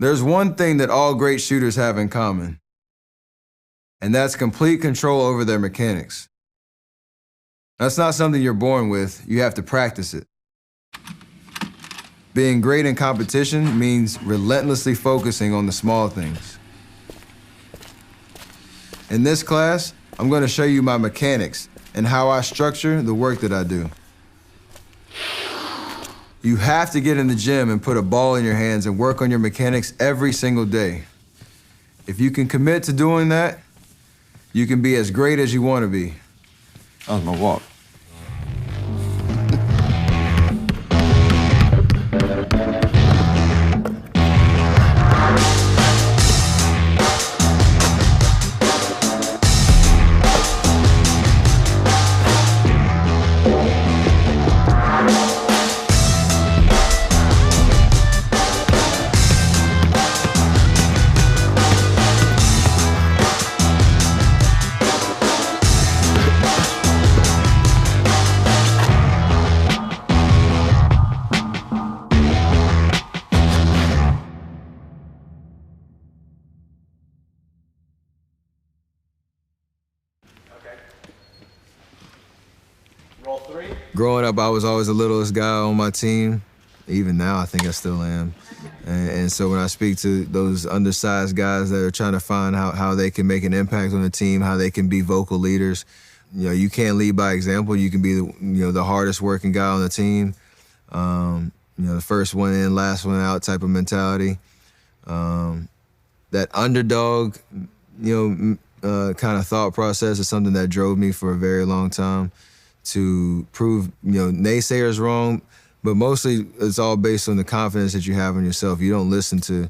There's one thing that all great shooters have in common, and that's complete control over their mechanics. That's not something you're born with, you have to practice it. Being great in competition means relentlessly focusing on the small things. In this class, I'm going to show you my mechanics and how I structure the work that I do. You have to get in the gym and put a ball in your hands and work on your mechanics every single day. If you can commit to doing that, you can be as great as you want to be. That was my walk. Growing up, I was always the littlest guy on my team. Even now, I think I still am. And so when I speak to those undersized guys that are trying to find how they can make an impact on the team, how they can be vocal leaders, you can't lead by example. You can be the hardest working guy on the team. The first one in, last one out type of mentality. That underdog, kind of thought process is something that drove me for a very long time. To prove, naysayers wrong, but mostly it's all based on the confidence that you have in yourself. You don't listen to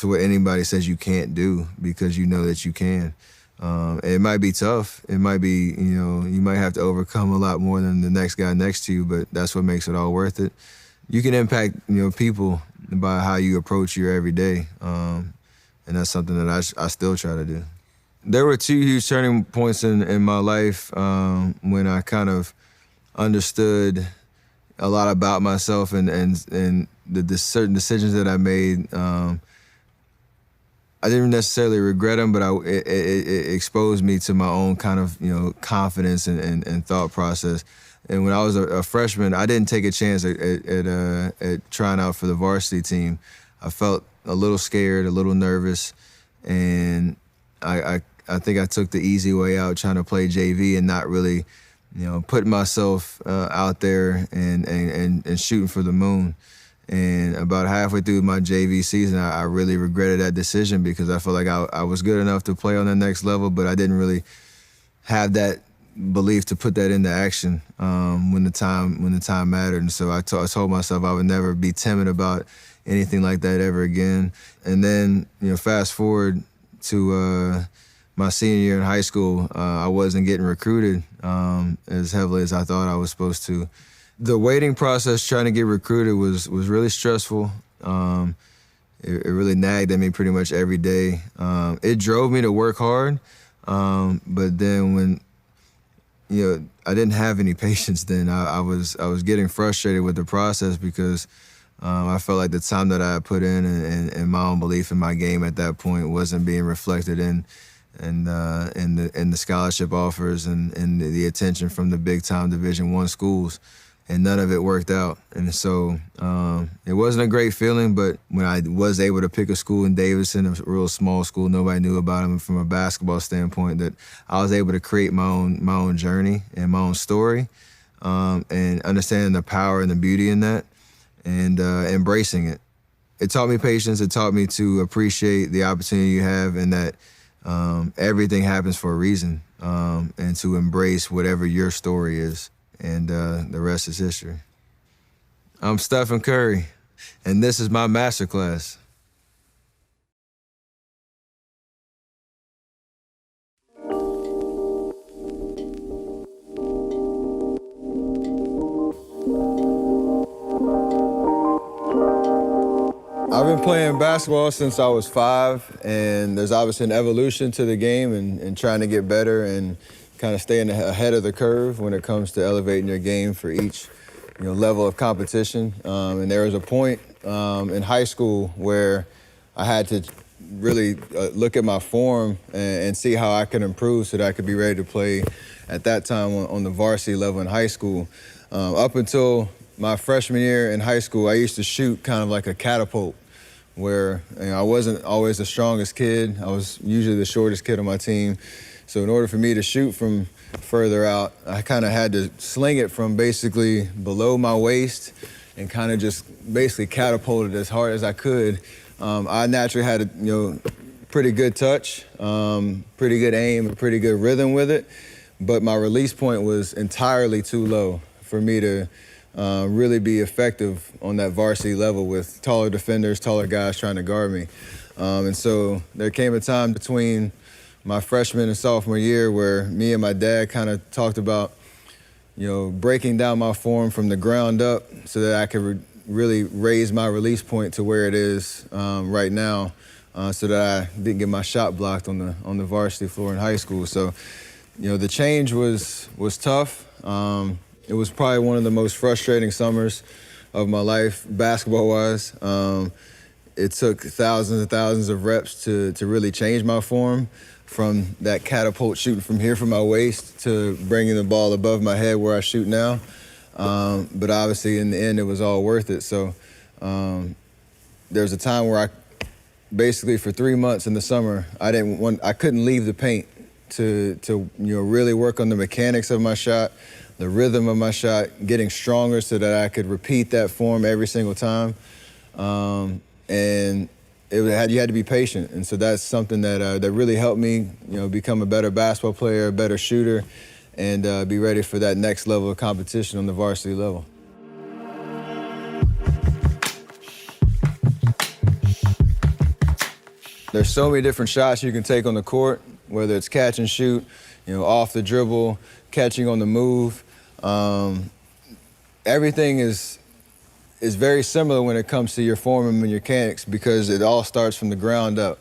what anybody says you can't do because you know that you can. It might be tough. It might be, you might have to overcome a lot more than the next guy next to you, but that's what makes it all worth it. You can impact, people by how you approach your everyday, and that's something that I still try to do. There were two huge turning points in my life when I kind of understood a lot about myself and the certain decisions that I made. I didn't necessarily regret them, but it exposed me to my own kind of confidence and thought process. And when I was a freshman, I didn't take a chance at trying out for the varsity team. I felt a little scared, a little nervous, and I think I took the easy way out trying to play JV and not really, putting myself out there and shooting for the moon. And about halfway through my JV season, I really regretted that decision because I felt like I was good enough to play on the next level, but I didn't really have that belief to put that into action when the time mattered. And so I told myself I would never be timid about anything like that ever again. And then, fast forward to my senior year in high school, I wasn't getting recruited as heavily as I thought I was supposed to. The waiting process trying to get recruited was really stressful. It really nagged at me pretty much every day. It drove me to work hard, but then when I didn't have any patience then. I was getting frustrated with the process because I felt like the time that I had put in and my own belief in my game at that point wasn't being reflected in the scholarship offers and the attention from the big time Division I schools, and none of it worked out. And so it wasn't a great feeling, but when I was able to pick a school in Davidson, a real small school, nobody knew about them from a basketball standpoint, that I was able to create my own journey and my own story, and understanding the power and the beauty in that, and embracing it. It taught me patience. It taught me to appreciate the opportunity you have and that everything happens for a reason, and to embrace whatever your story is, and the rest is history. I'm Stephen Curry, and this is my Masterclass. I've been playing basketball since I was 5, and there's obviously an evolution to the game and trying to get better and kind of staying ahead of the curve when it comes to elevating your game for each level of competition. And there was a point in high school where I had to really look at my form and see how I could improve so that I could be ready to play at that time on the varsity level in high school. Up until my freshman year in high school, I used to shoot kind of like a catapult where I wasn't always the strongest kid. I was usually the shortest kid on my team. So in order for me to shoot from further out, I kind of had to sling it from basically below my waist and kind of just basically catapult it as hard as I could. I naturally had a pretty good touch, pretty good aim, and pretty good rhythm with it, but my release point was entirely too low for me to really be effective on that varsity level with taller defenders, taller guys trying to guard me. And so there came a time between my freshman and sophomore year where me and my dad kind of talked about, breaking down my form from the ground up so that I could really raise my release point to where it is right now, so that I didn't get my shot blocked on the varsity floor in high school. So, the change was tough. It was probably one of the most frustrating summers of my life, basketball-wise. It took thousands and thousands of reps to really change my form from that catapult shooting from here from my waist to bringing the ball above my head where I shoot now. But obviously, in the end, it was all worth it. So there was a time where I basically for 3 months in the summer, I couldn't leave the paint to really work on the mechanics of my shot, the rhythm of my shot, getting stronger so that I could repeat that form every single time. And you had to be patient. And so that's something that really helped me, become a better basketball player, a better shooter, and be ready for that next level of competition on the varsity level. There's so many different shots you can take on the court, whether it's catch and shoot, off the dribble, catching on the move. Everything is very similar when it comes to your form and your mechanics because it all starts from the ground up.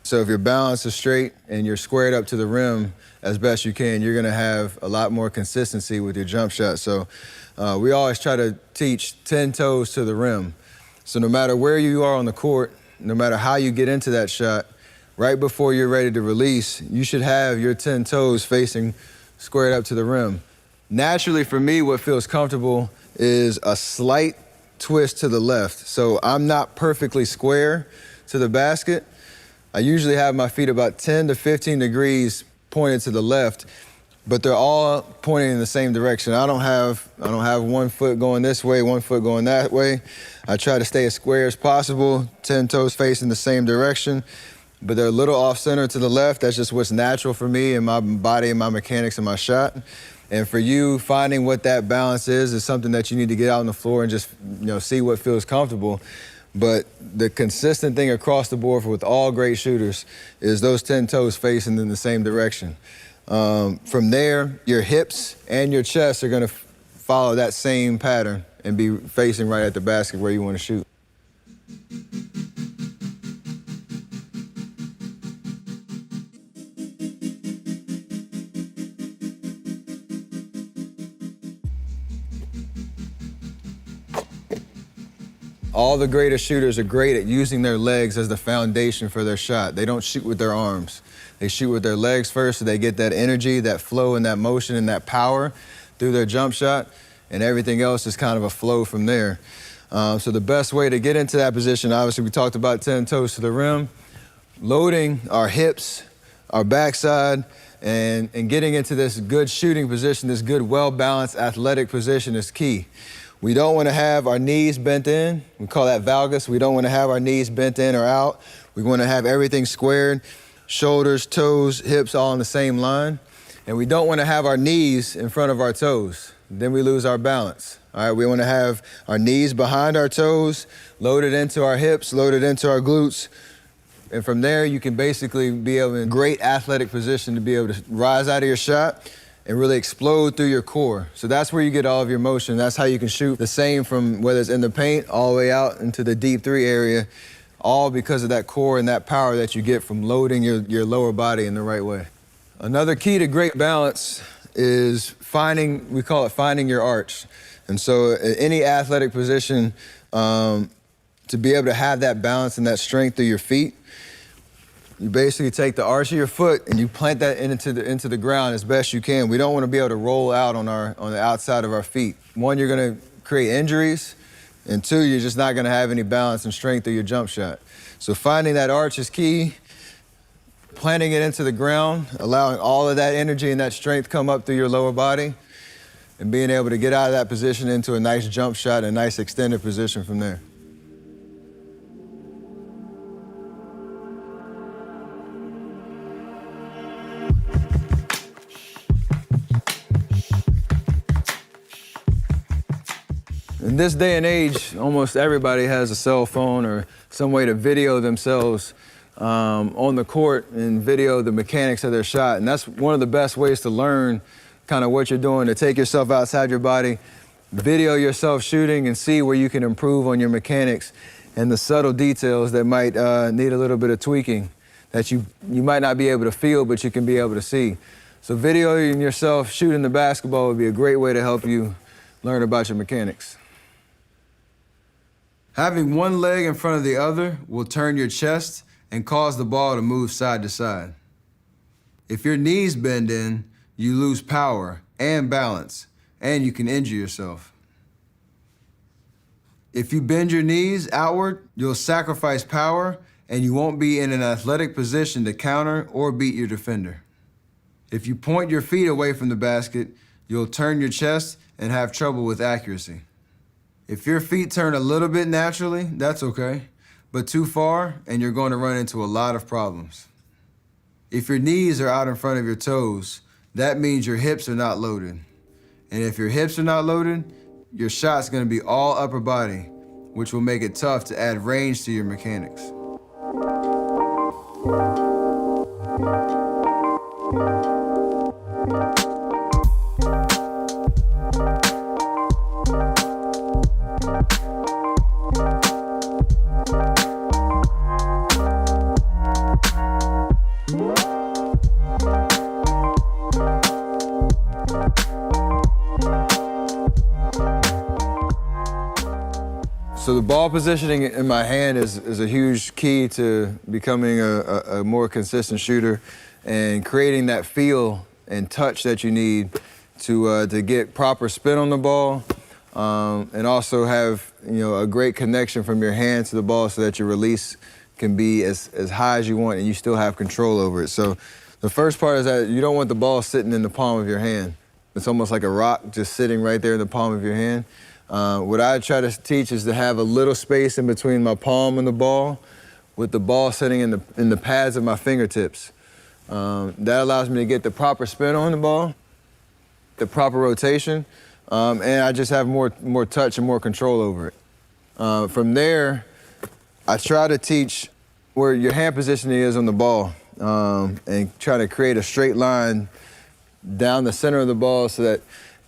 So if your balance is straight and you're squared up to the rim as best you can, you're gonna have a lot more consistency with your jump shot. So we always try to teach 10 toes to the rim. So no matter where you are on the court, no matter how you get into that shot, right before you're ready to release, you should have your 10 toes facing squared up to the rim. Naturally for me, what feels comfortable is a slight twist to the left. So I'm not perfectly square to the basket. I usually have my feet about 10 to 15 degrees pointed to the left, but they're all pointing in the same direction. I don't have one foot going this way, one foot going that way. I try to stay as square as possible, 10 toes facing the same direction, but they're a little off center to the left. That's just what's natural for me and my body and my mechanics and my shot. And for you, finding what that balance is something that you need to get out on the floor and just see what feels comfortable. But the consistent thing across the board with all great shooters is those 10 toes facing in the same direction. From there, your hips and your chest are gonna follow that same pattern and be facing right at the basket where you wanna shoot. All the greatest shooters are great at using their legs as the foundation for their shot. They don't shoot with their arms. They shoot with their legs first so they get that energy, that flow, and that motion and that power through their jump shot, and everything else is kind of a flow from there. So the best way to get into that position, obviously we talked about 10 toes to the rim, loading our hips, our backside, and getting into this good shooting position, this good, well-balanced athletic position is key. We don't want to have our knees bent in. We call that valgus. We don't want to have our knees bent in or out. We want to have everything squared, shoulders, toes, hips all in the same line. And we don't want to have our knees in front of our toes. Then we lose our balance. All right, we want to have our knees behind our toes, loaded into our hips, loaded into our glutes. And from there, you can basically be able in great athletic position to be able to rise out of your shot and really explode through your core. So that's where you get all of your motion. That's how you can shoot the same from whether it's in the paint all the way out into the deep three area, all because of that core and that power that you get from loading your lower body in the right way. Another key to great balance is we call it finding your arch. And so in any athletic position, To be able to have that balance and that strength through your feet, you basically take the arch of your foot and you plant that into the ground as best you can. We don't want to be able to roll out on the outside of our feet. One, you're going to create injuries, and two, you're just not going to have any balance and strength through your jump shot. So finding that arch is key, planting it into the ground, allowing all of that energy and that strength come up through your lower body, and being able to get out of that position into a nice jump shot, a nice extended position from there. In this day and age, almost everybody has a cell phone or some way to video themselves on the court and video the mechanics of their shot. And that's one of the best ways to learn kind of what you're doing, to take yourself outside your body, video yourself shooting and see where you can improve on your mechanics and the subtle details that might need a little bit of tweaking that you might not be able to feel, but you can be able to see. So videoing yourself shooting the basketball would be a great way to help you learn about your mechanics. Having one leg in front of the other will turn your chest and cause the ball to move side to side. If your knees bend in, you lose power and balance, and you can injure yourself. If you bend your knees outward, you'll sacrifice power and you won't be in an athletic position to counter or beat your defender. If you point your feet away from the basket, you'll turn your chest and have trouble with accuracy. If your feet turn a little bit naturally, that's okay, but too far and you're going to run into a lot of problems. If your knees are out in front of your toes, that means your hips are not loaded. And if your hips are not loaded, your shot's gonna be all upper body, which will make it tough to add range to your mechanics. So the ball positioning in my hand is a huge key to becoming a more consistent shooter and creating that feel and touch that you need to get proper spin on the ball and also have a great connection from your hand to the ball so that your release can be as high as you want and you still have control over it. So the first part is that you don't want the ball sitting in the palm of your hand. It's almost like a rock just sitting right there in the palm of your hand. What I try to teach is to have a little space in between my palm and the ball, with the ball sitting in the pads of my fingertips. That allows me to get the proper spin on the ball, the proper rotation, and I just have more touch and more control over it. From there, I try to teach where your hand positioning is on the ball and try to create a straight line down the center of the ball so that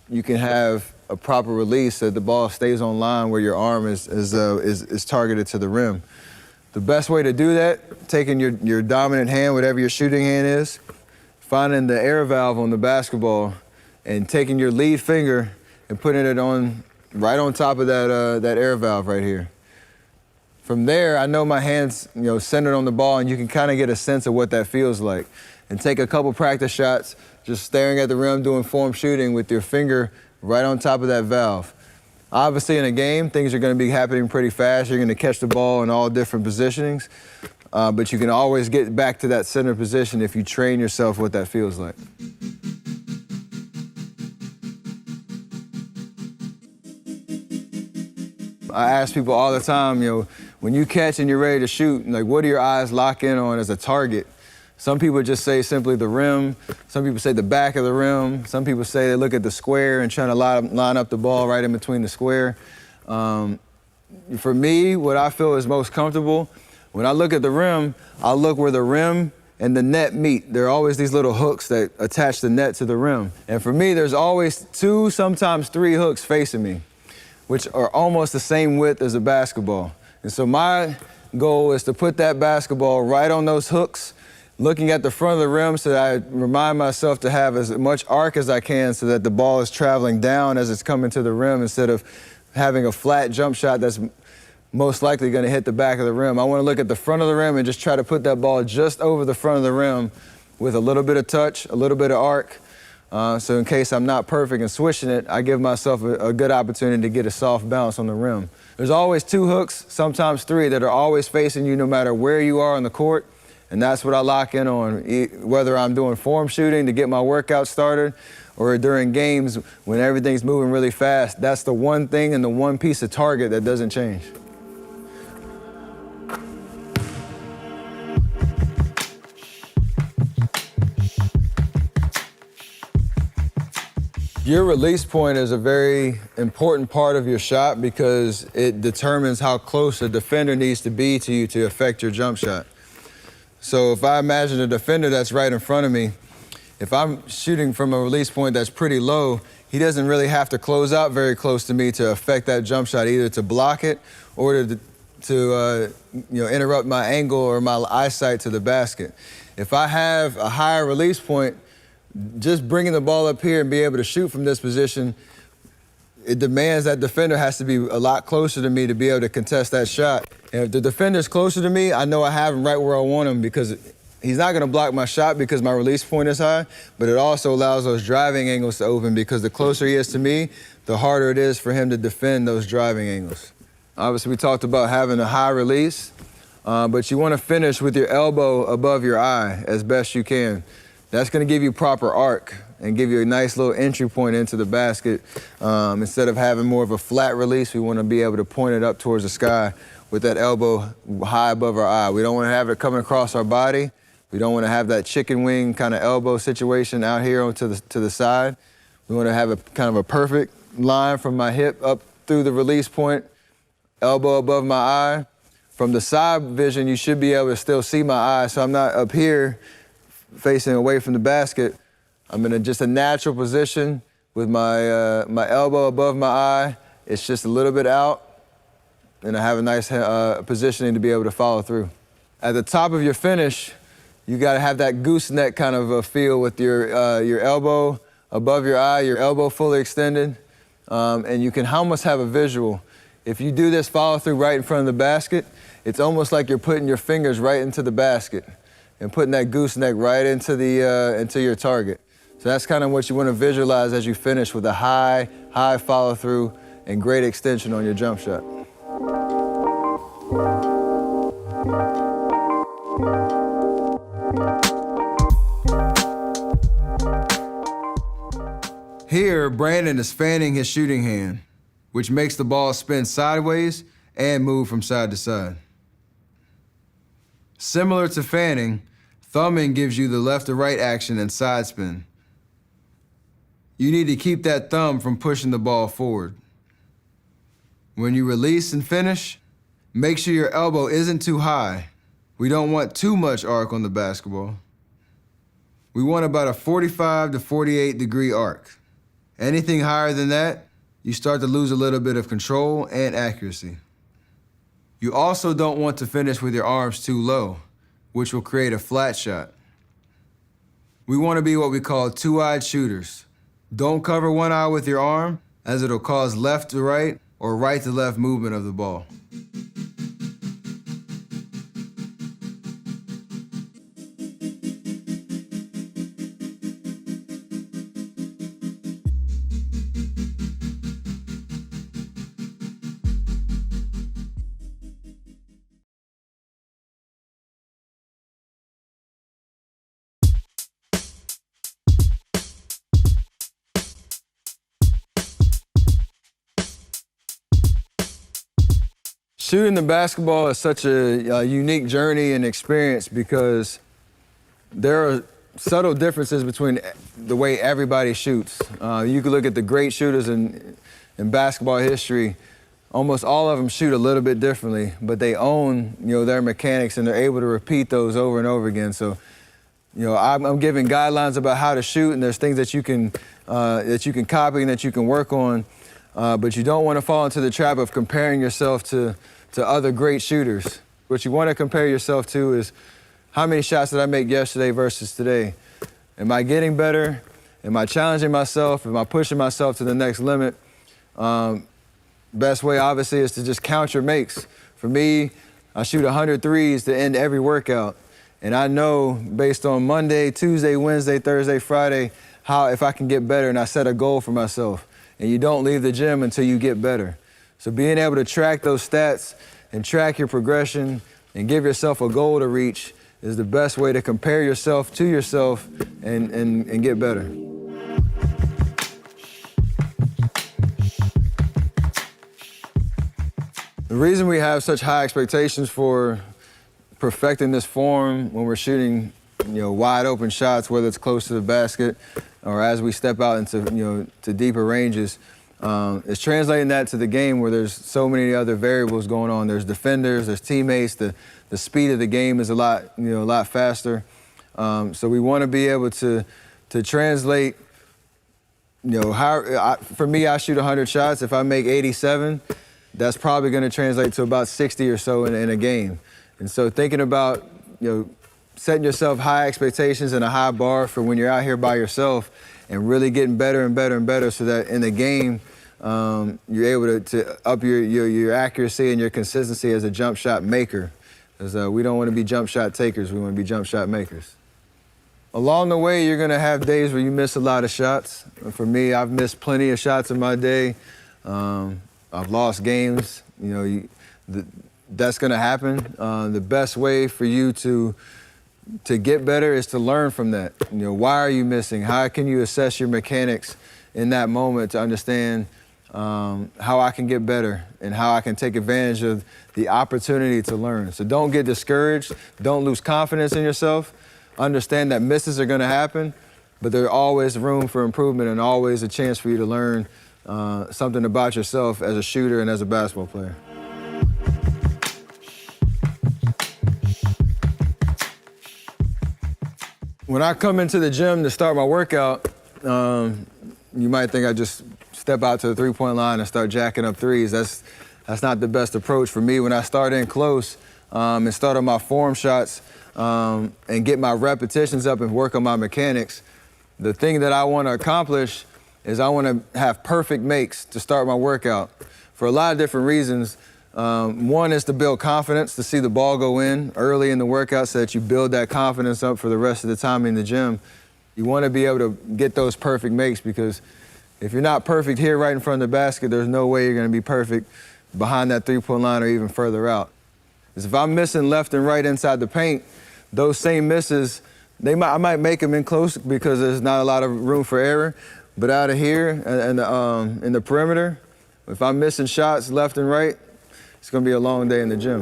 you can have a proper release so that the ball stays on line where your arm is targeted to the rim. The best way to do that, taking your dominant hand, whatever your shooting hand is, finding the air valve on the basketball and taking your lead finger and putting it right on top of that air valve right here. From there, I know my hand's centered on the ball and you can kind of get a sense of what that feels like. And take a couple practice shots, just staring at the rim, doing form shooting with your finger right on top of that valve. Obviously in a game, things are gonna be happening pretty fast. You're gonna catch the ball in all different positionings, but you can always get back to that center position if you train yourself what that feels like. I ask people all the time, when you catch and you're ready to shoot, like what do your eyes lock in on as a target? Some people just say simply the rim. Some people say the back of the rim. Some people say they look at the square and trying to line up the ball right in between the square. For me, what I feel is most comfortable, when I look at the rim, I'll look where the rim and the net meet. There are always these little hooks that attach the net to the rim. And for me, there's always 2, sometimes 3 hooks facing me, which are almost the same width as a basketball. And so my goal is to put that basketball right on those hooks, looking at the front of the rim so that I remind myself to have as much arc as I can so that the ball is traveling down as it's coming to the rim instead of having a flat jump shot that's most likely going to hit the back of the rim. I want to look at the front of the rim and just try to put that ball just over the front of the rim with a little bit of touch, a little bit of arc. So in case I'm not perfect in swishing it, I give myself a good opportunity to get a soft bounce on the rim. There's always 2 hooks, sometimes 3, that are always facing you no matter where you are on the court. And that's what I lock in on, whether I'm doing form shooting to get my workout started or during games when everything's moving really fast. That's the one thing and the one piece of target that doesn't change. Your release point is a very important part of your shot because it determines how close a defender needs to be to you to affect your jump shot. So if I imagine a defender that's right in front of me, if I'm shooting from a release point that's pretty low, he doesn't really have to close out very close to me to affect that jump shot, either to block it or to interrupt my angle or my eyesight to the basket. If I have a higher release point, just bringing the ball up here and be able to shoot from this position, it demands that defender has to be a lot closer to me to be able to contest that shot. And if the defender's closer to me, I know I have him right where I want him because he's not gonna block my shot because my release point is high, but it also allows those driving angles to open because the closer he is to me, the harder it is for him to defend those driving angles. Obviously, we talked about having a high release, but you wanna finish with your elbow above your eye as best you can. That's gonna give you proper arc and give you a nice little entry point into the basket. Instead of having more of a flat release, we wanna be able to point it up towards the sky with that elbow high above our eye. We don't wanna have it coming across our body. We don't wanna have that chicken wing kind of elbow situation out here to the side. We wanna have a kind of a perfect line from my hip up through the release point, elbow above my eye. From the side vision, you should be able to still see my eye, so I'm not up here facing away from the basket. I'm in just a natural position with my elbow above my eye. It's just a little bit out, and I have a nice positioning to be able to follow through. At the top of your finish, you gotta have that gooseneck kind of a feel with your elbow above your eye, your elbow fully extended, and you can almost have a visual. If you do this follow through right in front of the basket, it's almost like you're putting your fingers right into the basket and putting that gooseneck right into your target. So that's kind of what you want to visualize as you finish with a high follow through and great extension on your jump shot. Here, Brandon is fanning his shooting hand, which makes the ball spin sideways and move from side to side. Similar to fanning, thumbing gives you the left to right action and side spin. You need to keep that thumb from pushing the ball forward. When you release and finish, make sure your elbow isn't too high. We don't want too much arc on the basketball. We want about a 45 to 48 degree arc. Anything higher than that, you start to lose a little bit of control and accuracy. You also don't want to finish with your arms too low, which will create a flat shot. We want to be what we call two-eyed shooters. Don't cover one eye with your arm, as it'll cause left to right or right to left movement of the ball. Shooting the basketball is such a unique journey and experience because there are subtle differences between the way everybody shoots. You can look at the great shooters in basketball history. Almost all of them shoot a little bit differently, but they own their mechanics and they're able to repeat those over and over again. So I'm giving guidelines about how to shoot, and there's things that you can copy and that you can work on, but you don't want to fall into the trap of comparing yourself to other great shooters. What you want to compare yourself to is how many shots did I make yesterday versus today? Am I getting better? Am I challenging myself? Am I pushing myself to the next limit? Best way, obviously, is to just count your makes. For me, I shoot 100 threes to end every workout. And I know based on Monday, Tuesday, Wednesday, Thursday, Friday, how if I can get better, and I set a goal for myself. And you don't leave the gym until you get better. So being able to track those stats and track your progression and give yourself a goal to reach is the best way to compare yourself to yourself and get better. The reason we have such high expectations for perfecting this form when we're shooting, wide open shots, whether it's close to the basket or as we step out into, to deeper ranges, is translating that to the game where there's so many other variables going on. There's defenders, there's teammates, the speed of the game is a lot faster. So we want to be able to translate, for me, I shoot 100 shots. If I make 87, that's probably going to translate to about 60 or so in a game. And so thinking about, setting yourself high expectations and a high bar for when you're out here by yourself and really getting better and better and better so that in the game, you're able to up your accuracy and your consistency as a jump shot maker. Because we don't want to be jump shot takers, we want to be jump shot makers. Along the way, you're going to have days where you miss a lot of shots. For me, I've missed plenty of shots in my day. I've lost games. That's going to happen. The best way for you to get better is to learn from that. Why are you missing? How can you assess your mechanics in that moment to understand how I can get better and how I can take advantage of the opportunity to learn. So don't get discouraged. Don't lose confidence in yourself. Understand that misses are going to happen, but there's always room for improvement and always a chance for you to learn something about yourself as a shooter and as a basketball player. When I come into the gym to start my workout, you might think I just step out to the three-point line and start jacking up threes. That's not the best approach for me. When I start in close and start on my form shots and get my repetitions up and work on my mechanics, the thing that I want to accomplish is I want to have perfect makes to start my workout for a lot of different reasons. One is to build confidence, to see the ball go in early in the workout so that you build that confidence up for the rest of the time in the gym. You want to be able to get those perfect makes because if you're not perfect here right in front of the basket, there's no way you're going to be perfect behind that three-point line or even further out. Because if I'm missing left and right inside the paint, those same misses, I might make them in close because there's not a lot of room for error. But out of here and in the perimeter, if I'm missing shots left and right, it's going to be a long day in the gym.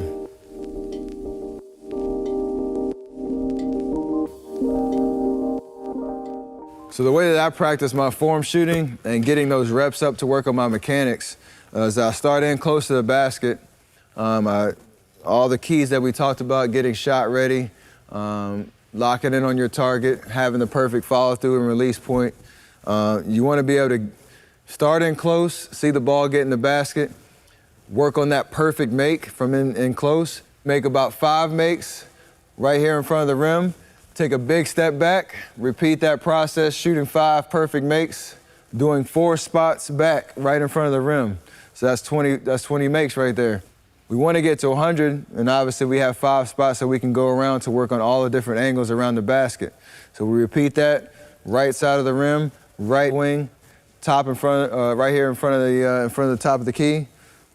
So the way that I practice my form shooting and getting those reps up to work on my mechanics is I start in close to the basket. All the keys that we talked about, getting shot ready, locking in on your target, having the perfect follow-through and release point. You want to be able to start in close, see the ball get in the basket, work on that perfect make from in close, make about 5 makes right here in front of the rim, take a big step back, repeat that process, shooting 5 perfect makes, doing 4 spots back right in front of the rim. So that's 20 makes right there. We want to get to 100, and obviously we have 5 spots so we can go around to work on all the different angles around the basket. So we repeat that, right side of the rim, right wing, top in front, right here in front of the top of the key,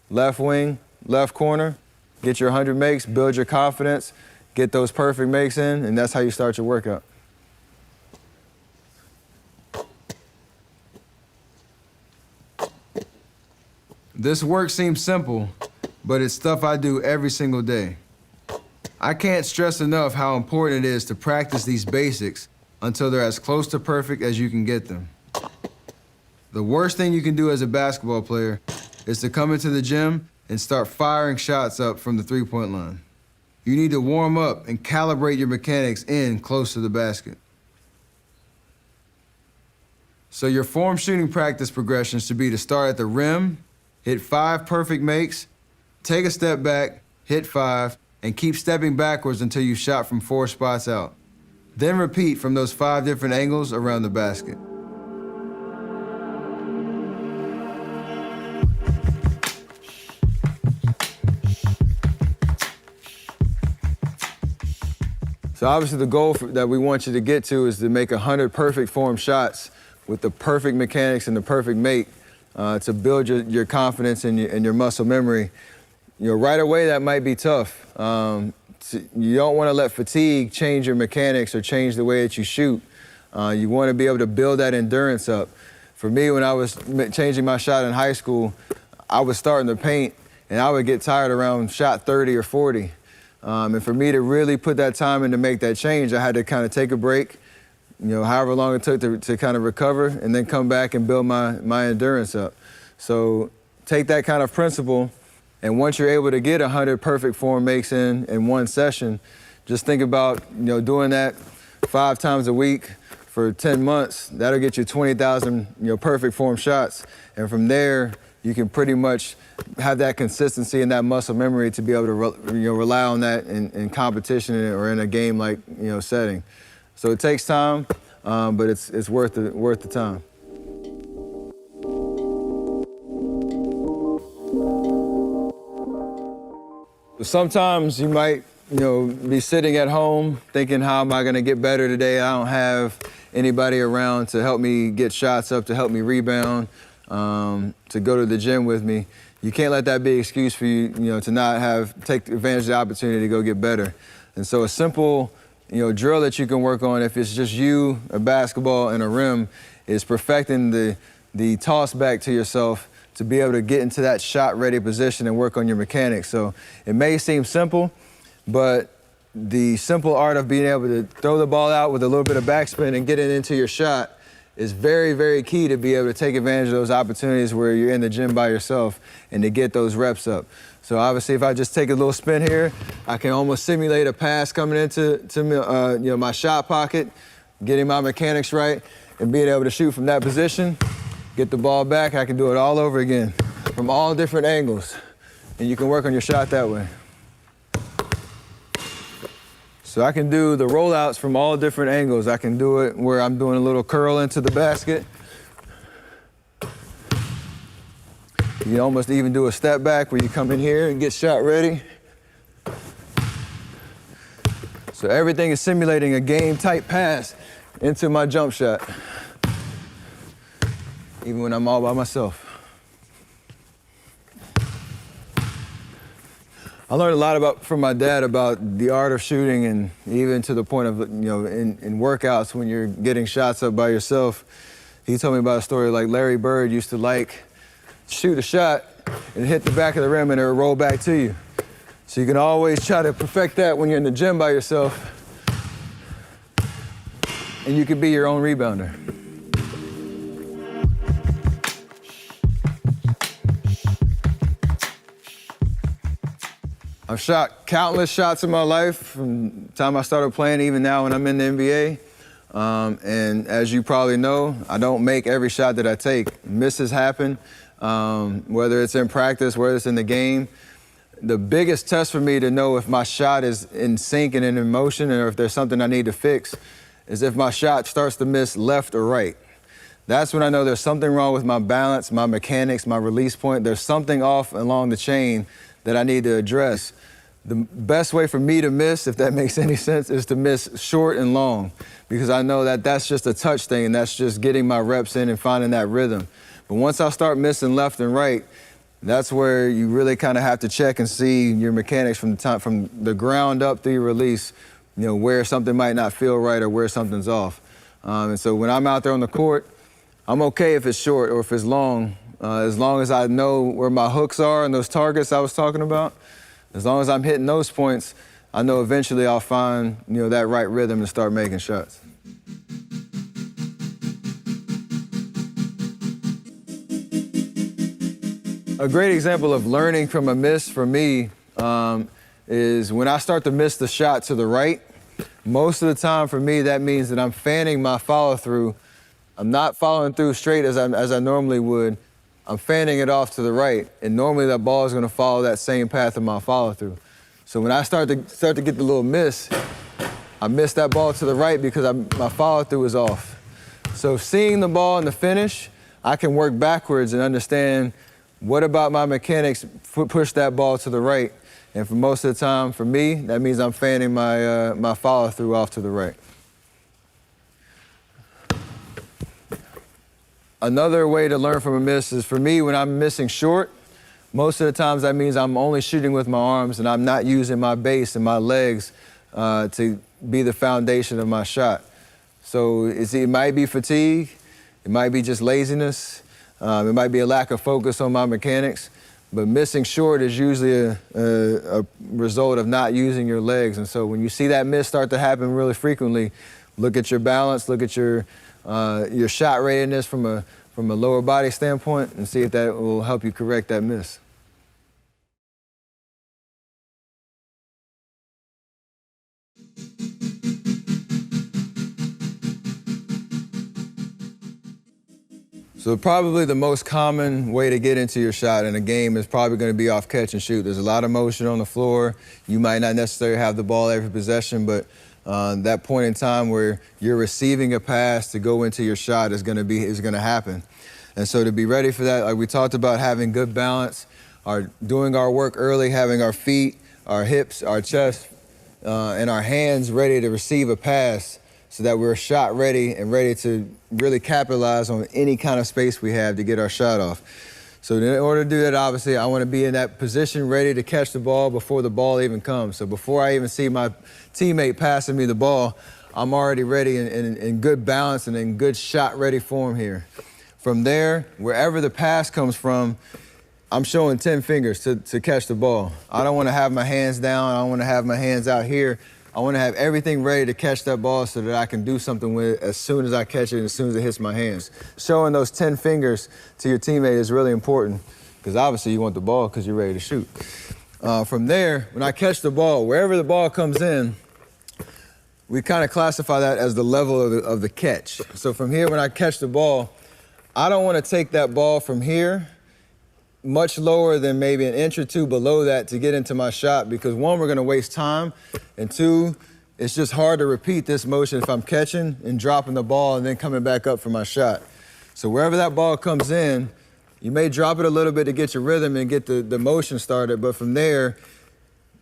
left wing, left corner. Get your 100 makes, build your confidence, get those perfect makes in, and that's how you start your workout. This work seems simple, but it's stuff I do every single day. I can't stress enough how important it is to practice these basics until they're as close to perfect as you can get them. The worst thing you can do as a basketball player is to come into the gym and start firing shots up from the three-point line. You need to warm up and calibrate your mechanics in close to the basket. So your form shooting practice progression should be to start at the rim, hit 5 perfect makes, take a step back, hit 5, and keep stepping backwards until you shot from 4 spots out. Then repeat from those 5 different angles around the basket. So obviously the goal that we want you to get to is to make 100 perfect form shots with the perfect mechanics and the perfect make to build your confidence and your muscle memory. You know, right away that might be tough. You don't want to let fatigue change your mechanics or change the way that you shoot. You want to be able to build that endurance up. For me, when I was changing my shot in high school, I was starting to paint and I would get tired around shot 30 or 40. And for me to really put that time in to make that change, I had to kind of take a break, you know, however long it took to kind of recover and then come back and build my endurance up. So take that kind of principle, and once you're able to get 100 perfect form makes in one session, just think about, you know, doing that 5 times a week for 10 months. That'll get you 20,000, you know, perfect form shots. And from there, you can pretty much have that consistency and that muscle memory to be able to rely on that in competition or in a game like, you know, setting. So it takes time, but it's worth the time. Sometimes you might, you know, be sitting at home thinking, how am I going to get better today? I don't have anybody around to help me get shots up, to help me rebound, to go to the gym with me. You can't let that be an excuse for you, you know, to not take advantage of the opportunity to go get better. And so a simple, you know, drill that you can work on if it's just you, a basketball, and a rim is perfecting the toss back to yourself to be able to get into that shot-ready position and work on your mechanics. So it may seem simple, but the simple art of being able to throw the ball out with a little bit of backspin and get it into your shot is very, very key to be able to take advantage of those opportunities where you're in the gym by yourself and to get those reps up. So obviously, if I just take a little spin here, I can almost simulate a pass coming into you know, my shot pocket, getting my mechanics right, and being able to shoot from that position, get the ball back. I can do it all over again from all different angles, and you can work on your shot that way. So I can do the rollouts from all different angles. I can do it where I'm doing a little curl into the basket. You can almost even do a step back where you come in here and get shot ready. So everything is simulating a game-type pass into my jump shot, even when I'm all by myself. I learned a lot from my dad about the art of shooting, and even to the point of, you know, in workouts when you're getting shots up by yourself. He told me about a story like Larry Bird used to shoot a shot and hit the back of the rim and it would roll back to you. So you can always try to perfect that when you're in the gym by yourself, and you can be your own rebounder. I've shot countless shots in my life from the time I started playing, even now when I'm in the NBA. And as you probably know, I don't make every shot that I take. Misses happen, whether it's in practice, whether it's in the game. The biggest test for me to know if my shot is in sync and in motion, or if there's something I need to fix, is if my shot starts to miss left or right. That's when I know there's something wrong with my balance, my mechanics, my release point. There's something off along the chain that I need to address. The best way for me to miss, if that makes any sense, is to miss short and long, because I know that that's just a touch thing, and that's just getting my reps in and finding that rhythm. But once I start missing left and right, that's where you really kind of have to check and see your mechanics from the ground up through your release, you know, where something might not feel right or where something's off. And so when I'm out there on the court, I'm okay if it's short or if it's long, as long as I know where my hooks are and those targets I was talking about. As long as I'm hitting those points, I know eventually I'll find, you know, that right rhythm and start making shots. A great example of learning from a miss for me is when I start to miss the shot to the right. Most of the time for me, that means that I'm fanning my follow-through. I'm not following through straight as I normally would. I'm fanning it off to the right, and normally that ball is going to follow that same path of my follow-through. So when I start to get the little miss, I miss that ball to the right because my follow-through is off. So seeing the ball in the finish, I can work backwards and understand what about my mechanics push that ball to the right, And for most of the time, for me, that means I'm fanning my follow through off to the right. Another way to learn from a miss is, for me, when I'm missing short, most of the times that means I'm only shooting with my arms and I'm not using my base and my legs to be the foundation of my shot. So it might be fatigue, it might be just laziness, it might be a lack of focus on my mechanics, but missing short is usually a result of not using your legs. And so when you see that miss start to happen really frequently, look at your balance, look at your shot readiness from a lower body standpoint, and see if that will help you correct that miss. So probably the most common way to get into your shot in a game is probably going to be off catch and shoot. There's a lot of motion on the floor. You might not necessarily have the ball every possession, but that point in time where you're receiving a pass to go into your shot is going to happen. And so to be ready for that, like we talked about, having good balance, doing our work early, having our feet, our hips, our chest, and our hands ready to receive a pass, so that we're shot ready and ready to really capitalize on any kind of space we have to get our shot off. So in order to do that, obviously, I want to be in that position ready to catch the ball before the ball even comes. So before I even see my teammate passing me the ball, I'm already ready in good balance and in good shot-ready form here. From there, wherever the pass comes from, I'm showing 10 fingers to catch the ball. I don't want to have my hands down. I don't want to have my hands out here. I want to have everything ready to catch that ball so that I can do something with it as soon as I catch it and as soon as it hits my hands. Showing those 10 fingers to your teammate is really important, because obviously you want the ball because you're ready to shoot. From there, when I catch the ball, wherever the ball comes in, we kind of classify that as the level of the catch. So from here, when I catch the ball, I don't want to take that ball from here much lower than maybe an inch or two below that to get into my shot, because one, we're going to waste time, and two, it's just hard to repeat this motion if I'm catching and dropping the ball and then coming back up for my shot. So wherever that ball comes in, you may drop it a little bit to get your rhythm and get the motion started, but from there,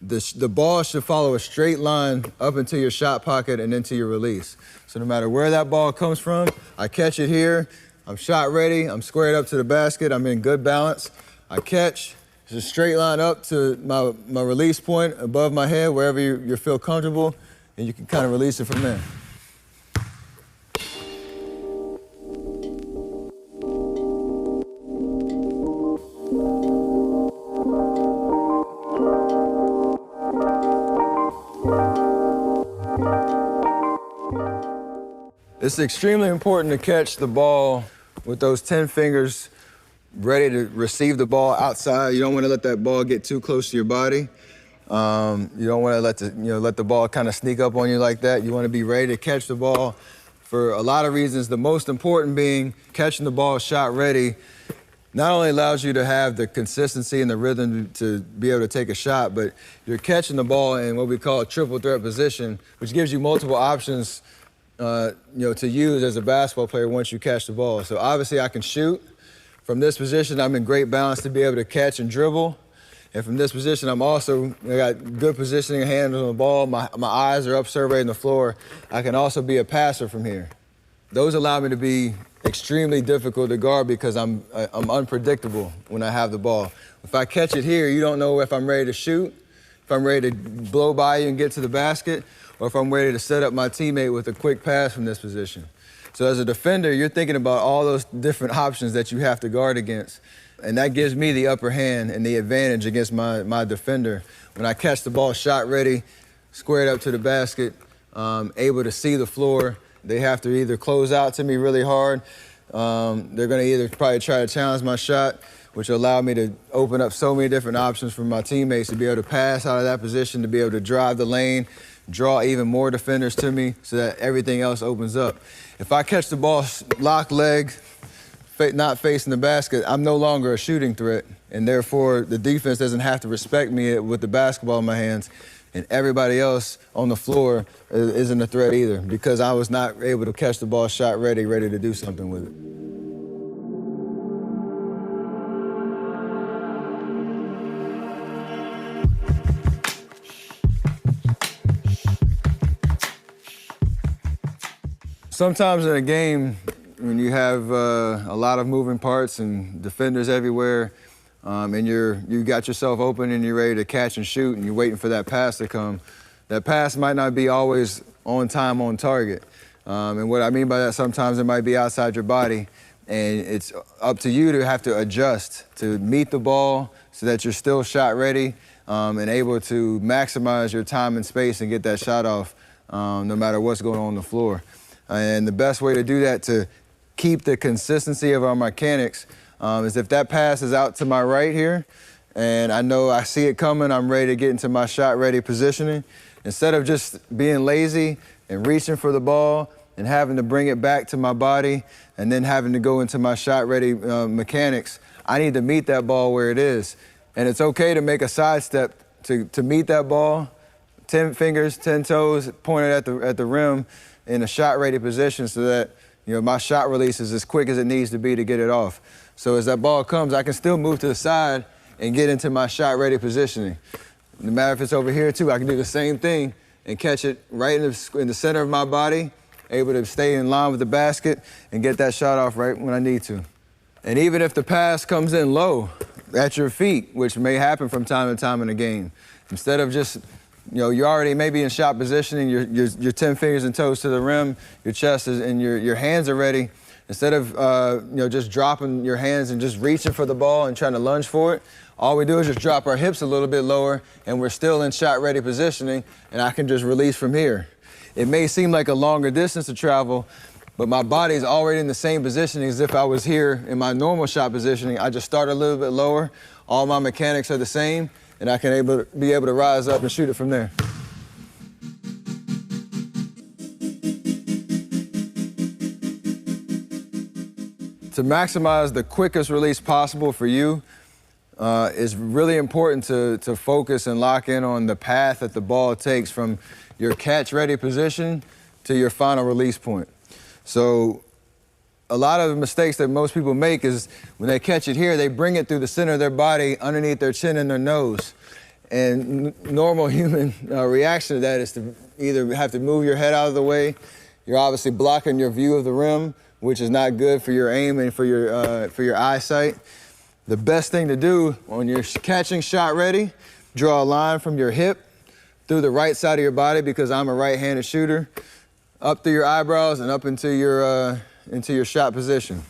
the ball should follow a straight line up into your shot pocket and into your release. So no matter where that ball comes from, I catch it here, I'm shot ready, I'm squared up to the basket, I'm in good balance. I catch, it's a straight line up to my release point above my head, wherever you feel comfortable, and you can kind of release it from there. It's extremely important to catch the ball with those 10 fingers ready to receive the ball outside. You don't want to let that ball get too close to your body. You don't want to let the ball kind of sneak up on you like that. You want to be ready to catch the ball for a lot of reasons. The most important being catching the ball shot ready not only allows you to have the consistency and the rhythm to be able to take a shot, but you're catching the ball in what we call a triple threat position, which gives you multiple options to use as a basketball player once you catch the ball. So obviously I can shoot. From this position, I'm in great balance to be able to catch and dribble. And from this position, I got good positioning, hands on the ball. My eyes are up surveying the floor. I can also be a passer from here. Those allow me to be extremely difficult to guard because I'm unpredictable when I have the ball. If I catch it here, you don't know if I'm ready to shoot, if I'm ready to blow by you and get to the basket, or if I'm ready to set up my teammate with a quick pass from this position. So as a defender, you're thinking about all those different options that you have to guard against. And that gives me the upper hand and the advantage against my defender. When I catch the ball shot ready, squared up to the basket, able to see the floor, they have to either close out to me really hard. They're going to either probably try to challenge my shot, which will allow me to open up so many different options for my teammates to be able to pass out of that position, to be able to drive the lane, draw even more defenders to me so that everything else opens up. If I catch the ball locked leg, not facing the basket, I'm no longer a shooting threat, and therefore the defense doesn't have to respect me with the basketball in my hands, and everybody else on the floor isn't a threat either, because I was not able to catch the ball shot ready to do something with it. Sometimes in a game, when you have a lot of moving parts and defenders everywhere, and you got yourself open and you're ready to catch and shoot and you're waiting for that pass to come, that pass might not be always on time, on target. And what I mean by that, sometimes it might be outside your body, and it's up to you to have to adjust to meet the ball so that you're still shot ready and able to maximize your time and space and get that shot off no matter what's going on the floor. And the best way to do that to keep the consistency of our mechanics is if that pass is out to my right here, and I know I see it coming, I'm ready to get into my shot-ready positioning. Instead of just being lazy and reaching for the ball and having to bring it back to my body and then having to go into my shot-ready mechanics, I need to meet that ball where it is. And it's okay to make a sidestep to meet that ball, 10 fingers, 10 toes pointed at the rim in a shot-ready position so that my shot release is as quick as it needs to be to get it off. So as that ball comes, I can still move to the side and get into my shot-ready positioning. No matter if it's over here too, I can do the same thing and catch it right in the center of my body, able to stay in line with the basket and get that shot off right when I need to. And even if the pass comes in low at your feet, which may happen from time to time in a game, instead of just, you're already maybe in shot positioning, your 10 fingers and toes to the rim, your chest is, and your hands are ready. Instead of just dropping your hands and just reaching for the ball and trying to lunge for it, all we do is just drop our hips a little bit lower and we're still in shot-ready positioning and I can just release from here. It may seem like a longer distance to travel, but my body's already in the same positioning as if I was here in my normal shot positioning. I just start a little bit lower, all my mechanics are the same, and I can be able to rise up and shoot it from there. To maximize the quickest release possible for you, it's really important to focus and lock in on the path that the ball takes from your catch-ready position to your final release point. So a lot of the mistakes that most people make is when they catch it here, they bring it through the center of their body, underneath their chin and their nose. And normal human reaction to that is to either have to move your head out of the way. You're obviously blocking your view of the rim, which is not good for your aim and for your eyesight. The best thing to do when you're catching shot ready, draw a line from your hip through the right side of your body, because I'm a right-handed shooter, up through your eyebrows and up into your shot position.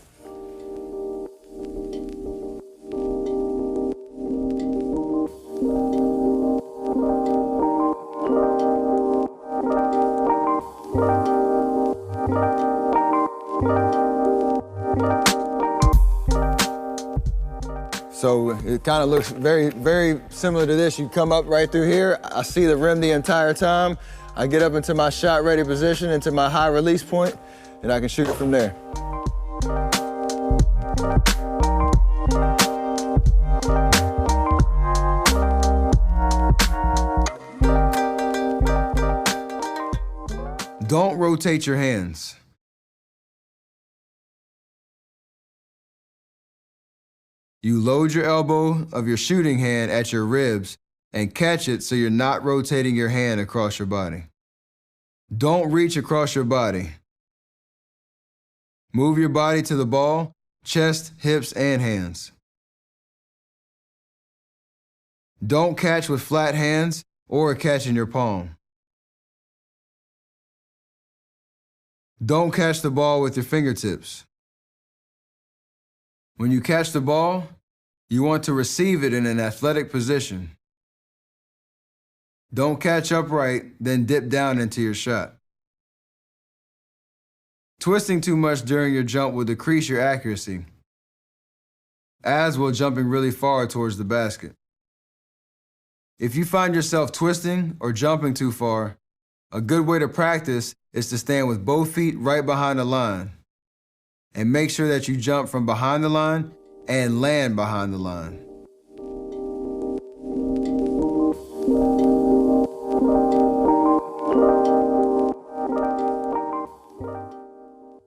So it kind of looks very, very similar to this. You come up right through here. I see the rim the entire time. I get up into my shot-ready position, into my high release point, and I can shoot it from there. Don't rotate your hands. You load your elbow of your shooting hand at your ribs and catch it so you're not rotating your hand across your body. Don't reach across your body. Move your body to the ball, chest, hips, and hands. Don't catch with flat hands or a catch in your palm. Don't catch the ball with your fingertips. When you catch the ball, you want to receive it in an athletic position. Don't catch upright, then dip down into your shot. Twisting too much during your jump will decrease your accuracy, as will jumping really far towards the basket. If you find yourself twisting or jumping too far, a good way to practice is to stand with both feet right behind the line and make sure that you jump from behind the line and land behind the line.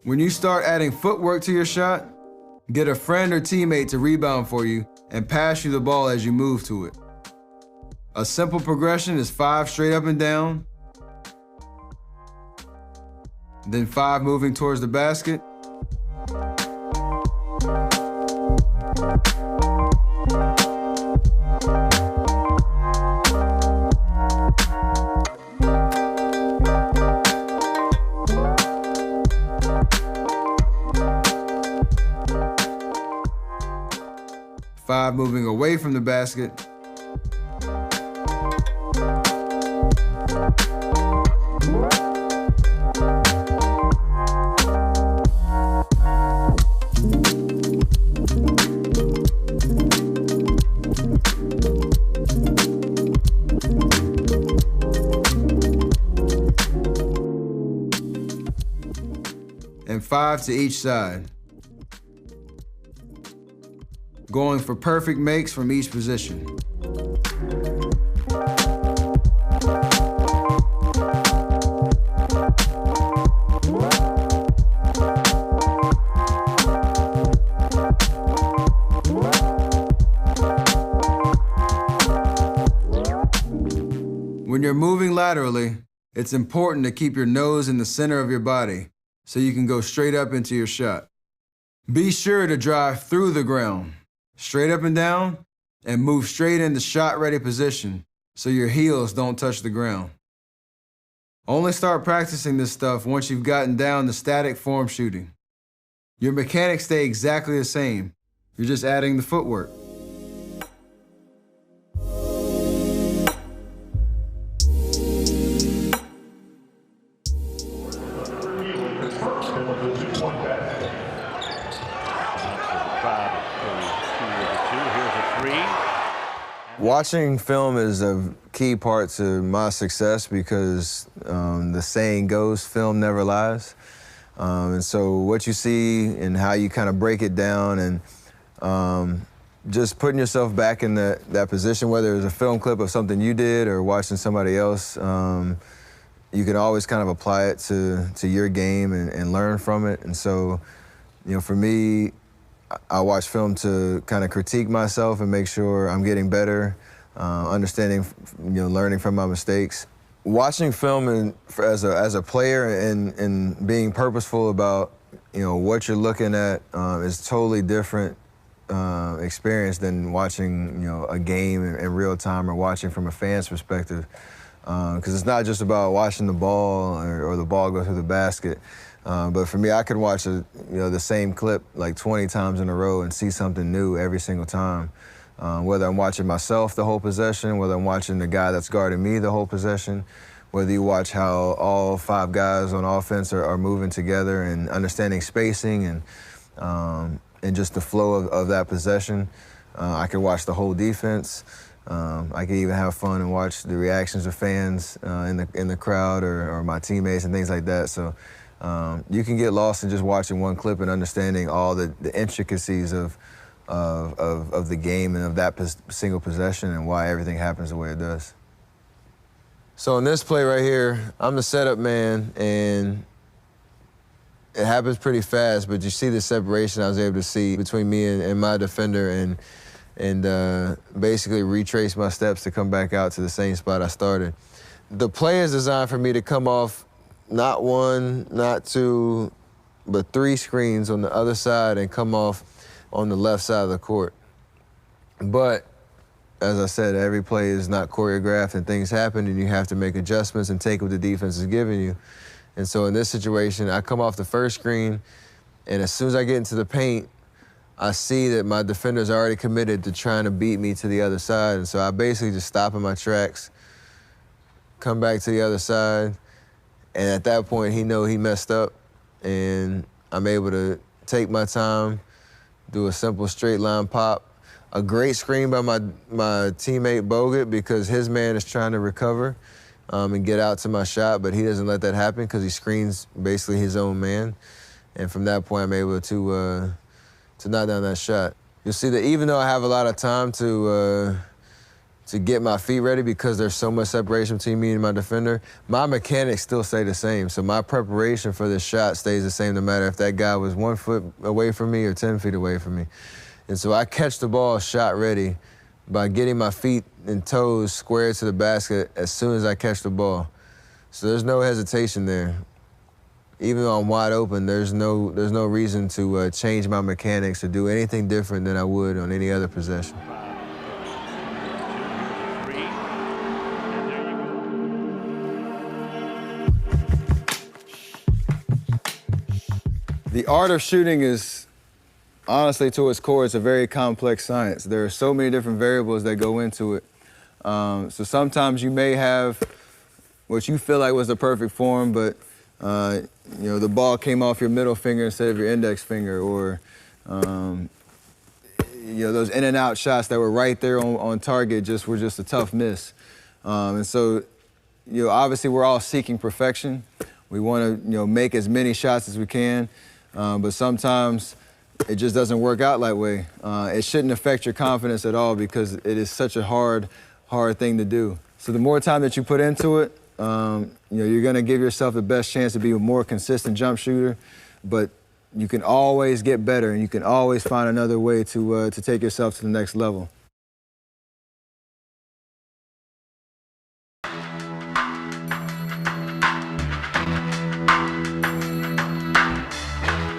When you start adding footwork to your shot, get a friend or teammate to rebound for you and pass you the ball as you move to it. A simple progression is 5 straight up and down, then 5 moving towards the basket. Five moving away from the basket. And 5 to each side. Going for perfect makes from each position. When you're moving laterally, it's important to keep your nose in the center of your body so you can go straight up into your shot. Be sure to drive through the ground, straight up and down, and move straight into shot-ready position so your heels don't touch the ground. Only start practicing this stuff once you've gotten down to static form shooting. Your mechanics stay exactly the same. You're just adding the footwork. Watching film is a key part to my success because the saying goes, film never lies. And so what you see and how you kind of break it down and just putting yourself back in that position, whether it's a film clip of something you did or watching somebody else, you can always kind of apply it to your game and learn from it. And so, you know, for me, I watch film to kind of critique myself and make sure I'm getting better, understanding, you know, learning from my mistakes. Watching film as a player and being purposeful about, you know, what you're looking at is totally different experience than watching, you know, a game in real time or watching from a fan's perspective. Because it's not just about watching the ball or the ball go through the basket. But for me, I could watch the same clip like 20 times in a row and see something new every single time. Whether I'm watching myself the whole possession, whether I'm watching the guy that's guarding me the whole possession, whether you watch how all 5 guys on offense are moving together and understanding spacing and just the flow of that possession. I could watch the whole defense. I could even have fun and watch the reactions of fans in the crowd or my teammates and things like that. So you can get lost in just watching one clip and understanding all the intricacies of the game and of that single possession and why everything happens the way it does. So in this play right here, I'm the setup man, and it happens pretty fast, but you see the separation I was able to see between me and my defender and basically retrace my steps to come back out to the same spot I started. The play is designed for me to come off not 1, not 2, but 3 screens on the other side and come off on the left side of the court. But as I said, every play is not choreographed and things happen and you have to make adjustments and take what the defense is giving you. And so in this situation, I come off the first screen, and as soon as I get into the paint, I see that my defender's already committed to trying to beat me to the other side. And so I basically just stop in my tracks, come back to the other side, and at that point, he messed up, and I'm able to take my time, do a simple straight line pop. A great screen by my teammate Bogut because his man is trying to recover and get out to my shot, but he doesn't let that happen because he screens basically his own man. And from that point, I'm able to knock down that shot. You'll see that even though I have a lot of time to get my feet ready because there's so much separation between me and my defender, my mechanics still stay the same. So my preparation for this shot stays the same no matter if that guy was 1 foot away from me or 10 feet away from me. And so I catch the ball shot ready by getting my feet and toes square to the basket as soon as I catch the ball. So there's no hesitation there. even though I'm wide open, there's no reason to change my mechanics or do anything different than I would on any other possession. The art of shooting is, honestly, to its core, it's a very complex science. There are so many different variables that go into it. So sometimes you may have what you feel like was the perfect form, but the ball came off your middle finger instead of your index finger, or those in and out shots that were right there on target were just a tough miss. And so, obviously we're all seeking perfection. We want to, make as many shots as we can, but sometimes it just doesn't work out that way. It shouldn't affect your confidence at all because it is such a hard thing to do. So the more time that you put into it, you're going to give yourself the best chance to be a more consistent jump shooter, but you can always get better and you can always find another way to take yourself to the next level.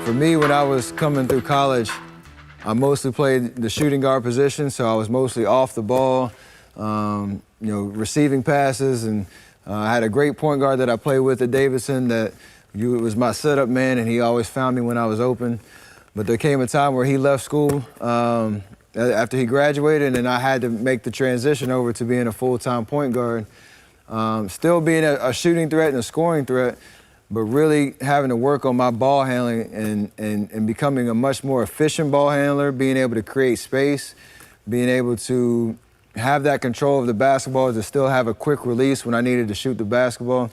For me, when I was coming through college, I mostly played the shooting guard position, so I was mostly off the ball, receiving passes, and I had a great point guard that I played with at Davidson that was my setup man, and he always found me when I was open. But there came a time where he left school after he graduated, and I had to make the transition over to being a full-time point guard. Still being a shooting threat and a scoring threat, but really having to work on my ball handling and becoming a much more efficient ball handler, being able to create space, being able to have that control of the basketball to still have a quick release when I needed to shoot the basketball,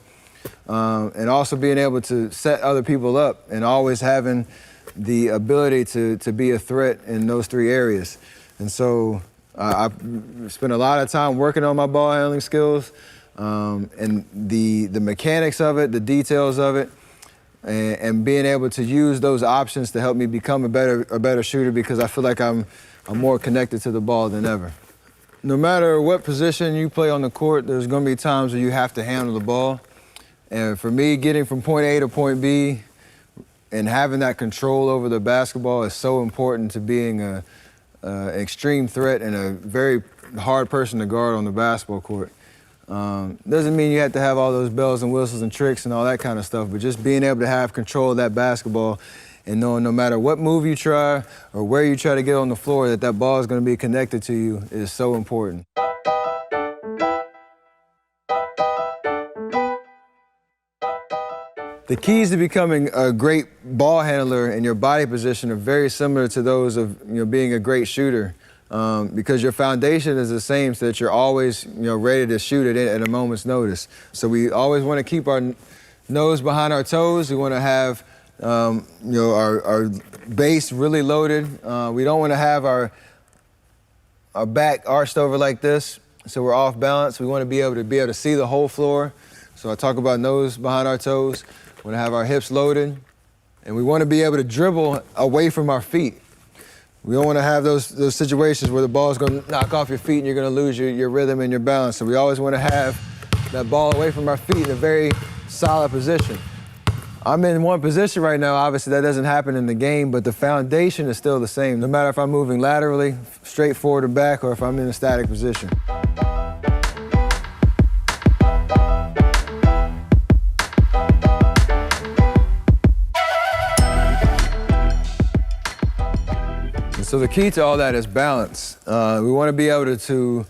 and also being able to set other people up and always having the ability to be a threat in those three areas. And so I spent a lot of time working on my ball handling skills, and the mechanics of it, the details of it, and being able to use those options to help me become a better shooter because I feel like I'm more connected to the ball than ever. No matter what position you play on the court, there's going to be times where you have to handle the ball. And for me, getting from point A to point B and having that control over the basketball is so important to being an extreme threat and a very hard person to guard on the basketball court. Doesn't mean you have to have all those bells and whistles and tricks and all that kind of stuff, but just being able to have control of that basketball and knowing no matter what move you try or where you try to get on the floor, that ball is going to be connected to you is so important. The keys to becoming a great ball handler in your body position are very similar to those of being a great shooter. Because your foundation is the same, so that you're always ready to shoot it at a moment's notice. So we always want to keep our nose behind our toes. We want to have our base really loaded. We don't want to have our back arched over like this, so we're off balance. We want to be able to see the whole floor. So I talk about nose behind our toes. We want to have our hips loaded, and we want to be able to dribble away from our feet. We don't want to have those situations where the ball is going to knock off your feet and you're going to lose your rhythm and your balance. So we always want to have that ball away from our feet in a very solid position. I'm in one position right now. Obviously, that doesn't happen in the game, but the foundation is still the same, no matter if I'm moving laterally, straight forward or back, or if I'm in a static position. So the key to all that is balance. We want to be able to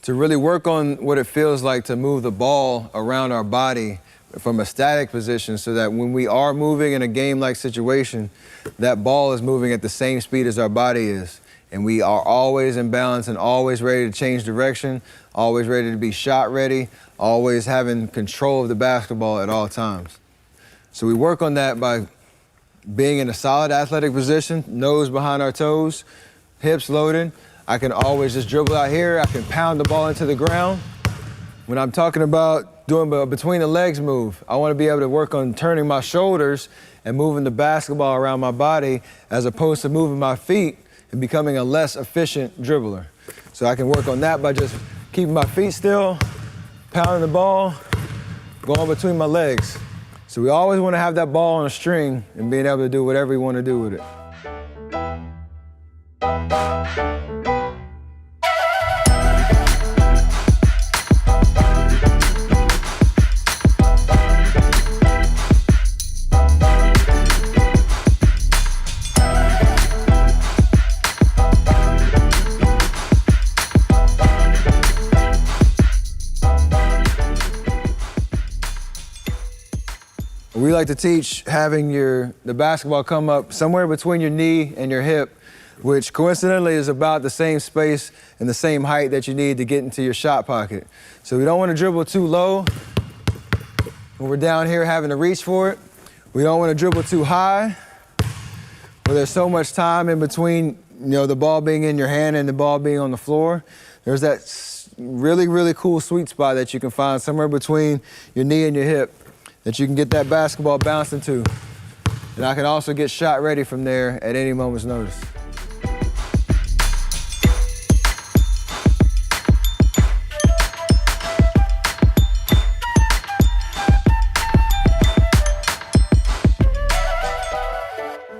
really work on what it feels like to move the ball around our body from a static position so that when we are moving in a game-like situation, that ball is moving at the same speed as our body is. And we are always in balance and always ready to change direction, always ready to be shot ready, always having control of the basketball at all times. So we work on that by being in a solid athletic position, nose behind our toes, hips loaded. I can always just dribble out here. I can pound the ball into the ground. When I'm talking about doing a between the legs move, I want to be able to work on turning my shoulders and moving the basketball around my body as opposed to moving my feet and becoming a less efficient dribbler. So I can work on that by just keeping my feet still, pounding the ball, going between my legs. So we always want to have that ball on a string and being able to do whatever we want to do with it. We like to teach having the basketball come up somewhere between your knee and your hip, which coincidentally is about the same space and the same height that you need to get into your shot pocket. So we don't want to dribble too low when we're down here having to reach for it. We don't want to dribble too high where there's so much time in between, the ball being in your hand and the ball being on the floor. There's that really, really cool sweet spot that you can find somewhere between your knee and your hip that you can get that basketball bouncing to. And I can also get shot ready from there at any moment's notice.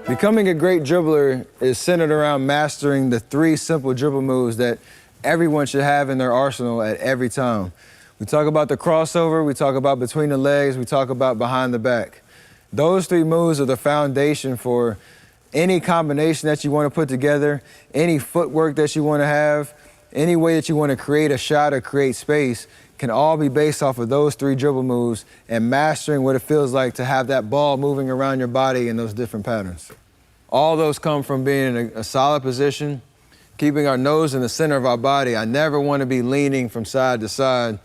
Becoming a great dribbler is centered around mastering the 3 simple dribble moves that everyone should have in their arsenal at every time. We talk about the crossover, we talk about between the legs, we talk about behind the back. Those 3 moves are the foundation for any combination that you want to put together, any footwork that you want to have, any way that you want to create a shot or create space can all be based off of those 3 dribble moves and mastering what it feels like to have that ball moving around your body in those different patterns. All those come from being in a solid position, keeping our nose in the center of our body. I never want to be leaning from side to side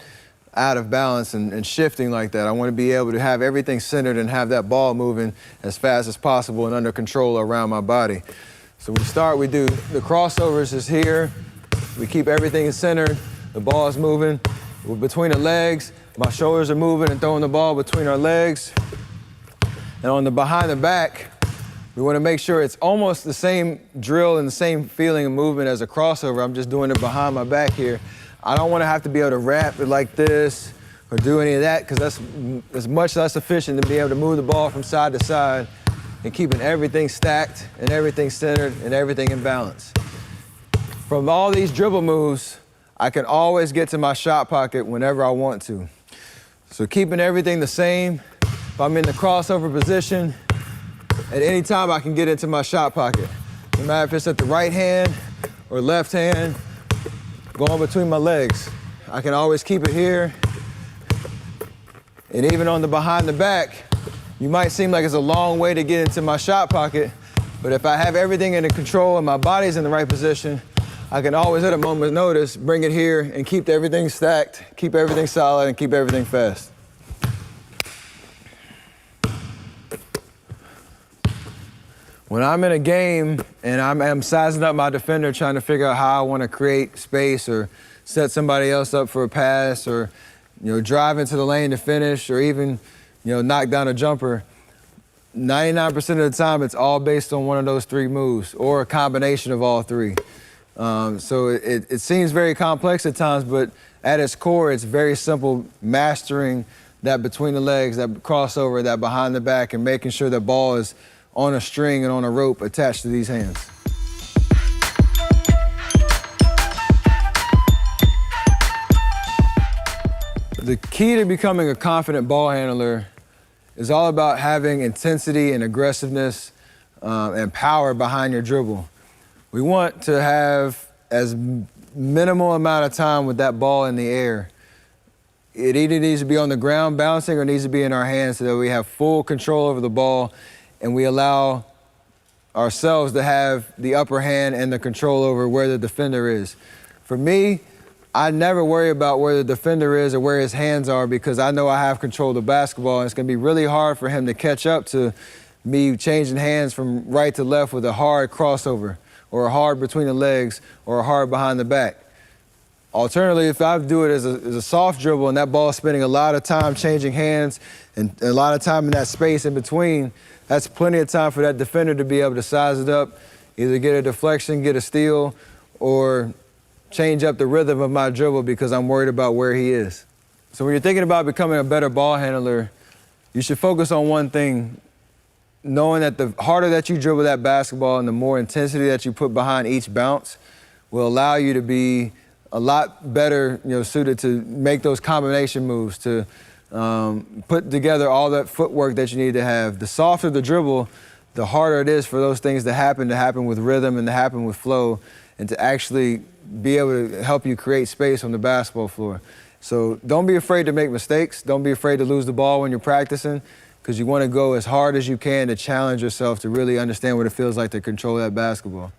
out of balance and shifting like that. I want to be able to have everything centered and have that ball moving as fast as possible and under control around my body. So we do the crossovers is here. We keep everything centered. The ball is moving. We're between the legs. My shoulders are moving and throwing the ball between our legs. And on the behind the back, we want to make sure it's almost the same drill and the same feeling and movement as a crossover. I'm just doing it behind my back here. I don't want to have to be able to wrap it like this or do any of that because that's much less efficient than being able to move the ball from side to side and keeping everything stacked and everything centered and everything in balance. From all these dribble moves, I can always get to my shot pocket whenever I want to. So keeping everything the same, if I'm in the crossover position, at any time I can get into my shot pocket. No matter if it's at the right hand or left hand, going between my legs. I can always keep it here. And even on the behind the back, you might seem like it's a long way to get into my shot pocket, but if I have everything under control and my body's in the right position, I can always at a moment's notice bring it here and keep everything stacked, keep everything solid, and keep everything fast. When I'm in a game and I'm sizing up my defender, trying to figure out how I want to create space or set somebody else up for a pass or, drive into the lane to finish or even, knock down a jumper, 99% of the time it's all based on one of those 3 moves or a combination of all 3. So it seems very complex at times, but at its core, it's very simple, mastering that between the legs, that crossover, that behind the back, and making sure the ball is on a string and on a rope attached to these hands. The key to becoming a confident ball handler is all about having intensity and aggressiveness and power behind your dribble. We want to have as minimal amount of time with that ball in the air. It either needs to be on the ground bouncing or needs to be in our hands so that we have full control over the ball and we allow ourselves to have the upper hand and the control over where the defender is. For me, I never worry about where the defender is or where his hands are because I know I have control of the basketball and it's going to be really hard for him to catch up to me changing hands from right to left with a hard crossover or a hard between the legs or a hard behind the back. Alternatively, if I do it as a soft dribble and that ball is spending a lot of time changing hands and a lot of time in that space in between, that's plenty of time for that defender to be able to size it up, either get a deflection, get a steal, or change up the rhythm of my dribble because I'm worried about where he is. So when you're thinking about becoming a better ball handler, You should focus on one thing, knowing that the harder that you dribble that basketball and the more intensity that you put behind each bounce will allow you to be a lot better, suited to make those combination moves, to put together all that footwork that you need to have. The softer the dribble, the harder it is for those things to happen with rhythm and to happen with flow, and to actually be able to help you create space on the basketball floor. So don't be afraid to make mistakes. Don't be afraid to lose the ball when you're practicing, because you want to go as hard as you can to challenge yourself to really understand what it feels like to control that basketball.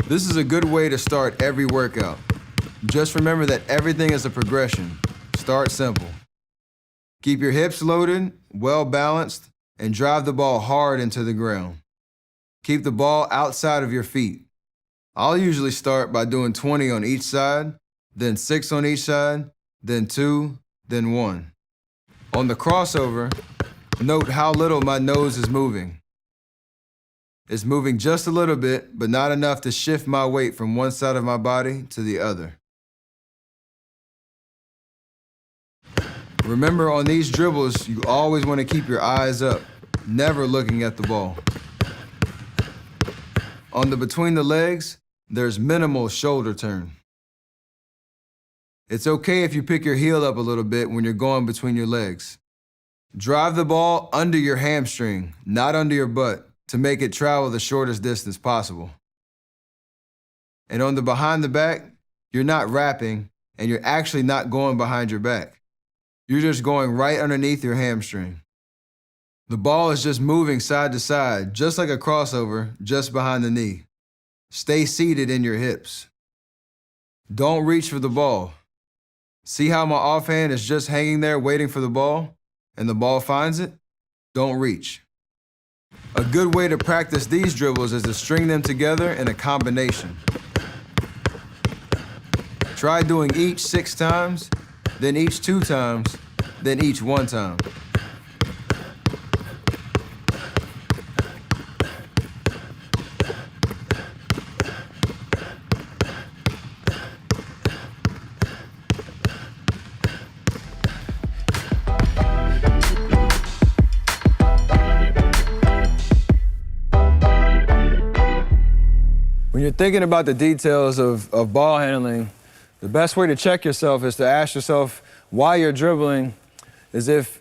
This is a good way to start every workout. Just remember that everything is a progression. Start simple. Keep your hips loaded, well balanced, and drive the ball hard into the ground. Keep the ball outside of your feet. I'll usually start by doing 20 on each side, then 6 on each side, then 2, then 1. On the crossover, note how little my nose is moving. It's moving just a little bit, but not enough to shift my weight from one side of my body to the other. Remember, on these dribbles, you always want to keep your eyes up, never looking at the ball. On the between the legs, there's minimal shoulder turn. It's okay if you pick your heel up a little bit when you're going between your legs. Drive the ball under your hamstring, not under your butt, to make it travel the shortest distance possible. And on the behind the back, you're not wrapping, and you're actually not going behind your back. You're just going right underneath your hamstring. The ball is just moving side to side, just like a crossover, just behind the knee. Stay seated in your hips. Don't reach for the ball. See how my offhand is just hanging there waiting for the ball, and the ball finds it? Don't reach. A good way to practice these dribbles is to string them together in a combination. Try doing each 6 times, then each 2 times, then each 1 time. When you're thinking about the details of ball handling, the best way to check yourself is to ask yourself why you're dribbling is if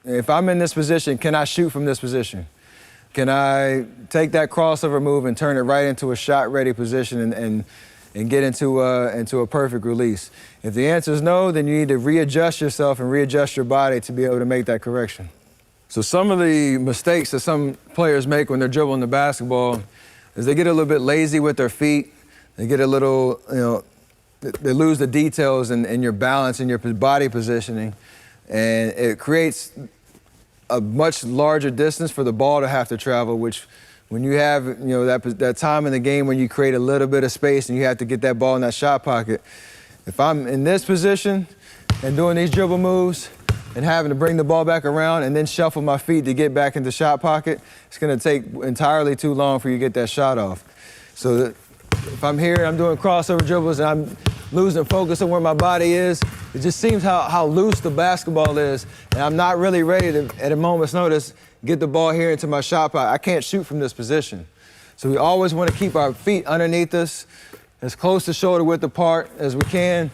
I'm in this position, can I shoot from this position? Can I take that crossover move and turn it right into a shot-ready position and get into a perfect release? If the answer is no, then you need to readjust yourself and readjust your body to be able to make that correction. So some of the mistakes that some players make when they're dribbling the basketball is they get a little bit lazy with their feet. They get a little, they lose the details in your balance and your body positioning. And it creates a much larger distance for the ball to have to travel, which when you have, that time in the game when you create a little bit of space and you have to get that ball in that shot pocket. If I'm in this position and doing these dribble moves and having to bring the ball back around and then shuffle my feet to get back into shot pocket, it's gonna take entirely too long for you to get that shot off. So if I'm here, I'm doing crossover dribbles and I'm losing focus on where my body is, it just seems how loose the basketball is, and I'm not really ready to, at a moment's notice, get the ball here into my shot pocket. I can't shoot from this position. So we always wanna keep our feet underneath us, as close to shoulder width apart as we can,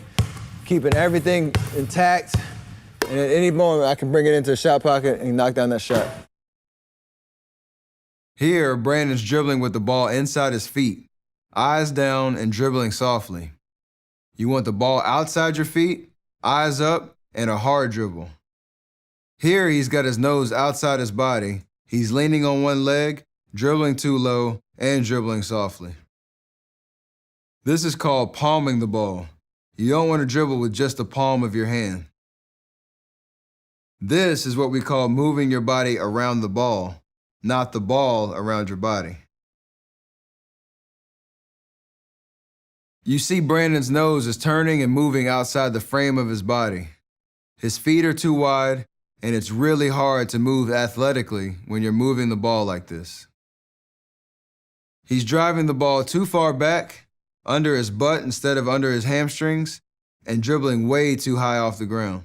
keeping everything intact. And at any moment, I can bring it into a shot pocket and knock down that shot. Here, Brandon's dribbling with the ball inside his feet, eyes down and dribbling softly. You want the ball outside your feet, eyes up, and a hard dribble. Here, he's got his nose outside his body. He's leaning on one leg, dribbling too low, and dribbling softly. This is called palming the ball. You don't want to dribble with just the palm of your hand. This is what we call moving your body around the ball, not the ball around your body. You see Brandon's nose is turning and moving outside the frame of his body. His feet are too wide, and it's really hard to move athletically when you're moving the ball like this. He's driving the ball too far back under his butt instead of under his hamstrings, and dribbling way too high off the ground.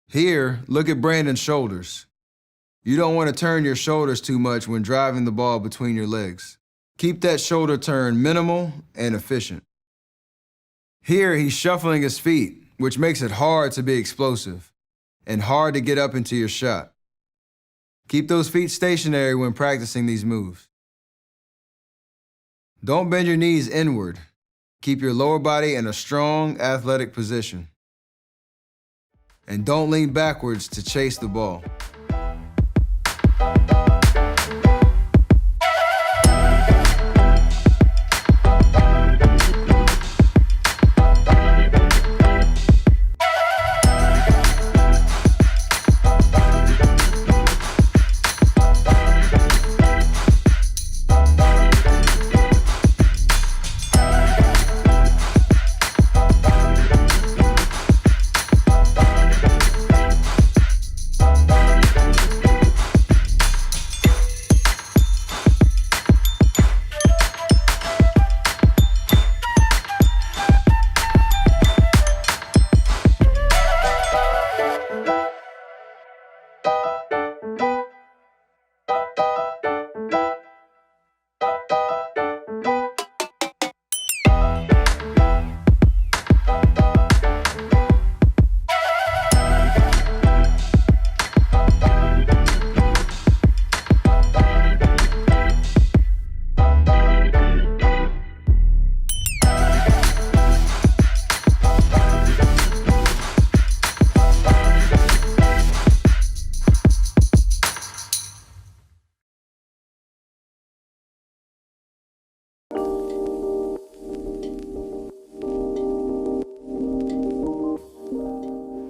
Here, look at Brandon's shoulders. You don't want to turn your shoulders too much when driving the ball between your legs. Keep that shoulder turn minimal and efficient. Here, he's shuffling his feet, which makes it hard to be explosive and hard to get up into your shot. Keep those feet stationary when practicing these moves. Don't bend your knees inward. Keep your lower body in a strong, athletic position. And don't lean backwards to chase the ball.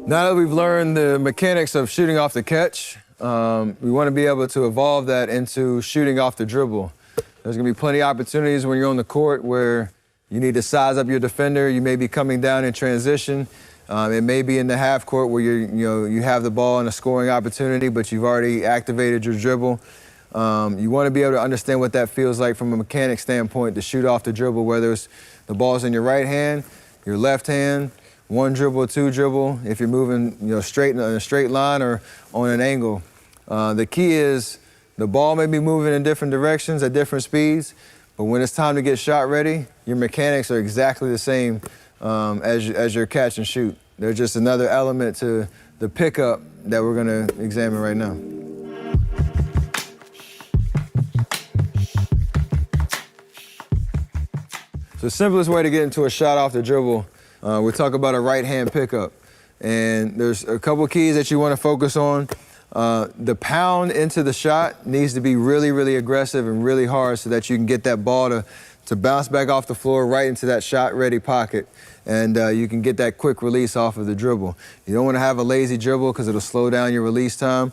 Now that we've learned the mechanics of shooting off the catch, we want to be able to evolve that into shooting off the dribble. There's going to be plenty of opportunities when you're on the court where you need to size up your defender. You may be coming down in transition. It may be in the half court where you have the ball and a scoring opportunity, but you've already activated your dribble. You want to be able to understand what that feels like from a mechanic standpoint to shoot off the dribble, whether it's the ball's in your right hand, your left hand, one dribble, two dribble, if you're moving straight in a straight line or on an angle. The key is the ball may be moving in different directions at different speeds, but when it's time to get shot ready, your mechanics are exactly the same as your catch and shoot. They're just another element to the pickup that we're going to examine right now. So the simplest way to get into a shot off the dribble, we'll talk about a right-hand pickup. And there's a couple keys that you want to focus on. The pound into the shot needs to be really, really aggressive and really hard so that you can get that ball to bounce back off the floor right into that shot-ready pocket. And you can get that quick release off of the dribble. You don't want to have a lazy dribble because it'll slow down your release time.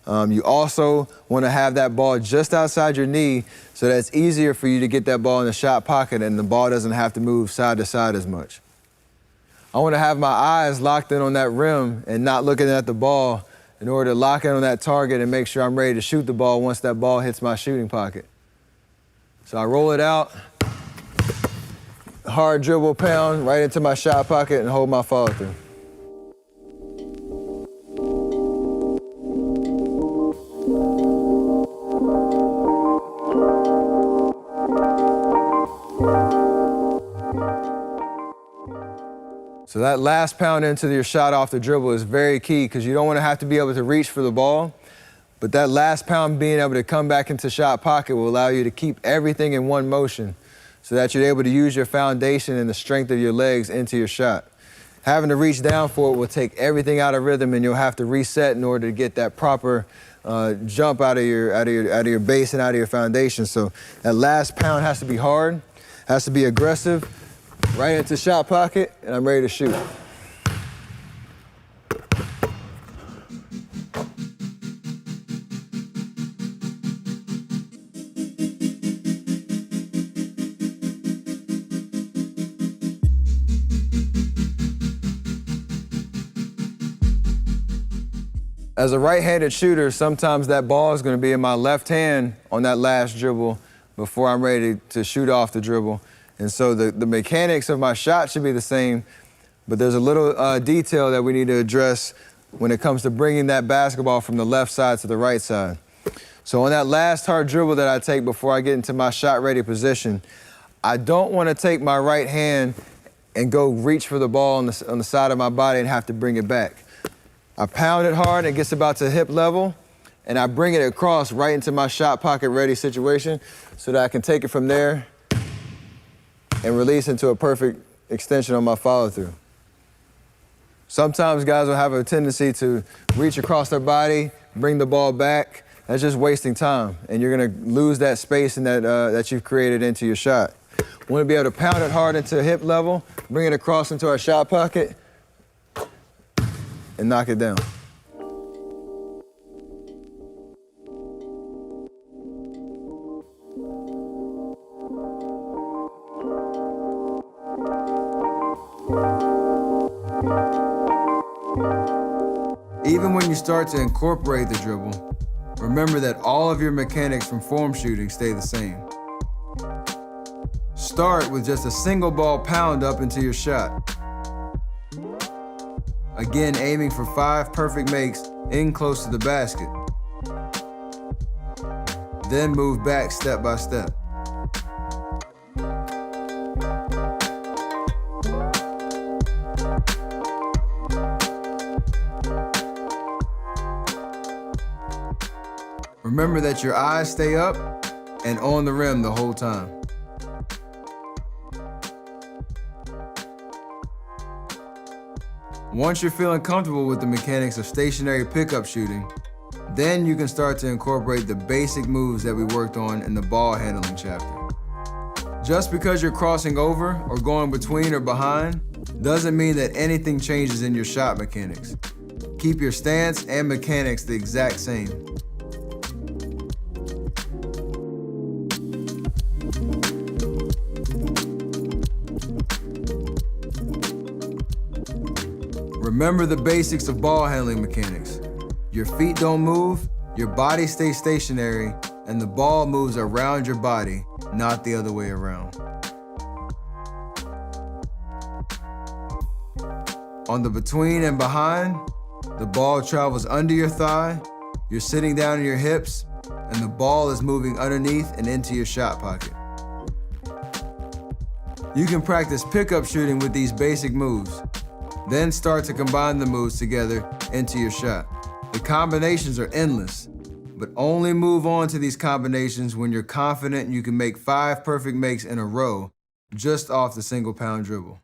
You also want to have that ball just outside your knee so that it's easier for you to get that ball in the shot pocket and the ball doesn't have to move side to side as much. I want to have my eyes locked in on that rim and not looking at the ball in order to lock in on that target and make sure I'm ready to shoot the ball once that ball hits my shooting pocket. So I roll it out, hard dribble pound right into my shot pocket and hold my follow through. So that last pound into your shot off the dribble is very key because you don't want to have to be able to reach for the ball, but that last pound being able to come back into shot pocket will allow you to keep everything in one motion so that you're able to use your foundation and the strength of your legs into your shot. Having to reach down for it will take everything out of rhythm and you'll have to reset in order to get that proper jump out of your base and out of your foundation. So that last pound has to be hard, has to be aggressive, right into shot pocket, and I'm ready to shoot. As a right-handed shooter, sometimes that ball is going to be in my left hand on that last dribble, before I'm ready to shoot off the dribble. And so the mechanics of my shot should be the same, but there's a little detail that we need to address when it comes to bringing that basketball from the left side to the right side. So on that last hard dribble that I take before I get into my shot-ready position, I don't want to take my right hand and go reach for the ball on the side of my body and have to bring it back. I pound it hard, it gets about to hip level, and I bring it across right into my shot pocket ready situation so that I can take it from there and release into a perfect extension on my follow through. Sometimes guys will have a tendency to reach across their body, bring the ball back. That's just wasting time, and you're gonna lose that space and that you've created into your shot. We wanna be able to pound it hard into hip level, bring it across into our shot pocket, and knock it down. Even when you start to incorporate the dribble, remember that all of your mechanics from form shooting stay the same. Start with just a single ball pound up into your shot. Again, aiming for 5 perfect makes in close to the basket. Then move back step by step. Remember that your eyes stay up and on the rim the whole time. Once you're feeling comfortable with the mechanics of stationary pickup shooting, then you can start to incorporate the basic moves that we worked on in the ball handling chapter. Just because you're crossing over or going between or behind doesn't mean that anything changes in your shot mechanics. Keep your stance and mechanics the exact same. Remember the basics of ball handling mechanics. Your feet don't move, your body stays stationary, and the ball moves around your body, not the other way around. On the between and behind, the ball travels under your thigh, you're sitting down in your hips, and the ball is moving underneath and into your shot pocket. You can practice pickup shooting with these basic moves. Then start to combine the moves together into your shot. The combinations are endless, but only move on to these combinations when you're confident you can make 5 perfect makes in a row just off the single pound dribble.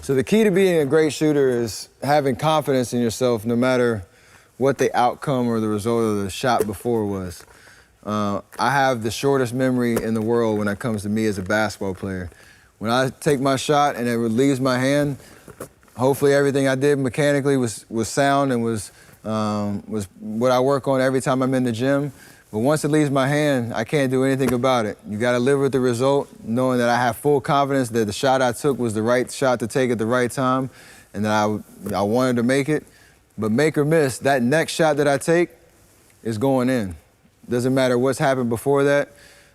So the key to being a great shooter is having confidence in yourself no matter what the outcome or the result of the shot before was. I have the shortest memory in the world when it comes to me as a basketball player. When I take my shot and it leaves my hand, hopefully everything I did mechanically was sound and was what I work on every time I'm in the gym. But once it leaves my hand, I can't do anything about it. You gotta live with the result, knowing that I have full confidence that the shot I took was the right shot to take at the right time and that I wanted to make it. But make or miss, that next shot that I take is going in. Doesn't matter what's happened before that.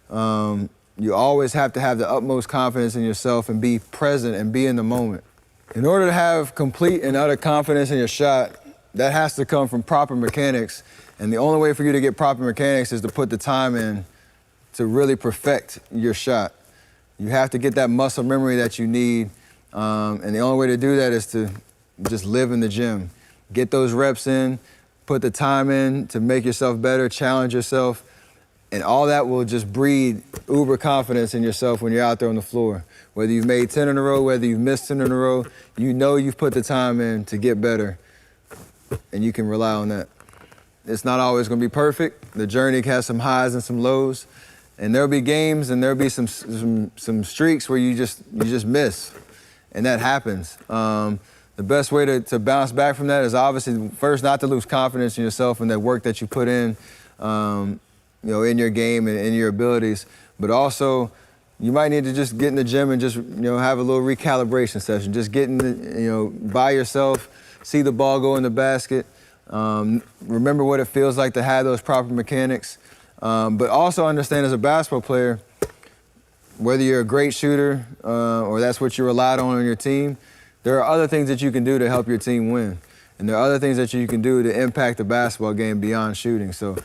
You always have to have the utmost confidence in yourself and be present and be in the moment. In order to have complete and utter confidence in your shot, that has to come from proper mechanics. And the only way for you to get proper mechanics is to put the time in to really perfect your shot. You have to get that muscle memory that you need. And the only way to do that is to just live in the gym. Get those reps in, put the time in to make yourself better, challenge yourself, and all that will just breed uber confidence in yourself when you're out there on the floor. Whether you've made 10 in a row, whether you've missed 10 in a row, you know you've put the time in to get better, and you can rely on that. It's not always gonna be perfect. The journey has some highs and some lows, and there'll be games and there'll be some streaks where you just miss, and that happens. The best way to bounce back from that is obviously first not to lose confidence in yourself and that work that you put in, in your game and in your abilities, but also you might need to just get in the gym and just, have a little recalibration session. Just get in the, by yourself, see the ball go in the basket, remember what it feels like to have those proper mechanics, but also understand as a basketball player, whether you're a great shooter or that's what you relied on your team, there are other things that you can do to help your team win. And there are other things that you can do to impact the basketball game beyond shooting. So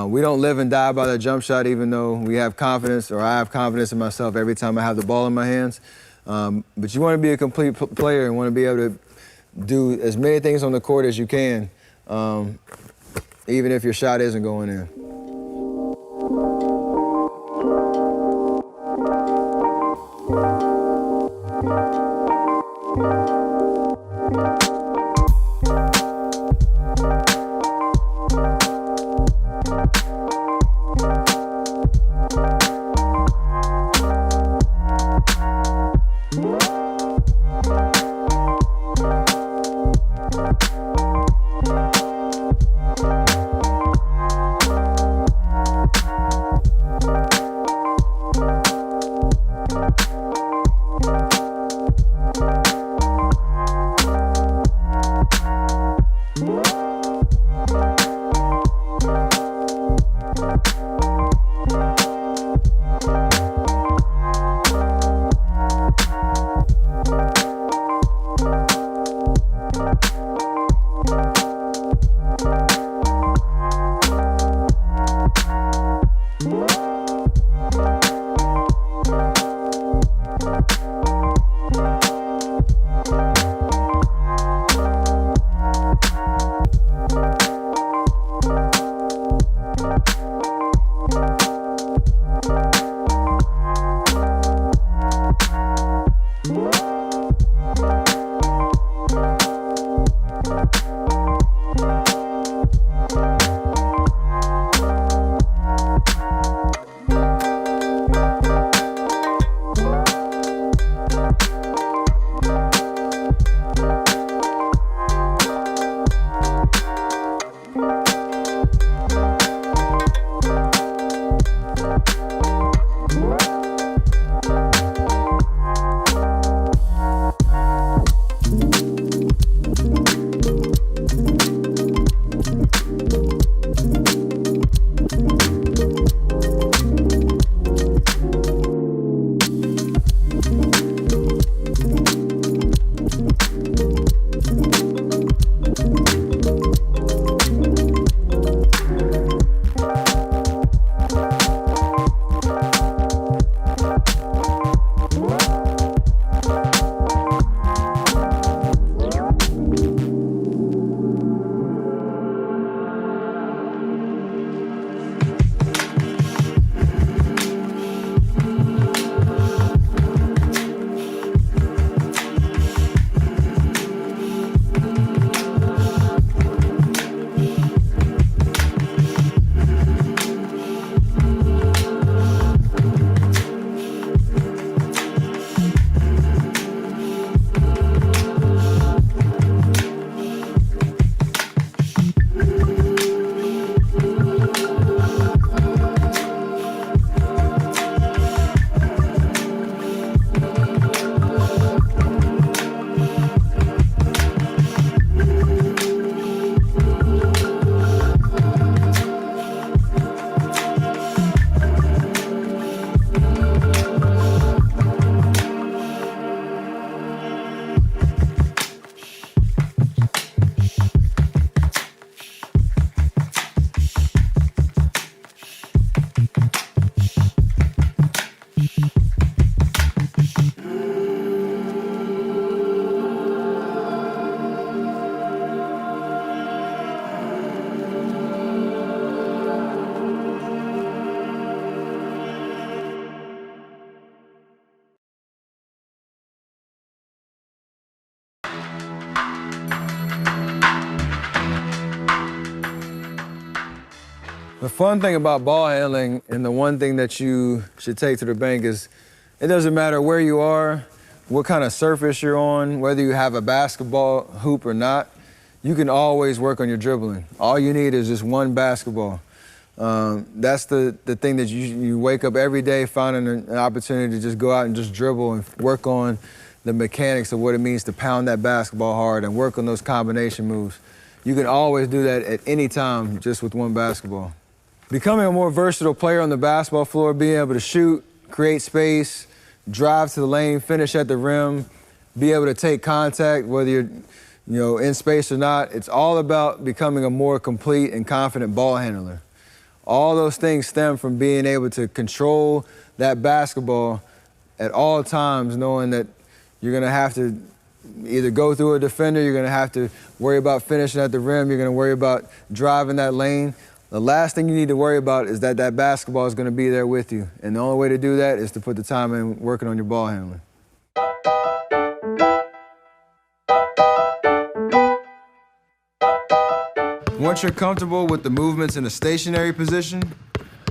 we don't live and die by the jump shot, even though we have confidence, or I have confidence in myself every time I have the ball in my hands. But you want to be a complete player and want to be able to do as many things on the court as you can, even if your shot isn't going in. The fun thing about ball handling, and the one thing that you should take to the bank, is it doesn't matter where you are, what kind of surface you're on, whether you have a basketball hoop or not, you can always work on your dribbling. All you need is just one basketball. That's the thing that you wake up every day finding an opportunity to just go out and just dribble and work on the mechanics of what it means to pound that basketball hard and work on those combination moves. You can always do that at any time just with one basketball. Becoming a more versatile player on the basketball floor, being able to shoot, create space, drive to the lane, finish at the rim, be able to take contact, whether you're in space or not. It's all about becoming a more complete and confident ball handler. All those things stem from being able to control that basketball at all times, knowing that you're going to have to either go through a defender, you're going to have to worry about finishing at the rim, you're going to worry about driving that lane. The last thing you need to worry about is that basketball is going to be there with you. And the only way to do that is to put the time in working on your ball handling. Once you're comfortable with the movements in a stationary position,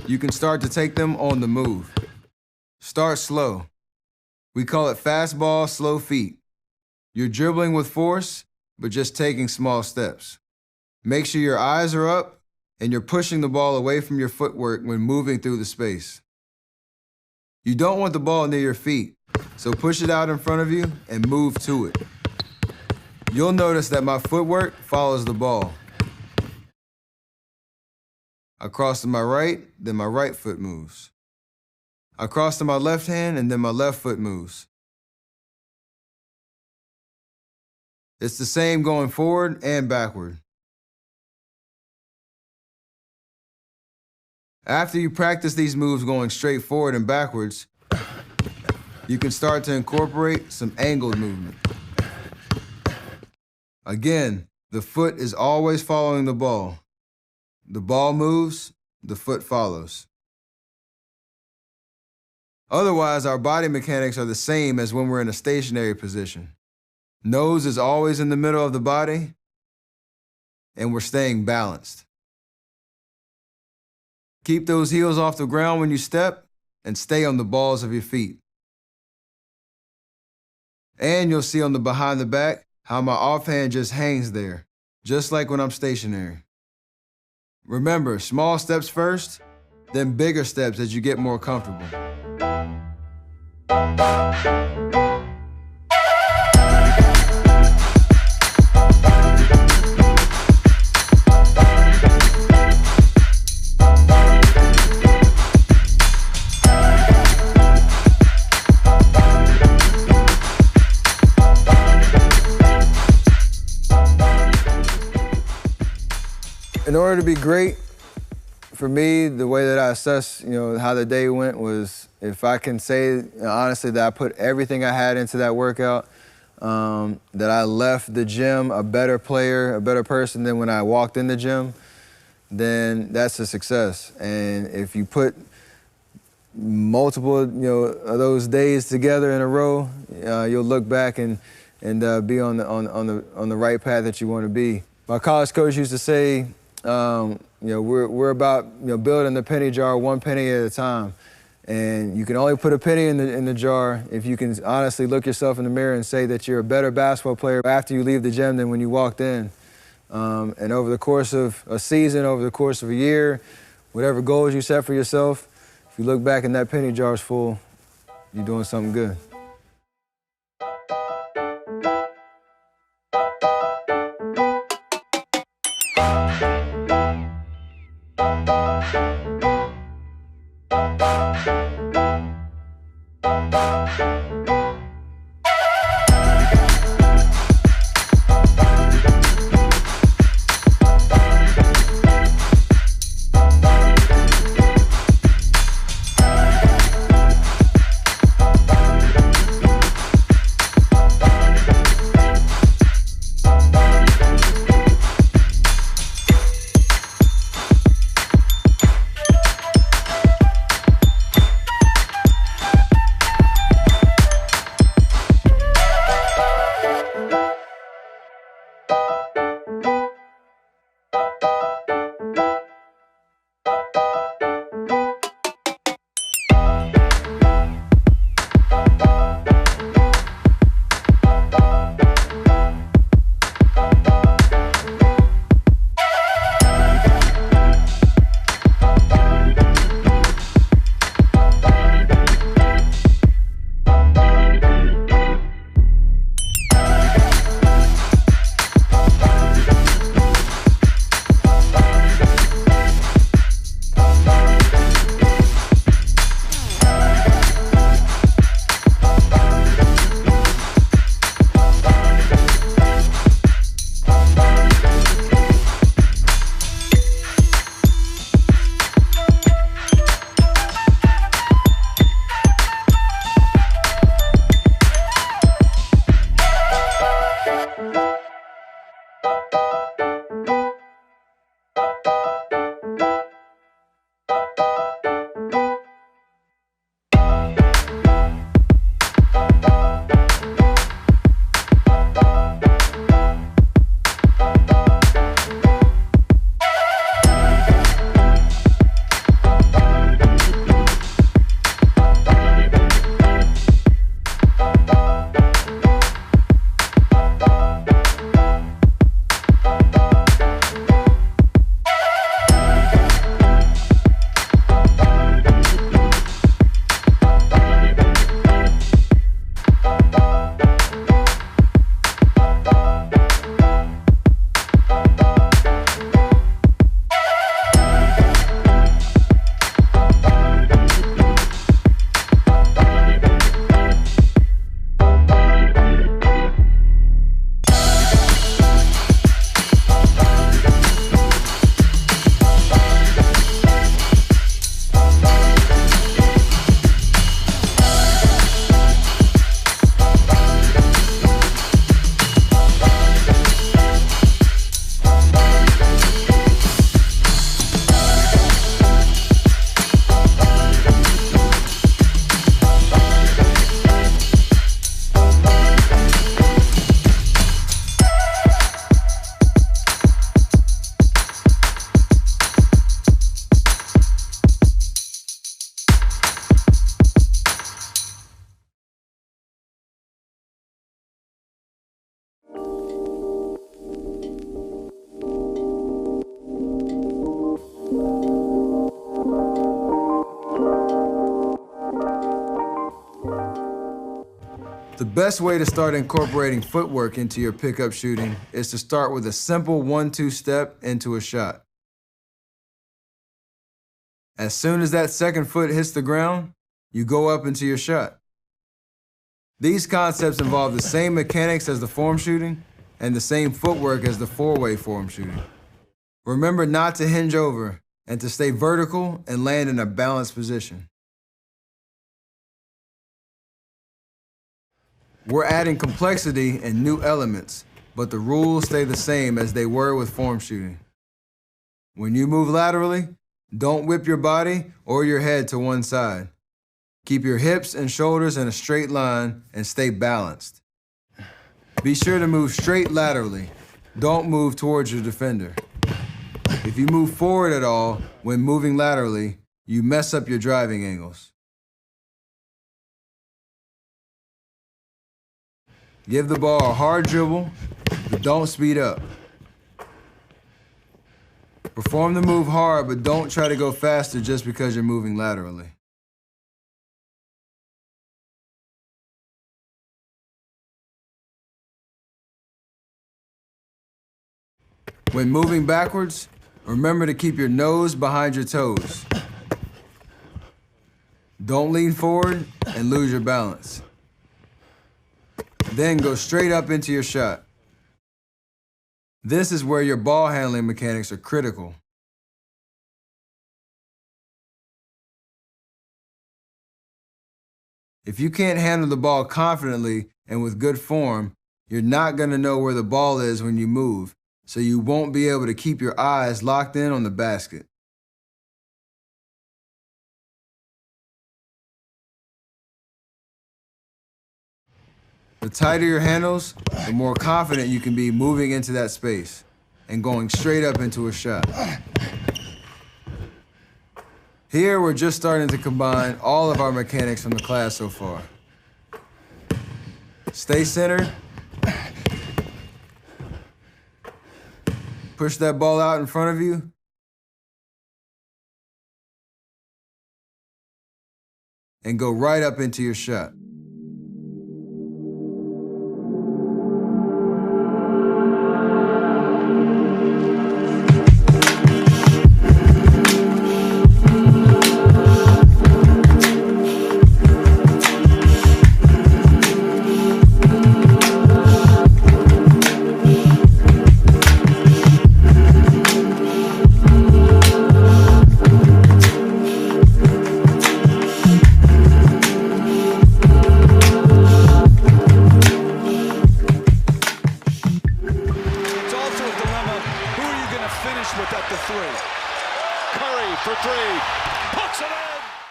you can start to take them on the move. Start slow. We call it fastball, slow feet. You're dribbling with force, but just taking small steps. Make sure your eyes are up and you're pushing the ball away from your footwork when moving through the space. You don't want the ball near your feet, so push it out in front of you and move to it. You'll notice that my footwork follows the ball. I cross to my right, then my right foot moves. I cross to my left hand, and then my left foot moves. It's the same going forward and backward. After you practice these moves going straight forward and backwards, you can start to incorporate some angled movement. Again, the foot is always following the ball. The ball moves, the foot follows. Otherwise, our body mechanics are the same as when we're in a stationary position. Nose is always in the middle of the body, and we're staying balanced. Keep those heels off the ground when you step, and stay on the balls of your feet. And you'll see on the behind the back how my offhand just hangs there, just like when I'm stationary. Remember, small steps first, then bigger steps as you get more comfortable. In order to be great, for me, the way that I assess, how the day went was if I can say honestly that I put everything I had into that workout, that I left the gym a better player, a better person than when I walked in the gym, then that's a success. And if you put multiple, of those days together in a row, you'll look back and be on the right path that you want to be. My college coach used to say, we're about building the penny jar one penny at a time, and you can only put a penny in the jar if you can honestly look yourself in the mirror and say that you're a better basketball player after you leave the gym than when you walked in. And over the course of a season, over the course of a year, whatever goals you set for yourself, if you look back and that penny jar is full, you're doing something good. best way to start incorporating footwork into your pickup shooting is to start with a simple 1-2 step into a shot. As soon as that second foot hits the ground, you go up into your shot. These concepts involve the same mechanics as the form shooting and the same footwork as the four-way form shooting. Remember not to hinge over and to stay vertical and land in a balanced position. We're adding complexity and new elements, but the rules stay the same as they were with form shooting. When you move laterally, don't whip your body or your head to one side. Keep your hips and shoulders in a straight line and stay balanced. Be sure to move straight laterally. Don't move towards your defender. If you move forward at all when moving laterally, you mess up your driving angles. Give the ball a hard dribble, but don't speed up. Perform the move hard, but don't try to go faster just because you're moving laterally. When moving backwards, remember to keep your nose behind your toes. Don't lean forward and lose your balance. Then go straight up into your shot. This is where your ball handling mechanics are critical. If you can't handle the ball confidently and with good form, you're not going to know where the ball is when you move, so you won't be able to keep your eyes locked in on the basket. The tighter your handles, the more confident you can be moving into that space and going straight up into a shot. Here, we're just starting to combine all of our mechanics from the class so far. Stay centered. Push that ball out in front of you. And go right up into your shot.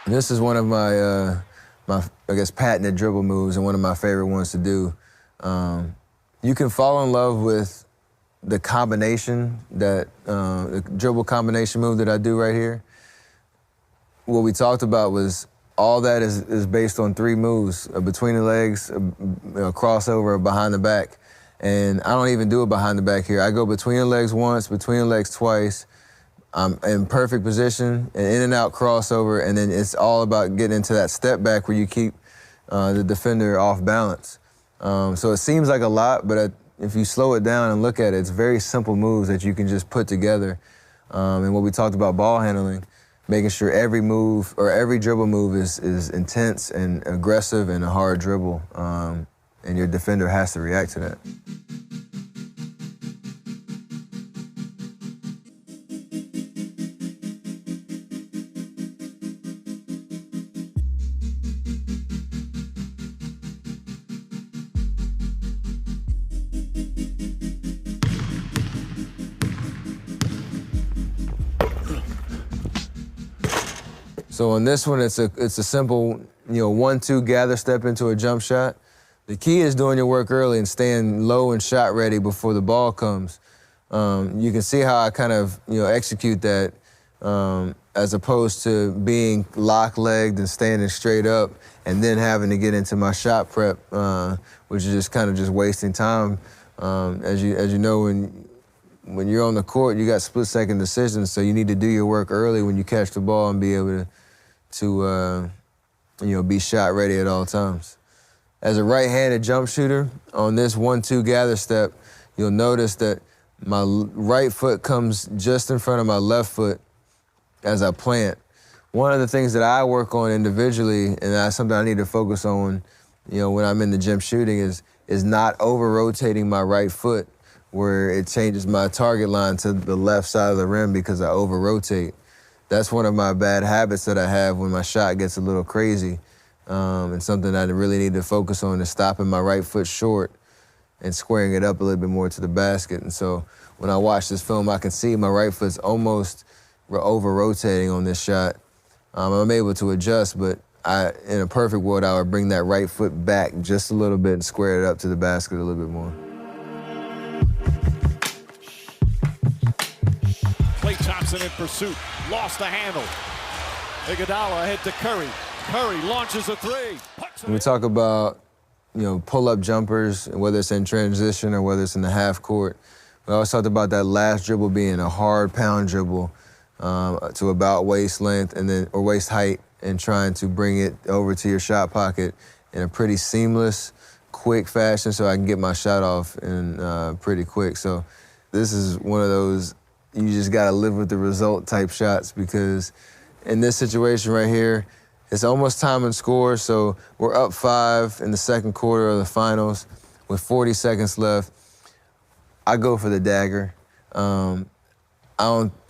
This is one of my I guess, patented dribble moves and one of my favorite ones to do. You can fall in love with the combination, the dribble combination move that I do right here. What we talked about was all that is based on 3 moves, between the legs, a crossover, behind the back. And I don't even do it behind the back here. I go between the legs once, between the legs twice. I'm in perfect position, an in and out crossover, and then it's all about getting into that step back where you keep the defender off balance. So it seems like a lot, but if you slow it down and look at it, it's very simple moves that you can just put together. And what we talked about ball handling, making sure every move or every dribble move is intense and aggressive and a hard dribble, and your defender has to react to that. So on this one, it's a simple, 1-2 gather step into a jump shot. The key is doing your work early and staying low and shot ready before the ball comes. You can see how I kind of, execute that as opposed to being lock-legged and standing straight up and then having to get into my shot prep, which is just kind of just wasting time. As you know, when you're on the court, you got split-second decisions, so you need to do your work early when you catch the ball and be able to be shot ready at all times. As a right-handed jump shooter, on this 1-2 gather step, you'll notice that my right foot comes just in front of my left foot as I plant. One of the things that I work on individually, and that's something I need to focus on, when I'm in the gym shooting, is not over-rotating my right foot where it changes my target line to the left side of the rim because I over-rotate. That's one of my bad habits that I have when my shot gets a little crazy. And something I really need to focus on is stopping my right foot short and squaring it up a little bit more to the basket. And so when I watch this film, I can see my right foot's almost over-rotating on this shot. I'm able to adjust, but in a perfect world, I would bring that right foot back just a little bit and square it up to the basket a little bit more. Klay Thompson in pursuit, lost the handle. Iguodala ahead to Curry. Curry launches a three. When we talk about, pull-up jumpers, whether it's in transition or whether it's in the half court, we always talked about that last dribble being a hard pound dribble to about waist length or waist height, and trying to bring it over to your shot pocket in a pretty seamless, quick fashion so I can get my shot off in pretty quick. So this is one of those, you just gotta live with the result type shots, because in this situation right here, it's almost time and score, so we're up 5 in the second quarter of the finals with 40 seconds left. I go for the dagger. I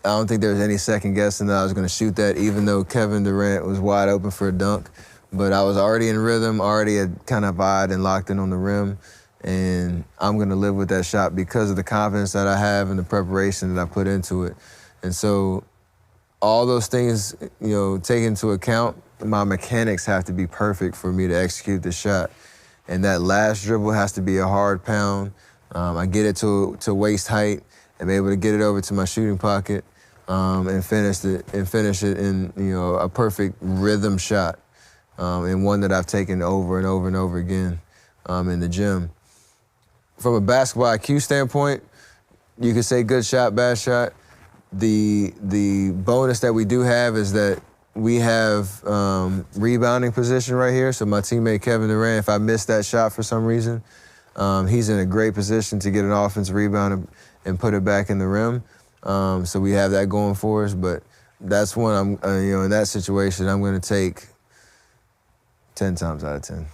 don't think there was any second guessing that I was gonna shoot that, even though Kevin Durant was wide open for a dunk. But I was already in rhythm, already had kind of eyed and locked in on the rim, and I'm gonna live with that shot because of the confidence that I have and the preparation that I put into it. And so all those things, take into account, my mechanics have to be perfect for me to execute the shot. And that last dribble has to be a hard pound. I get it to waist height and be able to get it over to my shooting pocket and finish it in a perfect rhythm shot, and one that I've taken over and over and over again in the gym. From a basketball IQ standpoint, you could say good shot, bad shot. The bonus that we do have is that we have rebounding position right here. So my teammate Kevin Durant, if I miss that shot for some reason, he's in a great position to get an offensive rebound and put it back in the rim. So we have that going for us. But that's one in that situation, I'm going to take 10 times out of 10.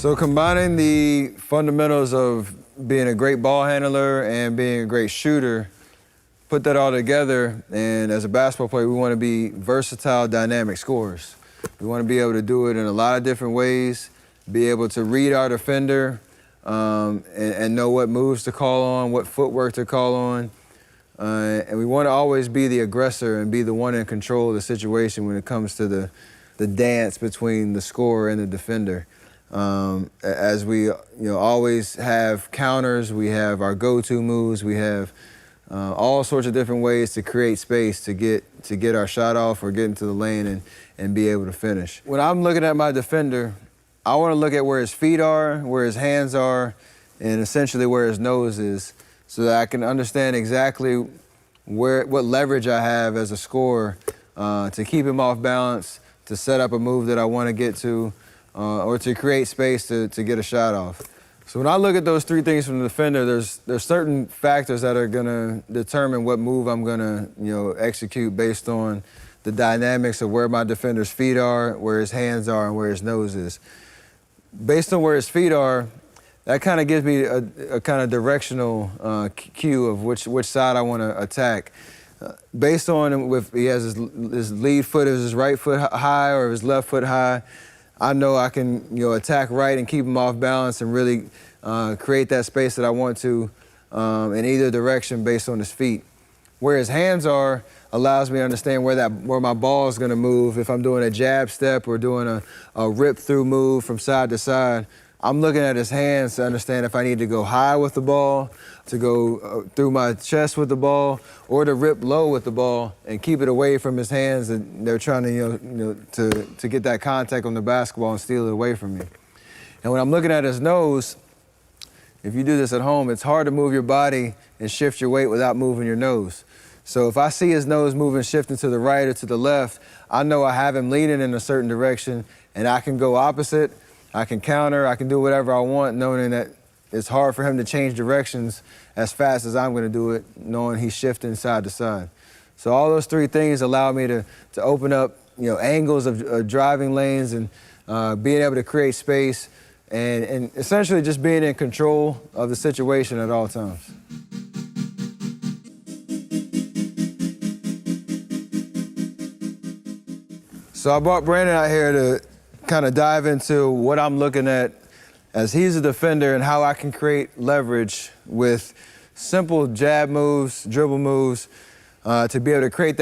So combining the fundamentals of being a great ball handler and being a great shooter, put that all together, and as a basketball player, we want to be versatile, dynamic scorers. We want to be able to do it in a lot of different ways, be able to read our defender, and know what moves to call on, what footwork to call on. And we want to always be the aggressor and be the one in control of the situation when it comes to the dance between the scorer and the defender. As we always have counters, we have our go-to moves, we have all sorts of different ways to create space to get our shot off or get into the lane and be able to finish. When I'm looking at my defender, I want to look at where his feet are, where his hands are, and essentially where his nose is, so that I can understand exactly what leverage I have as a scorer to keep him off balance, to set up a move that I want to get to, or to create space to get a shot off. So when I look at those three things from the defender, there's certain factors that are gonna determine what move I'm gonna execute based on the dynamics of where my defender's feet are, where his hands are, and where his nose is. Based on where his feet are, that kind of gives me a kind of directional cue of which side I want to attack. Based on if he has his lead foot, is his right foot high or his left foot high, I know I can attack right and keep him off balance and really create that space that I want to in either direction based on his feet. Where his hands are allows me to understand where my ball is going to move. If I'm doing a jab step or doing a rip through move from side to side, I'm looking at his hands to understand if I need to go high with the ball, to go through my chest with the ball, or to rip low with the ball and keep it away from his hands. And they're trying to get that contact on the basketball and steal it away from me. And when I'm looking at his nose, if you do this at home, it's hard to move your body and shift your weight without moving your nose. So if I see his nose moving, shifting to the right or to the left, I know I have him leaning in a certain direction, and I can go opposite, I can counter, I can do whatever I want, knowing that it's hard for him to change directions as fast as I'm going to do it, knowing he's shifting side to side. So all those three things allow me to open up angles of driving lanes and being able to create space and essentially just being in control of the situation at all times. So I brought Brandon out here to kind of dive into what I'm looking at as he's a defender and how I can create leverage with simple jab moves, dribble moves, to be able to create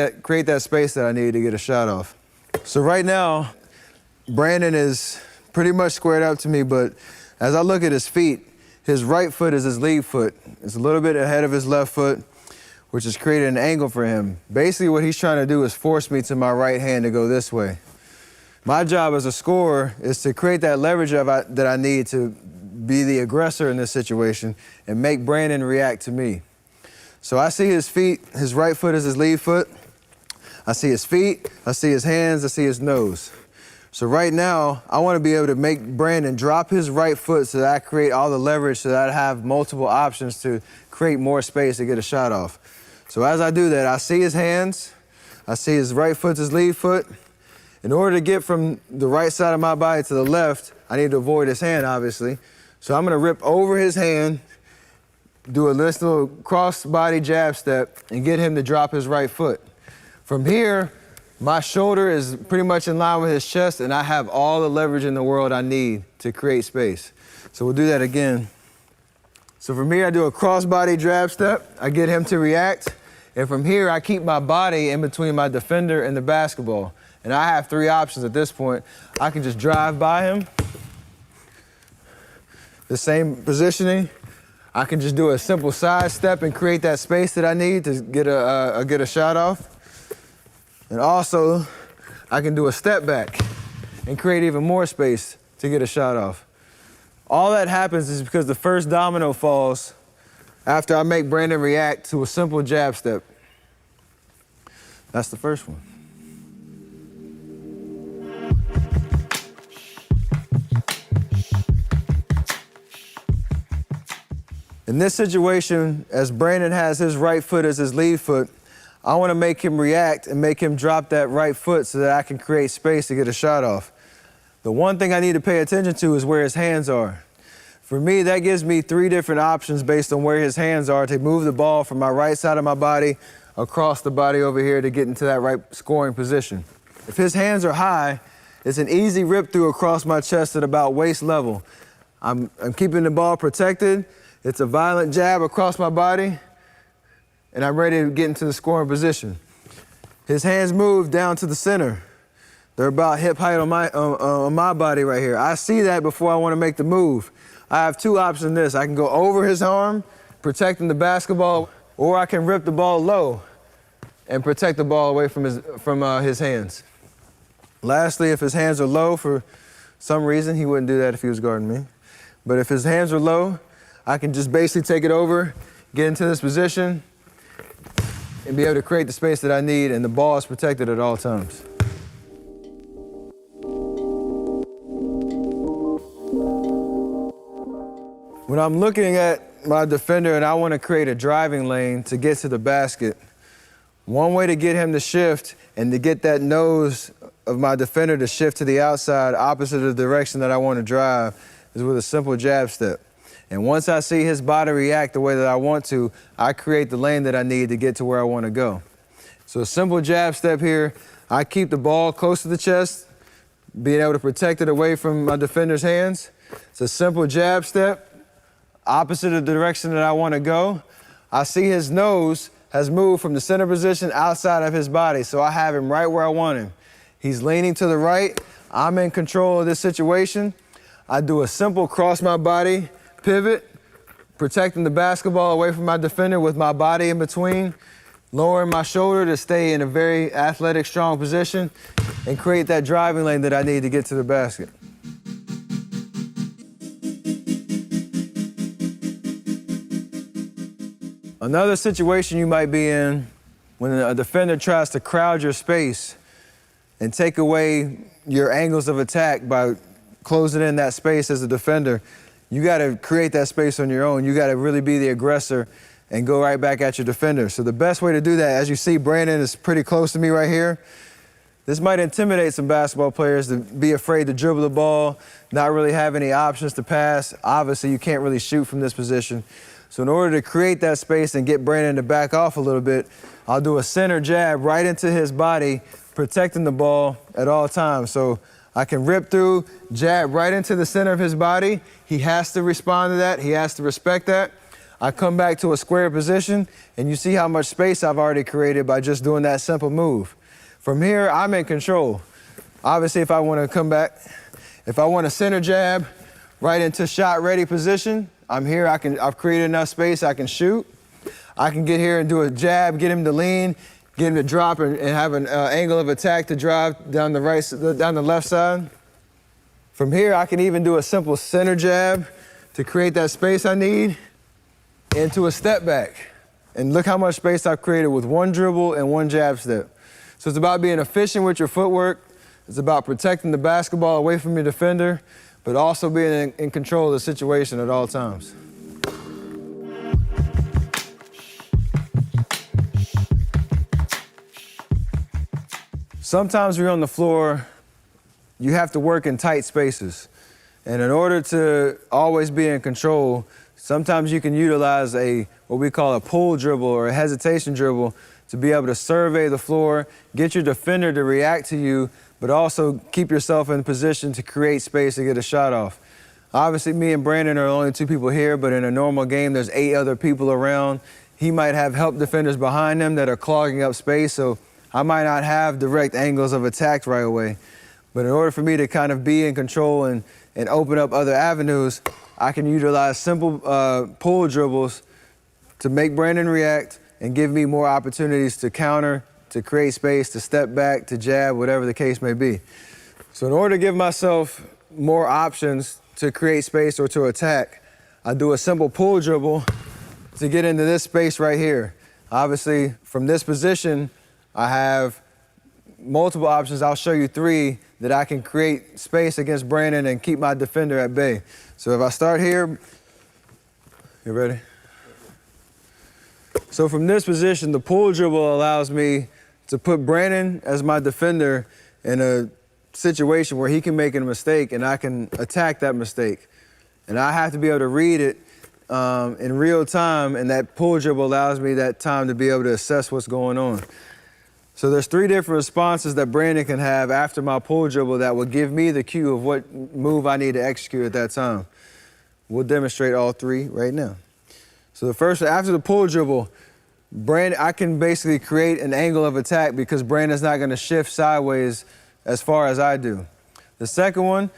that space that I need to get a shot off. So right now, Brandon is pretty much squared up to me, but as I look at his feet, his right foot is his lead foot. It's a little bit ahead of his left foot, which is creating an angle for him. Basically what he's trying to do is force me to my right hand to go this way. My job as a scorer is to create that leverage that I need to be the aggressor in this situation and make Brandon react to me. So I see his feet, his right foot is his lead foot. I see his feet, I see his hands, I see his nose. So right now, I want to be able to make Brandon drop his right foot so that I create all the leverage so that I have multiple options to create more space to get a shot off. So as I do that, I see his hands, I see his right foot's his lead foot. In order to get from the right side of my body to the left, I need to avoid his hand, obviously. So I'm gonna rip over his hand, do a little cross-body jab step, and get him to drop his right foot. From here, my shoulder is pretty much in line with his chest, and I have all the leverage in the world I need to create space. So we'll do that again. So from here, I do a cross-body jab step. I get him to react. And from here, I keep my body in between my defender and the basketball. And I have three options at this point. I can just drive by him, the same positioning. I can just do a simple side step and create that space that I need to get a shot off. And also, I can do a step back and create even more space to get a shot off. All that happens is because the first domino falls after I make Brandon react to a simple jab step. That's the first one. In this situation, as Brandon has his right foot as his lead foot, I want to make him react and make him drop that right foot so that I can create space to get a shot off. The one thing I need to pay attention to is where his hands are. For me, that gives me 3 different options based on where his hands are to move the ball from my right side of my body across the body over here to get into that right scoring position. If his hands are high, it's an easy rip through across my chest at about waist level. I'm keeping the ball protected. It's a violent jab across my body, and I'm ready to get into the scoring position. His hands move down to the center. They're about hip height on my body right here. I see that before I want to make the move. I have 2 options in this. I can go over his arm, protecting the basketball, or I can rip the ball low and protect the ball away from his hands. Lastly, if his hands are low for some reason, he wouldn't do that if he was guarding me. But if his hands are low, I can just basically take it over, get into this position, and be able to create the space that I need, and the ball is protected at all times. When I'm looking at my defender and I want to create a driving lane to get to the basket, one way to get him to shift and to get that nose of my defender to shift to the outside opposite of the direction that I want to drive is with a simple jab step. And once I see his body react the way that I want to, I create the lane that I need to get to where I want to go. So a simple jab step here, I keep the ball close to the chest, being able to protect it away from my defender's hands. It's a simple jab step, opposite of the direction that I want to go. I see his nose has moved from the center position outside of his body, so I have him right where I want him. He's leaning to the right. I'm in control of this situation. I do a simple cross my body pivot, protecting the basketball away from my defender with my body in between, lowering my shoulder to stay in a very athletic, strong position, and create that driving lane that I need to get to the basket. Another situation you might be in when a defender tries to crowd your space and take away your angles of attack by closing in that space as a defender, you got to create that space on your own. You got to really be the aggressor and go right back at your defender. So the best way to do that, as you see, Brandon is pretty close to me right here. This might intimidate some basketball players to be afraid to dribble the ball, not really have any options to pass. Obviously, you can't really shoot from this position. So in order to create that space and get Brandon to back off a little bit, I'll do a center jab right into his body, protecting the ball at all times. So I can rip through, jab right into the center of his body. He has to respond to that. He has to respect that. I come back to a square position, and you see how much space I've already created by just doing that simple move. From here, I'm in control. Obviously, if I want to come back, if I want a center jab right into shot-ready position, I'm here. I've created enough space. I can shoot. I can get here and do a jab, get him to lean, get him to drop and have an angle of attack to drive down the left side. From here, I can even do a simple center jab to create that space I need into a step back. And look how much space I've created with one dribble and one jab step. So it's about being efficient with your footwork. It's about protecting the basketball away from your defender, but also being in control of the situation at all times. Sometimes when you're on the floor, you have to work in tight spaces. And in order to always be in control, sometimes you can utilize what we call a pull dribble or a hesitation dribble to be able to survey the floor, get your defender to react to you, but also keep yourself in position to create space to get a shot off. Obviously, me and Brandon are the only 2 people here, but in a normal game, there's 8 other people around. He might have help defenders behind him that are clogging up space, so I might not have direct angles of attack right away. But in order for me to kind of be in control and open up other avenues, I can utilize simple pull dribbles to make Brandon react and give me more opportunities to counter, to create space, to step back, to jab, whatever the case may be. So in order to give myself more options to create space or to attack, I do a simple pull dribble to get into this space right here. Obviously, from this position, I have multiple options. I'll show you 3 that I can create space against Brandon and keep my defender at bay. So if I start here, you ready? So from this position, the pull dribble allows me to put Brandon as my defender in a situation where he can make a mistake and I can attack that mistake. And I have to be able to read it in real time, and that pull dribble allows me that time to be able to assess what's going on. So there's 3 different responses that Brandon can have after my pull dribble that will give me the cue of what move I need to execute at that time. We'll demonstrate all 3 right now. So the first, after the pull dribble, I can basically create an angle of attack because Brandon's not gonna shift sideways as far as I do. The second one,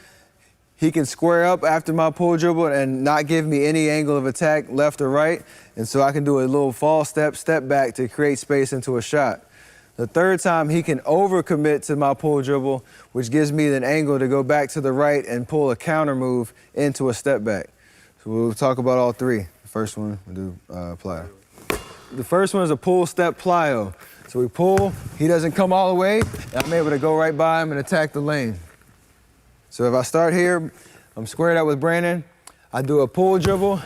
he can square up after my pull dribble and not give me any angle of attack left or right. And so I can do a little fall step, step back to create space into a shot. The third time, he can overcommit to my pull dribble, which gives me an angle to go back to the right and pull a counter move into a step back. So we'll talk about all 3. The first one, we'll do plyo. The first one is a pull step plyo. So we pull, he doesn't come all the way, and I'm able to go right by him and attack the lane. So if I start here, I'm squared up with Brandon, I do a pull dribble,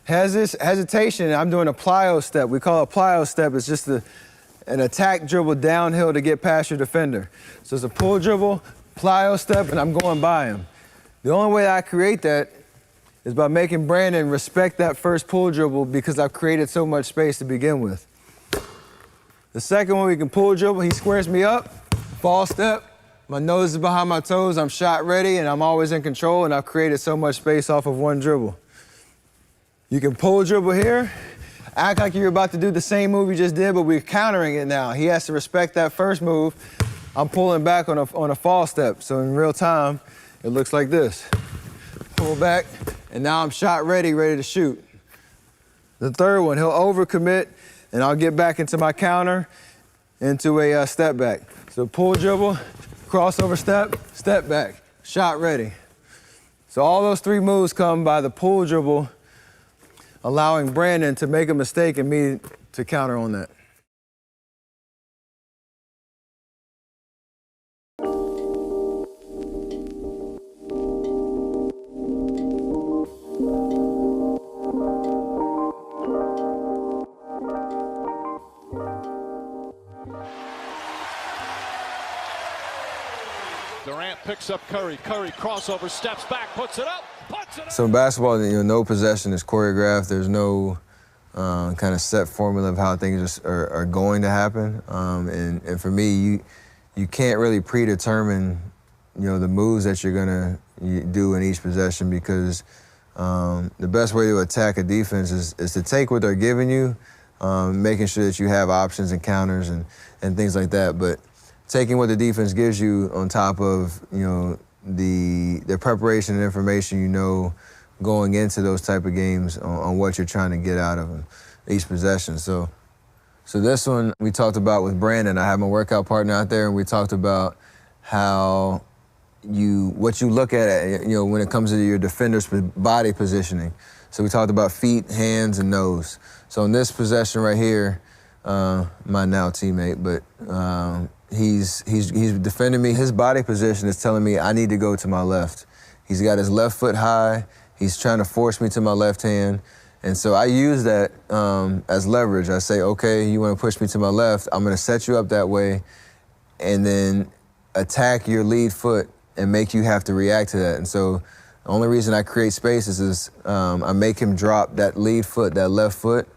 hesitation, I'm doing a plyo step. We call it a plyo step. It's just an attack dribble downhill to get past your defender. So it's a pull dribble, plyo step, and I'm going by him. The only way I create that is by making Brandon respect that first pull dribble because I've created so much space to begin with. The second one, we can pull dribble, he squares me up, fall step, my nose is behind my toes, I'm shot ready, and I'm always in control, and I've created so much space off of one dribble. You can pull dribble here, act like you're about to do the same move you just did, but we're countering it now. He has to respect that first move. I'm pulling back on a fall step, so in real time, it looks like this. Pull back, and now I'm shot ready to shoot. The third one, he'll overcommit, and I'll get back into my counter, into a step back. So pull dribble, crossover step, step back, shot ready. So all those 3 moves come by the pull dribble, allowing Brandon to make a mistake and me to counter on that. Durant picks up Curry. Curry crossover, steps back, puts it up, puts it up. So in basketball, no possession is choreographed. There's no kind of set formula of how things are going to happen. And for me, you can't really predetermine, the moves that you're gonna do in each possession because the best way to attack a defense is to take what they're giving you, making sure that you have options and counters and things like that. But taking what the defense gives you on top of, the preparation and information going into those type of games on what you're trying to get out of them, each possession. So this one we talked about with Brandon. I had my workout partner out there, and we talked about how what you look at, when it comes to your defender's body positioning. So we talked about feet, hands, and nose. So in this possession right here, my now teammate, but he's defending me. His body position is telling me I need to go to my left. He's got his left foot high. He's trying to force me to my left hand. And so I use that as leverage. I say, okay, you want to push me to my left, I'm going to set you up that way and then attack your lead foot and make you have to react to that. And so the only reason I create spaces is I make him drop that lead foot, that left foot,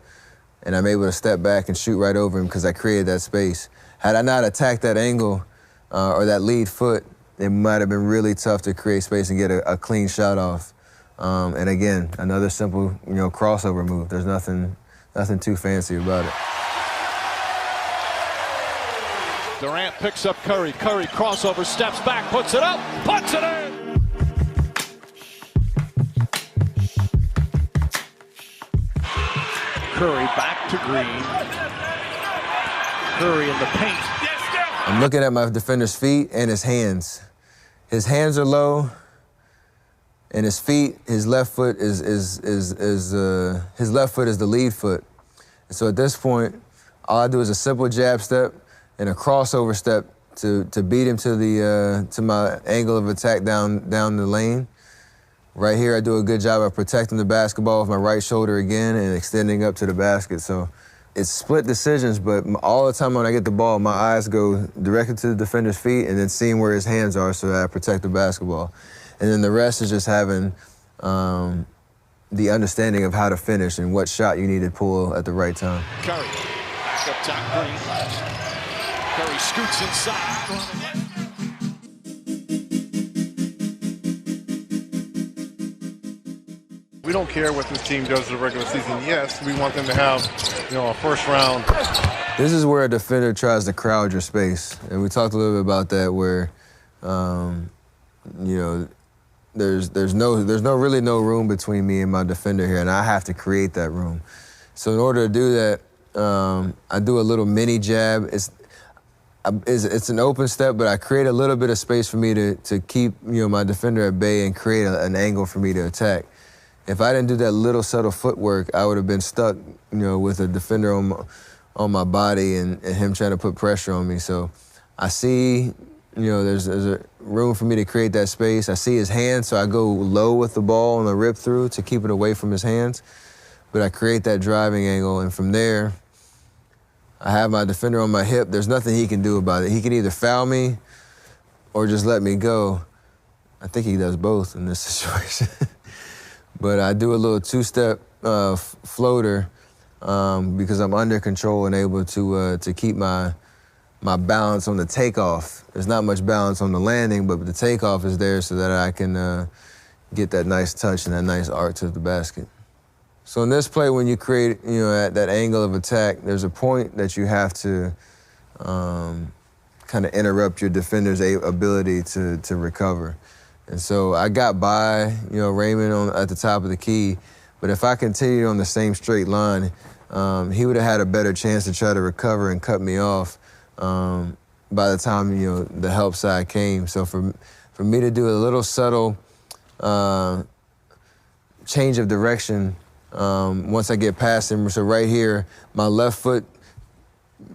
and I'm able to step back and shoot right over him because I created that space. Had I not attacked that angle or that lead foot, it might have been really tough to create space and get a clean shot off. And again, another simple, crossover move. There's nothing too fancy about it. Durant picks up Curry. Curry crossover, steps back, puts it up, puts it in! Curry back to Green. Curry in the paint. I'm looking at my defender's feet and his hands. His hands are low, and his feet, his left foot is his left foot is the lead foot. And so at this point, all I do is a simple jab step and a crossover step to beat him to my angle of attack down the lane. Right here, I do a good job of protecting the basketball with my right shoulder again and extending up to the basket. So it's split decisions, but all the time when I get the ball, my eyes go directly to the defender's feet and then seeing where his hands are so that I protect the basketball. And then the rest is just having the understanding of how to finish and what shot you need to pull at the right time. Curry, back up top, Green. Curry scoots inside. We don't care what this team does in the regular season. Yes, we want them to have, a first round. This is where a defender tries to crowd your space. And we talked a little bit about that where, there's really no room between me and my defender here, and I have to create that room. So in order to do that, I do a little mini jab. It's an open step, but I create a little bit of space for me to keep my defender at bay and create an angle for me to attack. If I didn't do that little subtle footwork, I would have been stuck, with a defender on my body and him trying to put pressure on me. So I see, there's a room for me to create that space. I see his hands, so I go low with the ball on the rip through to keep it away from his hands. But I create that driving angle, and from there, I have my defender on my hip. There's nothing he can do about it. He can either foul me or just let me go. I think he does both in this situation. But I do a little two-step floater because I'm under control and able to keep my balance on the takeoff. There's not much balance on the landing, but the takeoff is there so that I can get that nice touch and that nice arc to the basket. So in this play, when you create, at that angle of attack, there's a point that you have to kind of interrupt your defender's ability to recover. And so I got by, Raymond at the top of the key, but if I continued on the same straight line, he would have had a better chance to try to recover and cut me off by the time, the help side came. So for me to do a little subtle change of direction once I get past him, so right here, my left foot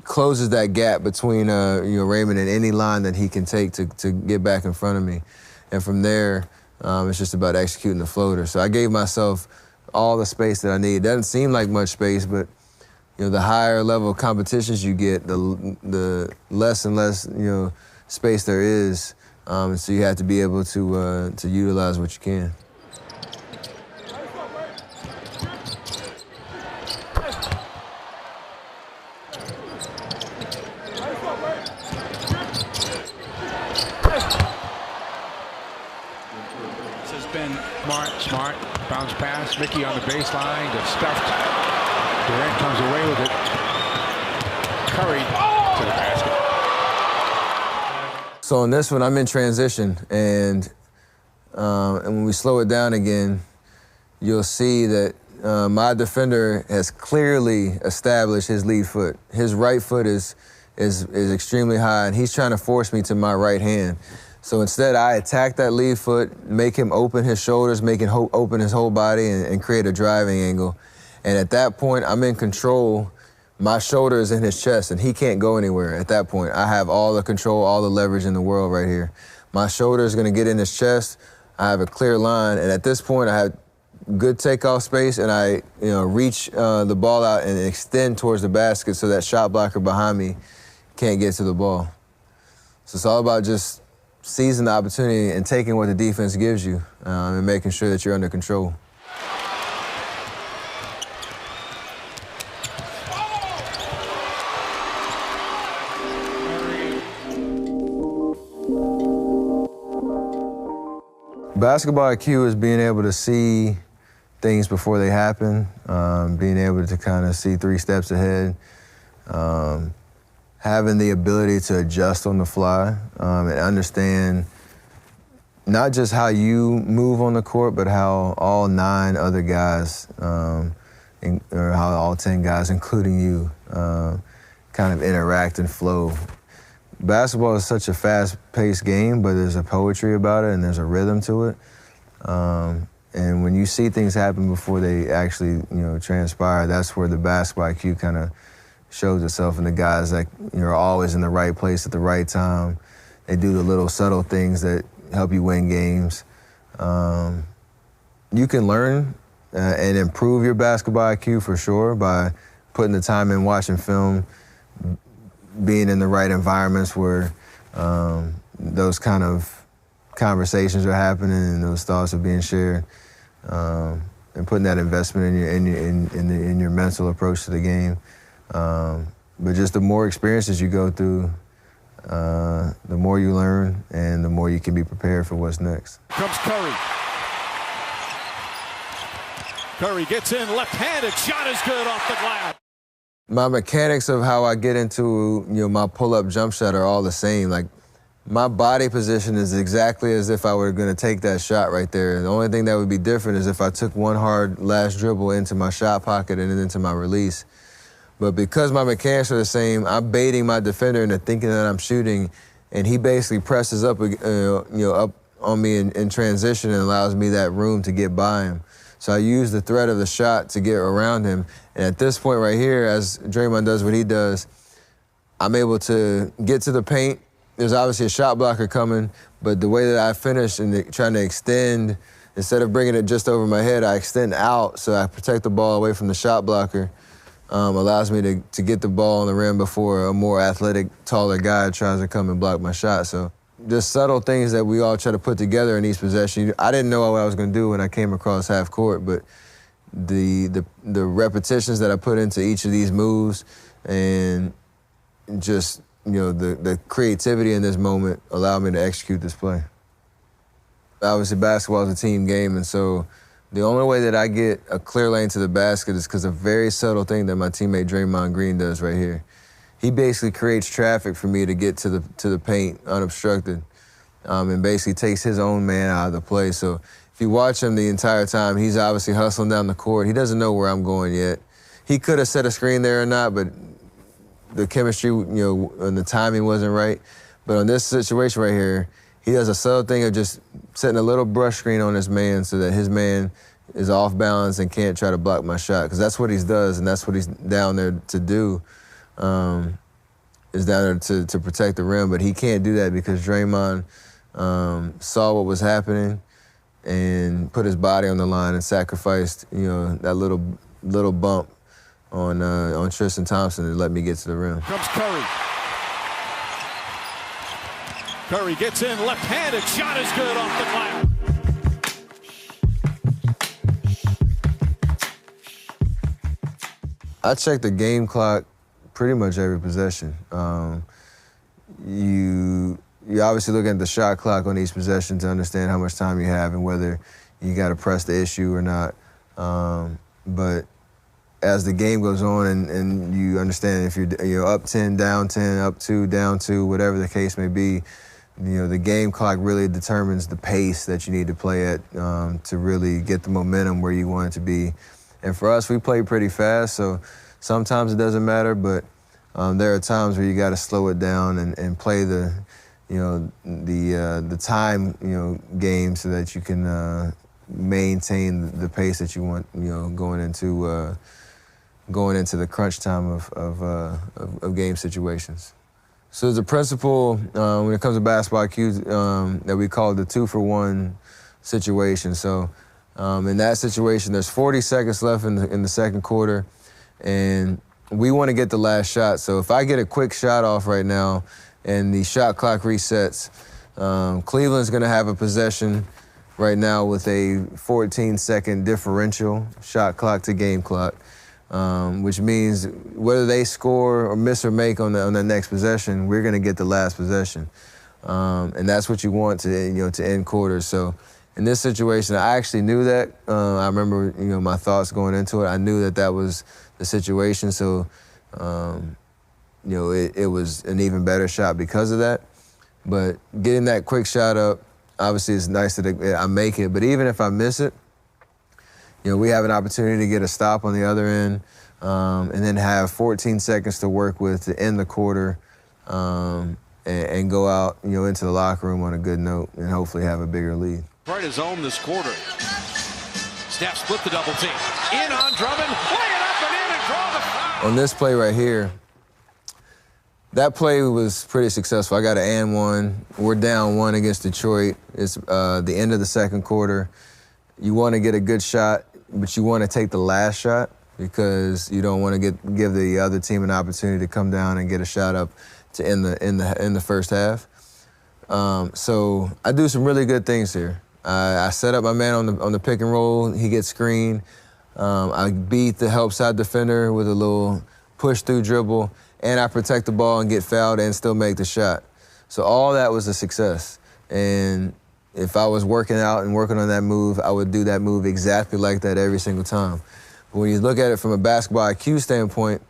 closes that gap between Raymond and any line that he can take to get back in front of me. And from there, it's just about executing the floater. So I gave myself all the space that I need. It doesn't seem like much space, but the higher level competitions you get, the less and less space there is. So you have to be able to utilize what you can. Smart, bounce pass, Mickey on the baseline, gets stuffed. Durant comes away with it. Curry to the basket. So in this one, I'm in transition, and when we slow it down again, you'll see that my defender has clearly established his lead foot. His right foot is extremely high, and he's trying to force me to my right hand. So instead, I attack that lead foot, make him open his shoulders, make him open his whole body, and create a driving angle. And at that point, I'm in control. My shoulder is in his chest, and he can't go anywhere at that point. I have all the control, all the leverage in the world right here. My shoulder is going to get in his chest. I have a clear line, and at this point, I have good takeoff space, and I reach the ball out and extend towards the basket so that shot blocker behind me can't get to the ball. So it's all about just seizing the opportunity and taking what the defense gives you and making sure that you're under control. Basketball IQ is being able to see things before they happen, being able to kind of see 3 steps ahead, having the ability to adjust on the fly and understand not just how you move on the court, but how all 9 other guys, or how all 10 guys, including you, kind of interact and flow. Basketball is such a fast-paced game, but there's a poetry about it and there's a rhythm to it. And when you see things happen before they actually, transpire, that's where the basketball IQ kind of shows itself in the guys that are always in the right place at the right time. They do the little subtle things that help you win games. You can learn and improve your basketball IQ for sure by putting the time in, watching film, being in the right environments where those kind of conversations are happening and those thoughts are being shared, and putting that investment in your mental approach to the game. But just the more experiences you go through, the more you learn and the more you can be prepared for what's next. Comes Curry. Curry gets in, left-handed, shot is good off the glass. My mechanics of how I get into, my pull-up jump shot are all the same. Like, my body position is exactly as if I were gonna take that shot right there. The only thing that would be different is if I took one hard last dribble into my shot pocket and then into my release. But because my mechanics are the same, I'm baiting my defender into thinking that I'm shooting, and he basically presses up, up on me in transition and allows me that room to get by him. So I use the threat of the shot to get around him. And at this point right here, as Draymond does what he does, I'm able to get to the paint. There's obviously a shot blocker coming, but the way that I finish and trying to extend, instead of bringing it just over my head, I extend out so I protect the ball away from the shot blocker. Allows me to get the ball on the rim before a more athletic, taller guy tries to come and block my shot. So just subtle things that we all try to put together in each possession. I didn't know what I was going to do when I came across half court, but the repetitions that I put into each of these moves and just the creativity in this moment allowed me to execute this play. Obviously, basketball is a team game, and so the only way that I get a clear lane to the basket is because of a very subtle thing that my teammate Draymond Green does right here. He basically creates traffic for me to get to the paint unobstructed, and basically takes his own man out of the play. So if you watch him the entire time, he's obviously hustling down the court. He doesn't know where I'm going yet. He could have set a screen there or not, but the chemistry, and the timing wasn't right. But on this situation right here, he does a subtle thing of just setting a little brush screen on his man so that his man is off balance and can't try to block my shot, because that's what he does, and that's what he's down there to do, is down there to protect the rim. But he can't do that because Draymond saw what was happening and put his body on the line and sacrificed, that little bump on Tristan Thompson to let me get to the rim. Comes Curry. Curry gets in, left-handed, shot is good off the glass. I check the game clock pretty much every possession. You obviously look at the shot clock on each possession to understand how much time you have and whether you got to press the issue or not. But as the game goes on and you understand if you're up 10, down 10, up 2, down 2, whatever the case may be, the game clock really determines the pace that you need to play at to really get the momentum where you want it to be. And for us, we play pretty fast, so sometimes it doesn't matter, but there are times where you got to slow it down and play the time game so that you can maintain the pace that you want going into the crunch time of game situations. So there's a principle when it comes to basketball cues that we call the 2-for-1 situation. So in that situation, there's 40 seconds left in the second quarter, and we want to get the last shot. So if I get a quick shot off right now and the shot clock resets, Cleveland's going to have a possession right now with a 14-second differential shot clock to game clock. Which means whether they score or miss or make on the next possession, we're going to get the last possession, and that's what you want to end quarters. So in this situation, I actually knew that. I remember my thoughts going into it. I knew that was the situation. So it was an even better shot because of that. But getting that quick shot up, obviously it's nice that I make it. But even if I miss it, we have an opportunity to get a stop on the other end, and then have 14 seconds to work with to end the quarter, and go out, into the locker room on a good note and hopefully have a bigger lead. Right his own this quarter. Steph split the double team. In on Drummond, lay it up and in and draw the foul. On this play right here, that play was pretty successful. I got an and one. We're down 1 against Detroit. It's the end of the second quarter. You want to get a good shot, but you want to take the last shot. because you don't want to give the other team an opportunity to come down and get a shot up to end the first half. So I do some really good things here. I set up my man on the pick and roll. He gets screened. I beat the help side defender with a little push through dribble, and I protect the ball and get fouled and still make the shot. So all that was a success. And if I was working out and working on that move, I would do that move exactly like that every single time. But when you look at it from a basketball IQ standpoint,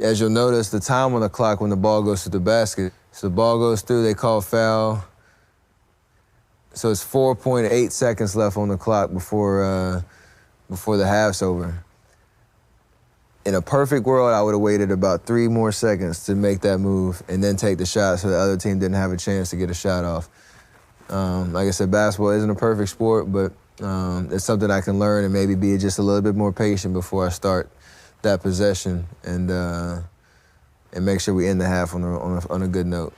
as you'll notice, the time on the clock when the ball goes to the basket, so the ball goes through, they call foul. So it's 4.8 seconds left on the clock before the half's over. In a perfect world, I would have waited about 3 more seconds to make that move and then take the shot so the other team didn't have a chance to get a shot off. Like I said, basketball isn't a perfect sport, but it's something I can learn and maybe be just a little bit more patient before I start that possession and make sure we end the half on a good note.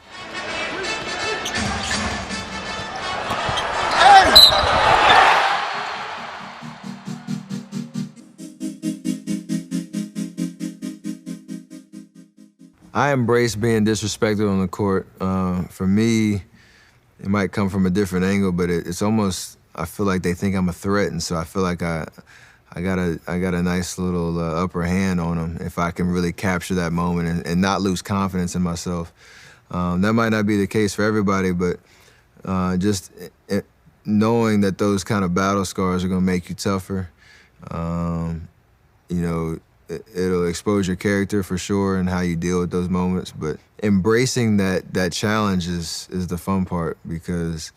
I embrace being disrespected on the court. For me, it might come from a different angle, but it's almost, I feel like they think I'm a threat, and so I feel like I got a nice little upper hand on them if I can really capture that moment and not lose confidence in myself. That might not be the case for everybody, but just knowing that those kind of battle scars are gonna make you tougher, it'll expose your character for sure and how you deal with those moments. But embracing that challenge is the fun part, because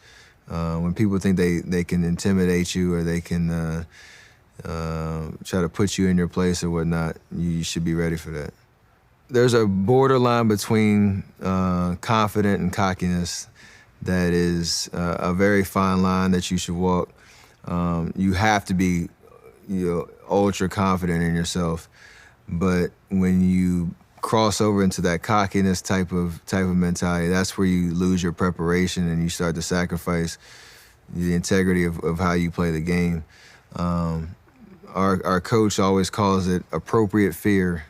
when people think they can intimidate you or they can try to put you in your place or whatnot, you should be ready for that. There's a borderline between confident and cockiness that is a very fine line that you should walk. You have to be ultra confident in yourself, but when you cross over into that cockiness type of mentality, that's where you lose your preparation and you start to sacrifice the integrity of how you play the game. Our coach always calls it appropriate fear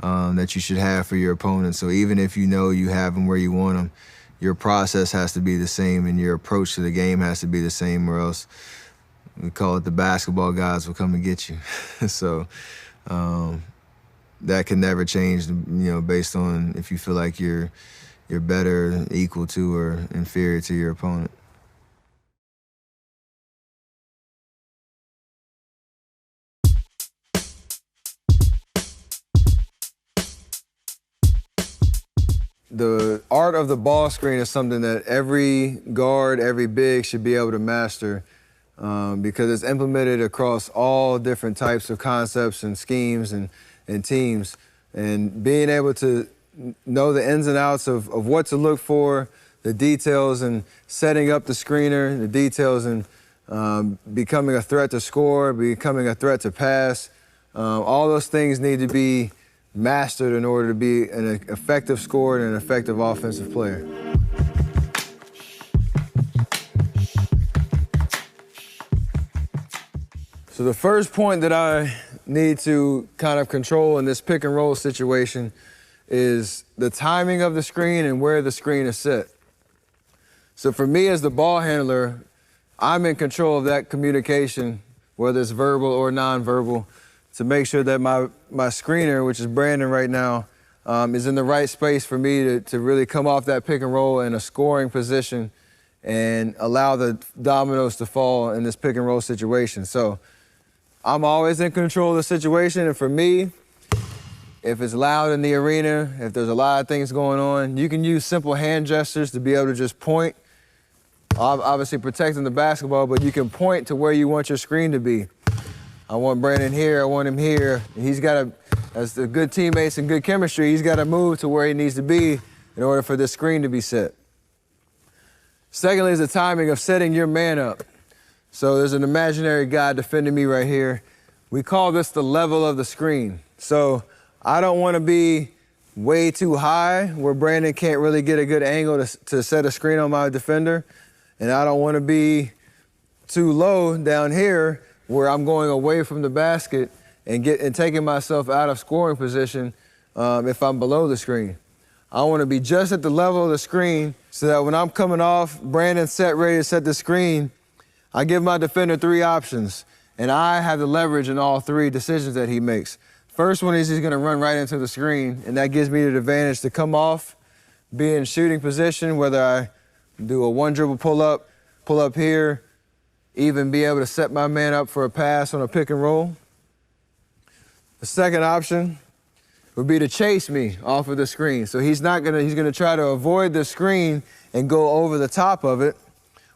that you should have for your opponent. So even if you know you have them where you want them, your process has to be the same and your approach to the game has to be the same, or else we call it the basketball gods will come and get you. So that can never change, based on if you feel like you're better, equal to, or inferior to your opponent. The art of the ball screen is something that every guard, every big should be able to master, because it's implemented across all different types of concepts and schemes and teams. And being able to know the ins and outs of what to look for, the details and setting up the screener, the details and becoming a threat to score, becoming a threat to pass, all those things need to be mastered in order to be an effective scorer and an effective offensive player. So the first point that I need to kind of control in this pick and roll situation is the timing of the screen and where the screen is set. So for me as the ball handler, I'm in control of that communication, whether it's verbal or nonverbal, to make sure that my screener, which is Brandon right now, is in the right space for me to really come off that pick and roll in a scoring position and allow the dominoes to fall in this pick and roll situation. So I'm always in control of the situation, and for me, if it's loud in the arena, if there's a lot of things going on, you can use simple hand gestures to be able to just point, obviously protecting the basketball, but you can point to where you want your screen to be. I want Brandon here, I want him here. He's got to, as the good teammates and good chemistry, he's got to move to where he needs to be in order for this screen to be set. Secondly is the timing of setting your man up. So there's an imaginary guy defending me right here. We call this the level of the screen. So I don't want to be way too high where Brandon can't really get a good angle to set a screen on my defender. And I don't want to be too low down here where I'm going away from the basket and taking myself out of scoring position if I'm below the screen. I want to be just at the level of the screen so that when I'm coming off, Brandon's set, ready to set the screen, I give my defender 3 options, and I have the leverage in all 3 decisions that he makes. First one is he's going to run right into the screen, and that gives me the advantage to come off, be in shooting position, whether I do a 1-dribble pull-up here, even be able to set my man up for a pass on a pick and roll. The second option would be to chase me off of the screen. So he's gonna try to avoid the screen and go over the top of it,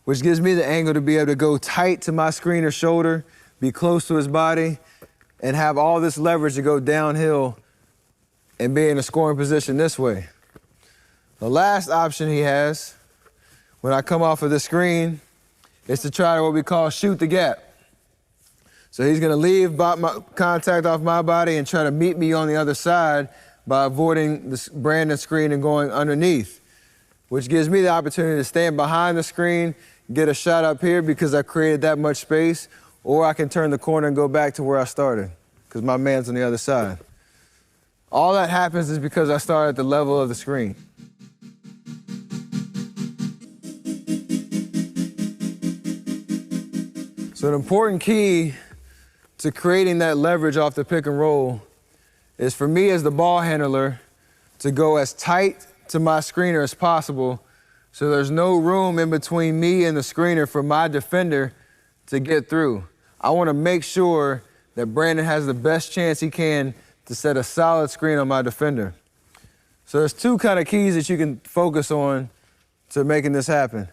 which gives me the angle to be able to go tight to my screener's shoulder, be close to his body, and have all this leverage to go downhill and be in a scoring position this way. The last option he has, when I come off of the screen, is to try what we call shoot the gap. So he's gonna leave contact off my body and try to meet me on the other side by avoiding the Brandon screen and going underneath, which gives me the opportunity to stand behind the screen, get a shot up here because I created that much space, or I can turn the corner and go back to where I started because my man's on the other side. All that happens is because I started at the level of the screen. So an important key to creating that leverage off the pick and roll is for me as the ball handler to go as tight to my screener as possible so there's no room in between me and the screener for my defender to get through. I want to make sure that Brandon has the best chance he can to set a solid screen on my defender. So there's 2 kind of keys that you can focus on to making this happen.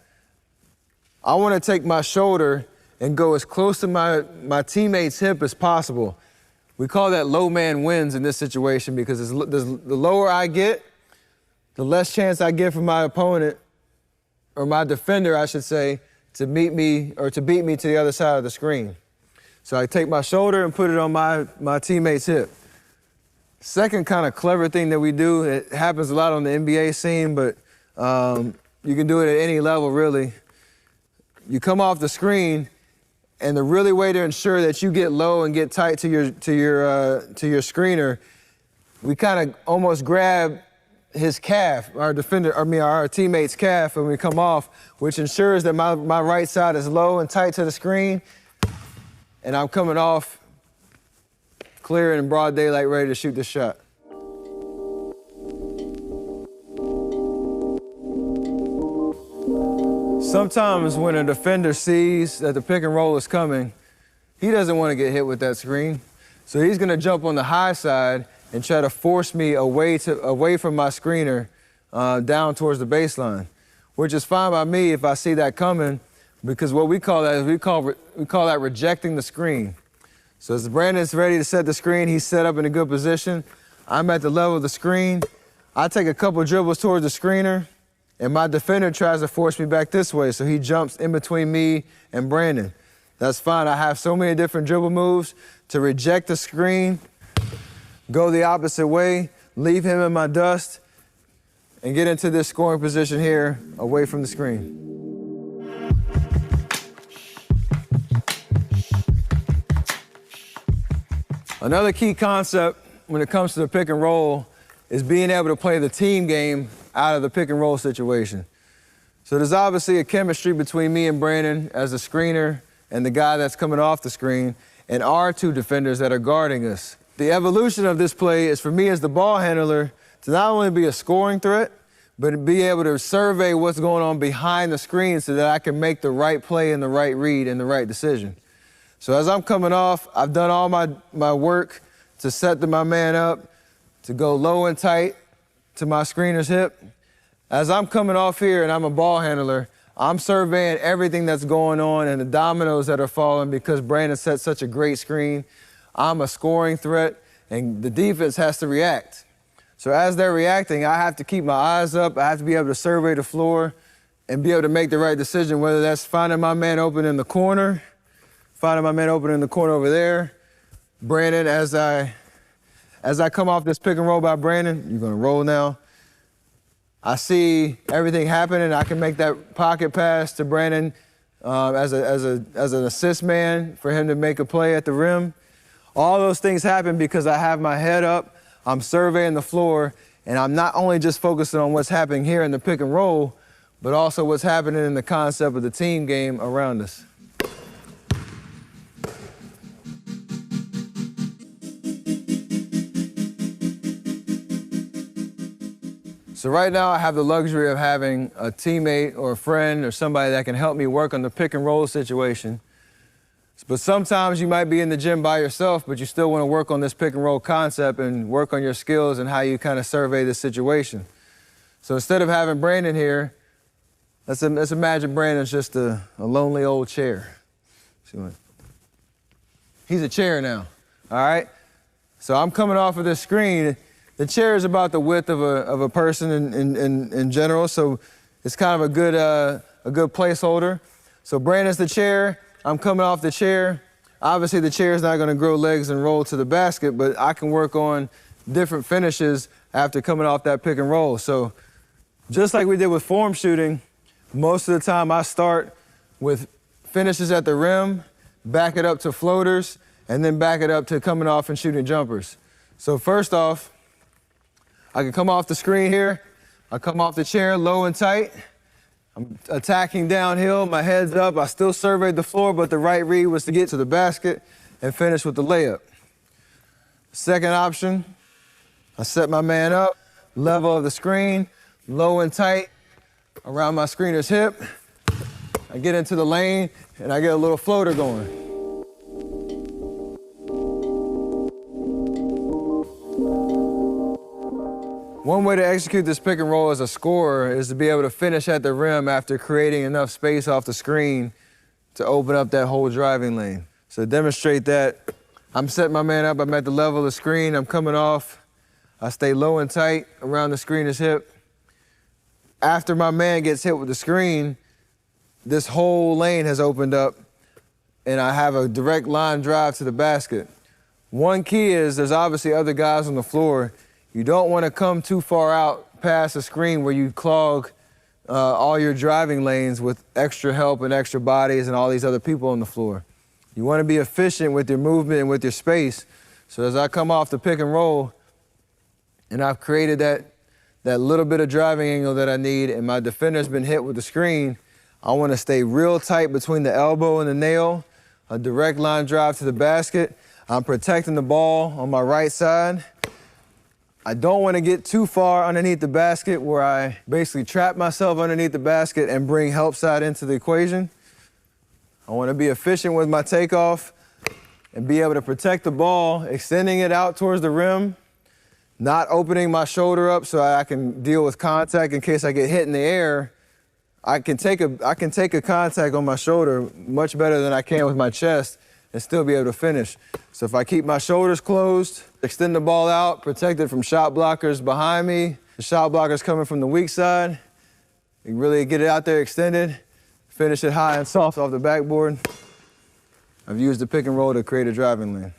I want to take my shoulder and go as close to my teammate's hip as possible. We call that low man wins in this situation because the lower I get, the less chance I get for my opponent, or my defender, I should say, to meet me or to beat me to the other side of the screen. So I take my shoulder and put it on my teammate's hip. Second kind of clever thing that we do, it happens a lot on the NBA scene, but you can do it at any level, really. You come off the screen, and the really way to ensure that you get low and get tight to your screener, we kind of almost grab his calf, our teammate's calf when we come off, which ensures that my right side is low and tight to the screen, and I'm coming off clear and in broad daylight, ready to shoot the shot. Sometimes when a defender sees that the pick and roll is coming, he doesn't want to get hit with that screen. So he's going to jump on the high side and try to force me away from my screener down towards the baseline, which is fine by me if I see that coming, because what we call that is we call that rejecting the screen. So as Brandon's ready to set the screen, he's set up in a good position. I'm at the level of the screen. I take a couple dribbles towards the screener, and my defender tries to force me back this way, so he jumps in between me and Brandon. That's fine. I have so many different dribble moves to reject the screen, go the opposite way, leave him in my dust, and get into this scoring position here away from the screen. Another key concept when it comes to the pick and roll is being able to play the team game out of the pick and roll situation. So there's obviously a chemistry between me and Brandon as a screener and the guy that's coming off the screen, and our 2 defenders that are guarding us. The evolution of this play is for me as the ball handler to not only be a scoring threat, but to be able to survey what's going on behind the screen so that I can make the right play and the right read and the right decision. So as I'm coming off, I've done all my work to set my man up, to go low and tight to my screener's hip. As I'm coming off here and I'm a ball handler, I'm surveying everything that's going on and the dominoes that are falling because Brandon set such a great screen. I'm a scoring threat, and the defense has to react. So as they're reacting, I have to keep my eyes up. I have to be able to survey the floor and be able to make the right decision, whether that's finding my man open in the corner, over there. Brandon, as I come off this pick and roll by Brandon, you're gonna roll now. I see everything happening. I can make that pocket pass to Brandon as an assist man for him to make a play at the rim. All those things happen because I have my head up, I'm surveying the floor, and I'm not only just focusing on what's happening here in the pick and roll, but also what's happening in the concept of the team game around us. So right now I have the luxury of having a teammate or a friend or somebody that can help me work on the pick and roll situation. But sometimes you might be in the gym by yourself, but you still want to work on this pick and roll concept and work on your skills and how you kind of survey the situation. So instead of having Brandon here, let's imagine Brandon's just a lonely old chair. He's a chair now, all right? So I'm coming off of this screen. The chair is about the width of a person in general, so it's kind of a good placeholder. So Brandon's the chair, I'm coming off the chair. Obviously the chair is not gonna grow legs and roll to the basket, but I can work on different finishes after coming off that pick and roll. So just like we did with form shooting, most of the time I start with finishes at the rim, back it up to floaters, and then back it up to coming off and shooting jumpers. So first off, I can come off the screen here. I come off the chair low and tight. I'm attacking downhill, my head's up. I still surveyed the floor, but the right read was to get to the basket and finish with the layup. Second option, I set my man up, level of the screen, low and tight, around my screener's hip. I get into the lane and I get a little floater going. One way to execute this pick and roll as a scorer is to be able to finish at the rim after creating enough space off the screen to open up that whole driving lane. So to demonstrate that, I'm setting my man up, I'm at the level of the screen, I'm coming off, I stay low and tight around the screener's hip. After my man gets hit with the screen, this whole lane has opened up and I have a direct line drive to the basket. One key is there's obviously other guys on the floor. You don't want to come too far out past the screen where you clog all your driving lanes with extra help and extra bodies and all these other people on the floor. You want to be efficient with your movement and with your space. So as I come off the pick and roll and I've created that little bit of driving angle that I need and my defender's been hit with the screen, I want to stay real tight between the elbow and the nail, a direct line drive to the basket. I'm protecting the ball on my right side. I don't want to get too far underneath the basket where I basically trap myself underneath the basket and bring help side into the equation. I want to be efficient with my takeoff and be able to protect the ball, extending it out towards the rim, not opening my shoulder up so I can deal with contact in case I get hit in the air. I can take a contact on my shoulder much better than I can with my chest and still be able to finish. So if I keep my shoulders closed, extend the ball out, protect it from shot blockers behind me, the shot blockers coming from the weak side, you really get it out there extended, finish it high and soft off the backboard. I've used the pick and roll to create a driving lane.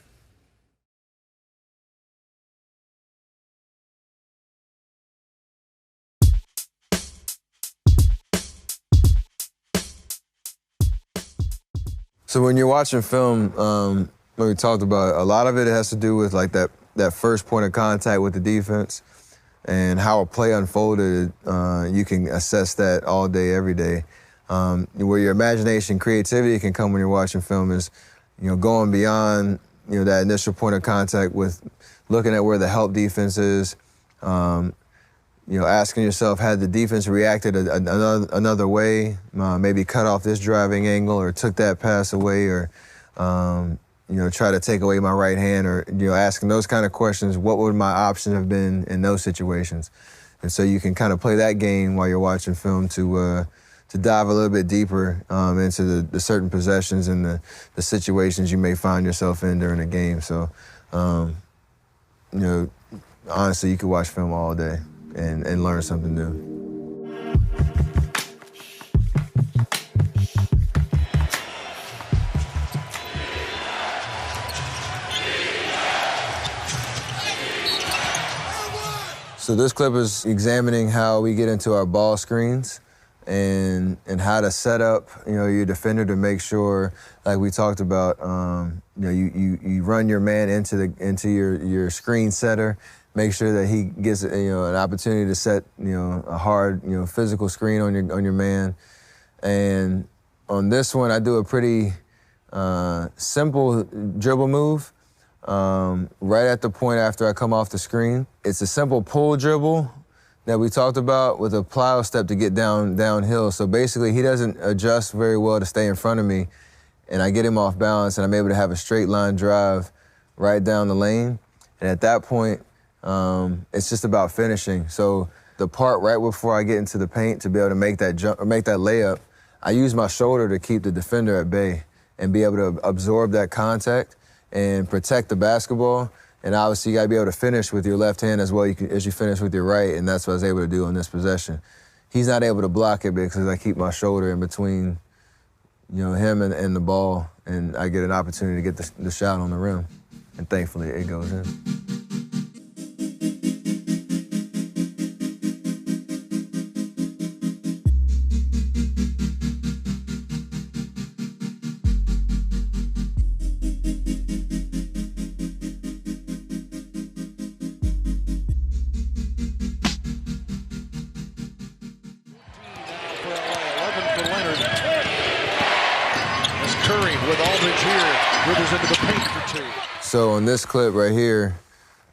So when you're watching film, like we talked about, a lot of it has to do with like that first point of contact with the defense and how a play unfolded. You can assess that all day, every day. Where your imagination, creativity can come when you're watching film is, going beyond, that initial point of contact with looking at where the help defense is, asking yourself, had the defense reacted another way, maybe cut off this driving angle or took that pass away or, try to take away my right hand or, asking those kind of questions, what would my option have been in those situations? And so you can kind of play that game while you're watching film to dive a little bit deeper into the certain possessions and the situations you may find yourself in during the game. So, honestly, you could watch film all day and learn something new. So this clip is examining how we get into our ball screens and how to set up, your defender to make sure, like we talked about, you run your man into your screen setter, make sure that he gets an opportunity to set a hard physical screen on your man. And on this one, I do a pretty simple dribble move right at the point after I come off the screen. It's a simple pull dribble that we talked about with a plow step to get downhill. So basically, he doesn't adjust very well to stay in front of me, and I get him off balance, and I'm able to have a straight line drive right down the lane. And at that point, it's just about finishing. So the part right before I get into the paint to be able to make that jump or make that layup, I use my shoulder to keep the defender at bay and be able to absorb that contact and protect the basketball. And obviously, you got to be able to finish with your left hand as well as you finish with your right, and that's what I was able to do on this possession. He's not able to block it because I keep my shoulder in between, him and the ball, and I get an opportunity to get the shot on the rim. And thankfully, it goes in. So on this clip right here,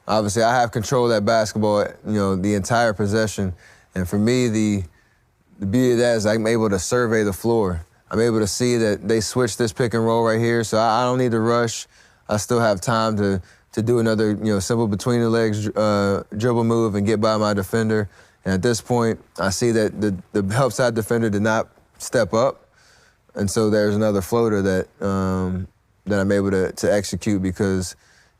obviously I have control of that basketball, the entire possession. And for me, the beauty of that is I'm able to survey the floor. I'm able to see that they switched this pick and roll right here, so I don't need to rush. I still have time to do another, simple between the legs dribble move and get by my defender. And at this point, I see that the help side defender did not step up. And so there's another floater that I'm able to execute because,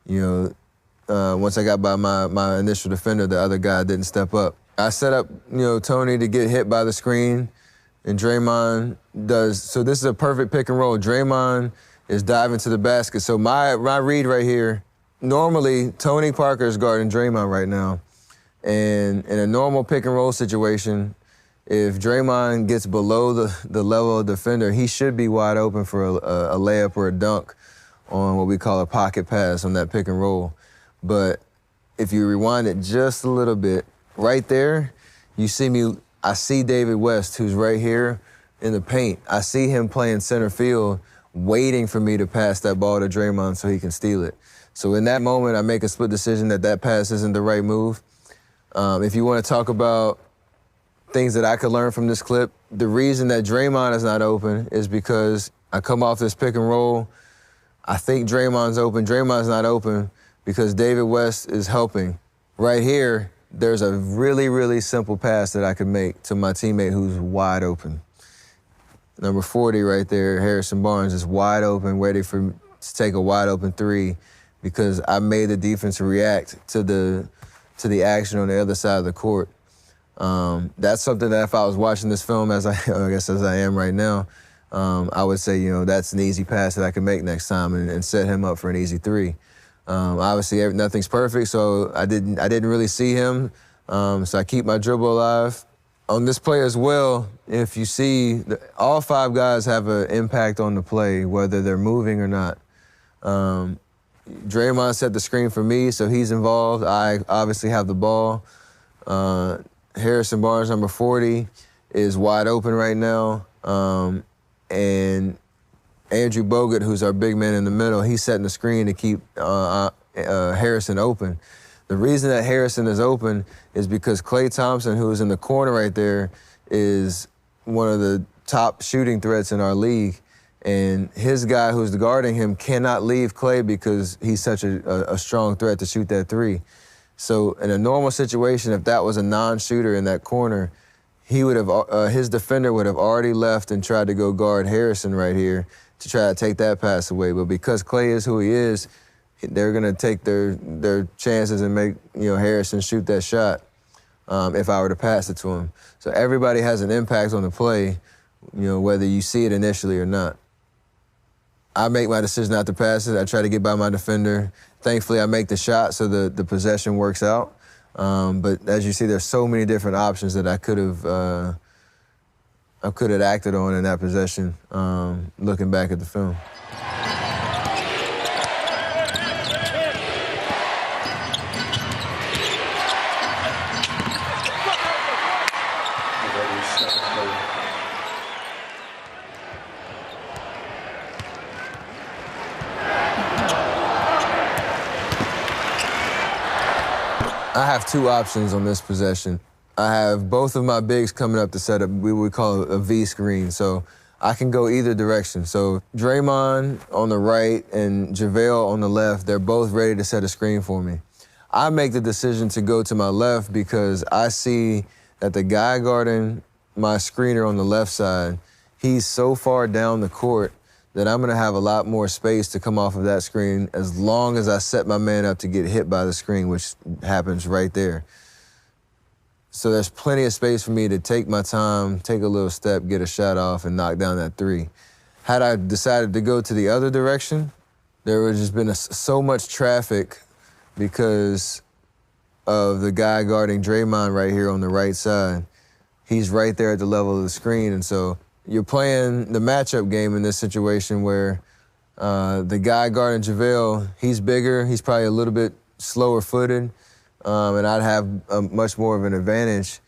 once I got by my initial defender, the other guy didn't step up. I set up, Tony to get hit by the screen, and Draymond does. So this is a perfect pick and roll. Draymond is diving to the basket. So my read right here, normally Tony Parker is guarding Draymond right now. And in a normal pick and roll situation, if Draymond gets below the level of defender, he should be wide open for a layup or a dunk on what we call a pocket pass on that pick and roll. But if you rewind it just a little bit, right there, I see David West, who's right here in the paint. I see him playing center field, waiting for me to pass that ball to Draymond so he can steal it. So in that moment, I make a split decision that pass isn't the right move. If you want to talk about things that I could learn from this clip, the reason that Draymond is not open is because I come off this pick and roll. I think Draymond's open. Draymond's not open because David West is helping. Right here, there's a really, really simple pass that I could make to my teammate who's wide open. Number 40 right there, Harrison Barnes, is wide open, ready to take a wide open three because I made the defense react to the action on the other side of the court. That's something that if I was watching this film as I am right now, I would say, that's an easy pass that I can make next time and set him up for an easy three. Obviously, nothing's perfect, so I didn't really see him. So I keep my dribble alive. On this play as well, if you see, all five guys have an impact on the play, whether they're moving or not. Draymond set the screen for me, so he's involved. I obviously have the ball. Harrison Barnes, number 40, is wide open right now. And Andrew Bogut, who's our big man in the middle, he's setting the screen to keep Harrison open. The reason that Harrison is open is because Klay Thompson, who is in the corner right there, is one of the top shooting threats in our league. And his guy who's guarding him cannot leave Klay because he's such a strong threat to shoot that three. So in a normal situation, if that was a non-shooter in that corner, he would have his defender would have already left and tried to go guard Harrison right here to try to take that pass away. But because Klay is who he is, they're going to take their chances and make Harrison shoot that shot if I were to pass it to him. So everybody has an impact on the play, whether you see it initially or not. I make my decision not to pass it. I try to get by my defender. Thankfully, I make the shot so the possession works out. But as you see, there's so many different options that I could have I could have acted on in that possession, looking back at the film. I have two options on this possession. I have both of my bigs coming up to set up, we would call it a V screen, so I can go either direction. So Draymond on the right and JaVale on the left, they're both ready to set a screen for me. I make the decision to go to my left because I see that the guy guarding my screener on the left side, he's so far down the court that I'm gonna have a lot more space to come off of that screen as long as I set my man up to get hit by the screen, which happens right there. So there's plenty of space for me to take my time, take a little step, get a shot off, and knock down that three. Had I decided to go to the other direction, there would have just been so much traffic because of the guy guarding Draymond right here on the right side. He's right there at the level of the screen, and so you're playing the matchup game in this situation where the guy guarding JaVale, he's bigger, he's probably a little bit slower footed, and I'd have much more of an advantage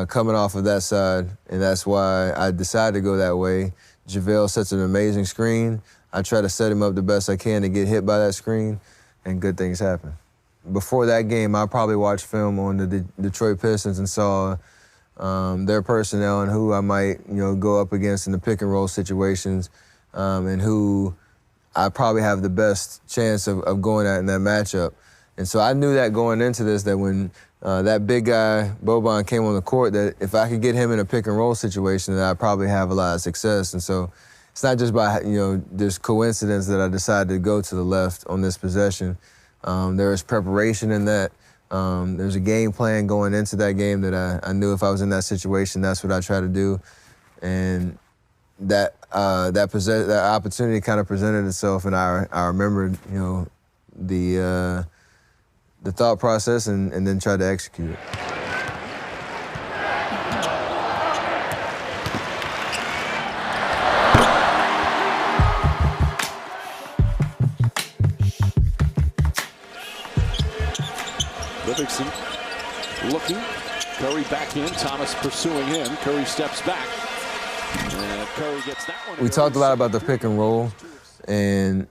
coming off of that side, and that's why I decided to go that way. JaVale sets an amazing screen. I try to set him up the best I can to get hit by that screen, and good things happen. Before that game, I probably watched film on the Detroit Pistons and saw their personnel and who I might, go up against in the pick and roll situations, and who I probably have the best chance of going at in that matchup. And so I knew that going into this, that when that big guy, Boban, came on the court, that if I could get him in a pick and roll situation, that I'd probably have a lot of success. And so it's not just by, this coincidence that I decided to go to the left on this possession. There is preparation in that. There's a game plan going into that game that I knew if I was in that situation, that's what I try to do. And that opportunity kind of presented itself, and I remembered, the thought process and then tried to execute it. Livingston looking. Curry back in. Thomas pursuing him. Curry steps back. And Curry gets that one. We talked a lot about the pick and roll, and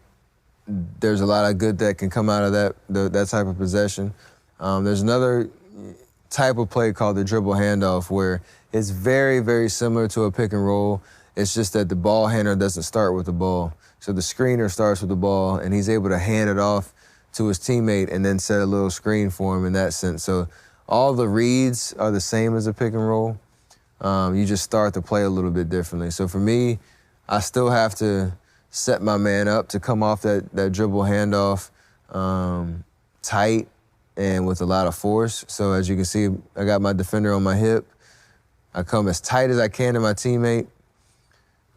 there's a lot of good that can come out of that type of possession. There's another type of play called the dribble handoff, where it's very, very similar to a pick and roll. It's just that the ball handler doesn't start with the ball. So the screener starts with the ball, and he's able to hand it off to his teammate and then set a little screen for him in that sense. So all the reads are the same as a pick and roll. You just start the play a little bit differently. So for me, I still have to set my man up to come off that dribble handoff tight and with a lot of force. So as you can see, I got my defender on my hip. I come as tight as I can to my teammate.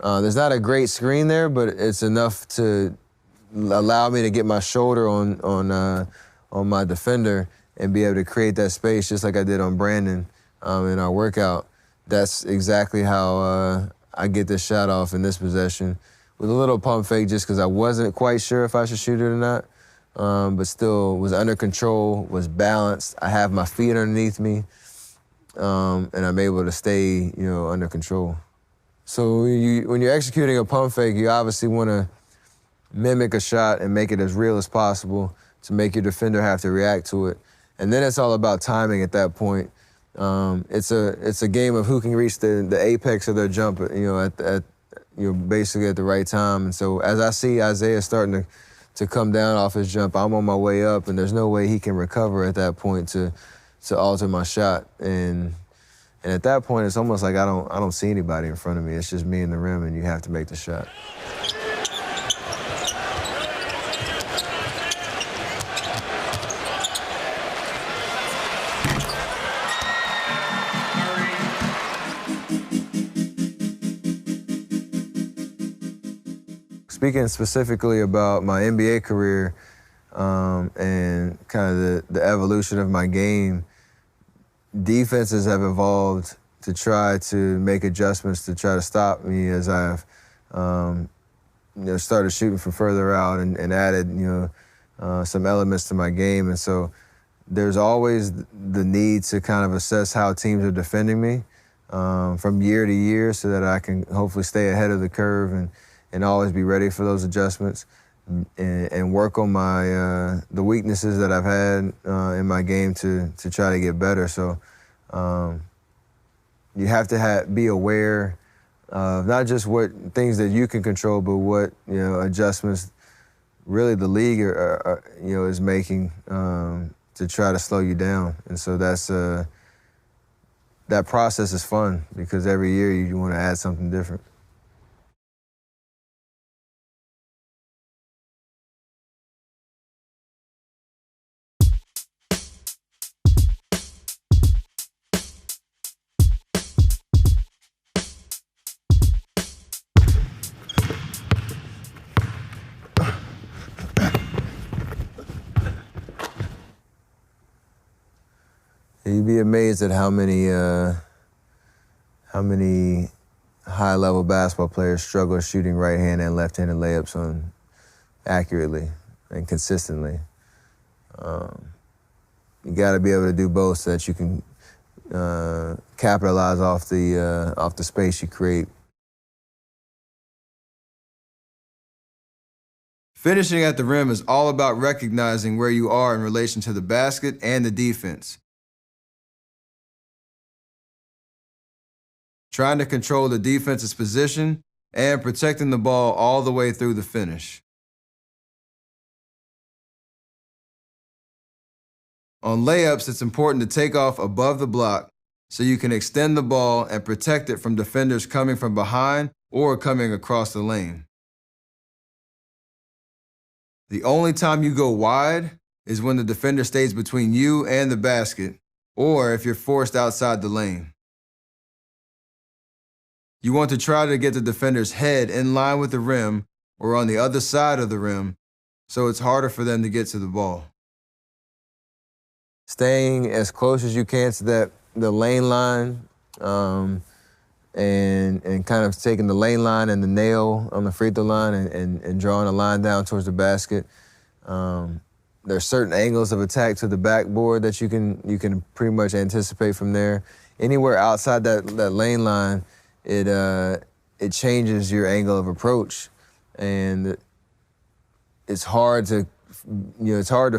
There's not a great screen there, but it's enough to allow me to get my shoulder on my defender and be able to create that space just like I did on Brandon in our workout. That's exactly how I get this shot off in this possession, with a little pump fake just because I wasn't quite sure if I should shoot it or not, but still was under control, was balanced. I have my feet underneath me, and I'm able to stay, under control. So when you're executing a pump fake, you obviously want to mimic a shot and make it as real as possible to make your defender have to react to it. And then it's all about timing at that point. It's a game of who can reach the apex of their jump, basically at the right time. And so as I see Isaiah starting to come down off his jump, I'm on my way up, and there's no way he can recover at that point to alter my shot. And at that point, it's almost like I don't see anybody in front of me. It's just me and the rim, and you have to make the shot. Speaking specifically about my NBA career and kind of the evolution of my game, defenses have evolved to try to make adjustments to try to stop me as I've started shooting from further out and added some elements to my game. And so there's always the need to kind of assess how teams are defending me from year to year so that I can hopefully stay ahead of the curve and always be ready for those adjustments and work on my the weaknesses that I've had in my game to try to get better. So you have to be aware of not just what things that you can control, but what adjustments really the league is making to try to slow you down. And so that process is fun because every year you want to add something different. You'd be amazed at how many high-level basketball players struggle shooting right-handed and left-handed layups accurately and consistently. You got to be able to do both so that you can capitalize off the space you create. Finishing at the rim is all about recognizing where you are in relation to the basket and the defense. Trying to control the defense's position and protecting the ball all the way through the finish. On layups, it's important to take off above the block so you can extend the ball and protect it from defenders coming from behind or coming across the lane. The only time you go wide is when the defender stays between you and the basket, or if you're forced outside the lane. You want to try to get the defender's head in line with the rim or on the other side of the rim, so it's harder for them to get to the ball. Staying as close as you can to the lane line and kind of taking the lane line and the nail on the free throw line and drawing a line down towards the basket. There's certain angles of attack to the backboard that you can pretty much anticipate from there. Anywhere outside that lane line, it changes your angle of approach, and it's hard to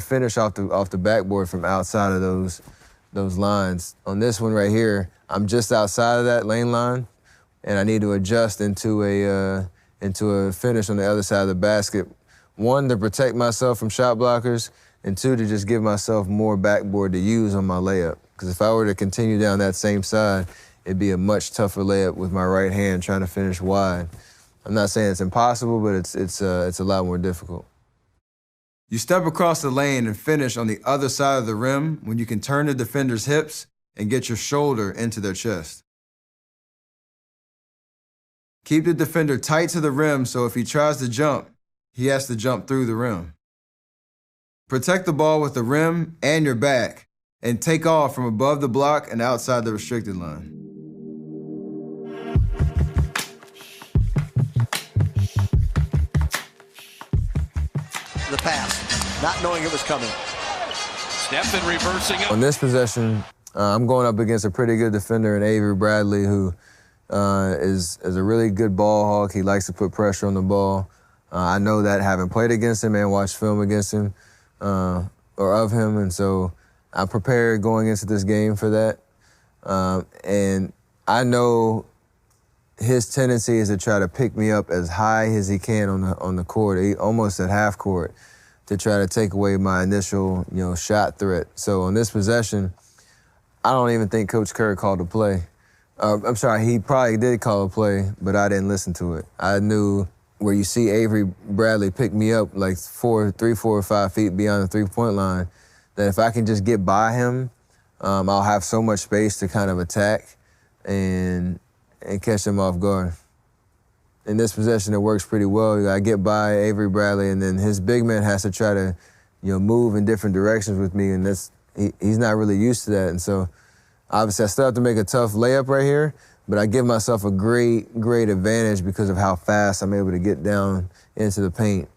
finish off the backboard from outside of those lines. On this one right here, I'm just outside of that lane line, and I need to adjust into a finish on the other side of the basket. One, to protect myself from shot blockers, and two, to just give myself more backboard to use on my layup. Because if I were to continue down that same side, it'd be a much tougher layup with my right hand trying to finish wide. I'm not saying it's impossible, but it's a lot more difficult. You step across the lane and finish on the other side of the rim when you can turn the defender's hips and get your shoulder into their chest. Keep the defender tight to the rim so if he tries to jump, he has to jump through the rim. Protect the ball with the rim and your back and take off from above the block and outside the restricted line. The pass, not knowing it was coming. Stephen reversing it. On this possession, I'm going up against a pretty good defender in Avery Bradley, who is a really good ball hawk. He likes to put pressure on the ball. I know that having played against him and watched film against him or of him, and so I'm prepared going into this game for that. And I know his tendency is to try to pick me up as high as he can on the court, almost at half court, to try to take away my initial shot threat. So on this possession, I don't even think Coach Kerr called a play. I'm sorry, he probably did call a play, but I didn't listen to it. I knew where you see Avery Bradley pick me up like 4 or 5 feet beyond the three-point line, that if I can just get by him, I'll have so much space to kind of attack and catch him off guard. In this possession, it works pretty well. I get by Avery Bradley, and then his big man has to try to, move in different directions with me, and he's not really used to that. And so Obviously, I still have to make a tough layup right here, but I give myself a great advantage because of how fast I'm able to get down into the paint.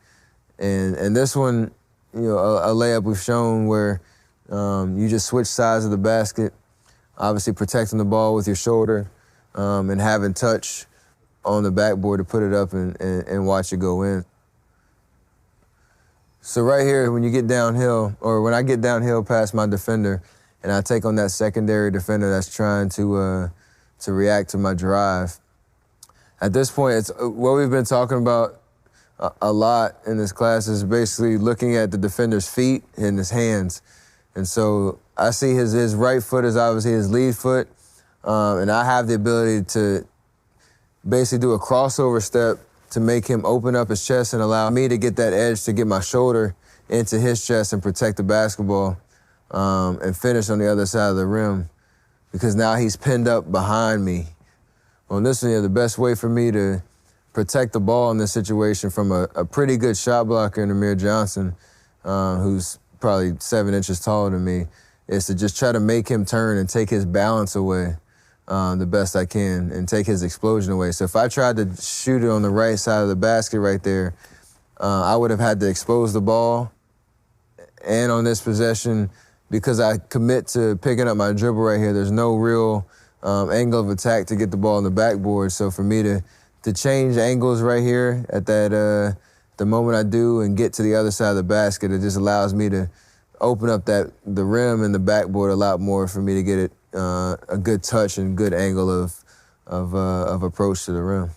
And this one, you know, a layup we've shown where you just switch sides of the basket, obviously protecting the ball with your shoulder and having touch on the backboard to put it up and watch it go in. So right here, when you get downhill, or when I get downhill past my defender, and I take on that secondary defender that's trying to react to my drive. At this point, it's what we've been talking about a lot in this class is basically looking at the defender's feet and his hands. And so I see his right foot is obviously his lead foot, and I have the ability to basically do a crossover step to make him open up his chest and allow me to get that edge to get my shoulder into his chest and protect the basketball and finish on the other side of the rim, because now he's pinned up behind me. On this one, the best way for me to protect the ball in this situation from a pretty good shot blocker in Amir Johnson, who's probably 7 inches taller than me, is to just try to make him turn and take his balance away the best I can and take his explosion away. So if I tried to shoot it on the right side of the basket right there, I would have had to expose the ball. And on this possession, because I commit to picking up my dribble right here, there's no real angle of attack to get the ball on the backboard. So for me to change angles right here at that the moment I do and get to the other side of the basket, it just allows me to open up the rim and the backboard a lot more for me to get it a good touch and good angle of approach to the rim.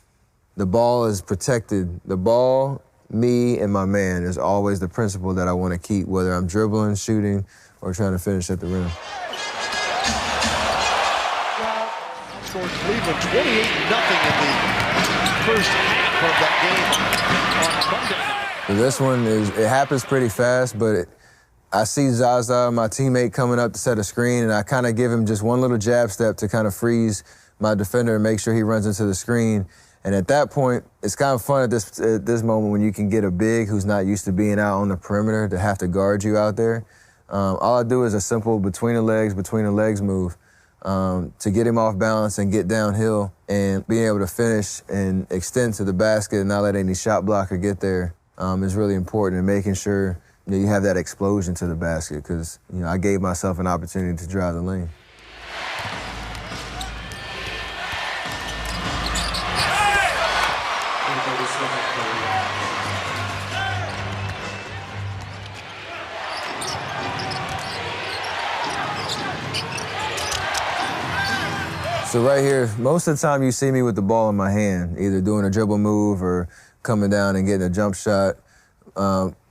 The ball is protected. The ball, me, and my man is always the principle that I want to keep, whether I'm dribbling, shooting, or trying to finish at the rim. For Cleveland, 28-0 in the first half of that game on Monday night. So this one it happens pretty fast, but I see Zaza, my teammate, coming up to set a screen, and I kind of give him just one little jab step to kind of freeze my defender and make sure he runs into the screen. And at that point, it's kind of fun at this moment when you can get a big who's not used to being out on the perimeter to have to guard you out there. All I do is a simple between the legs move to get him off balance and get downhill, and being able to finish and extend to the basket and not let any shot blocker get there is really important, and making sure you have that explosion to the basket, because I gave myself an opportunity to drive the lane. So right here, most of the time you see me with the ball in my hand, either doing a dribble move or coming down and getting a jump shot.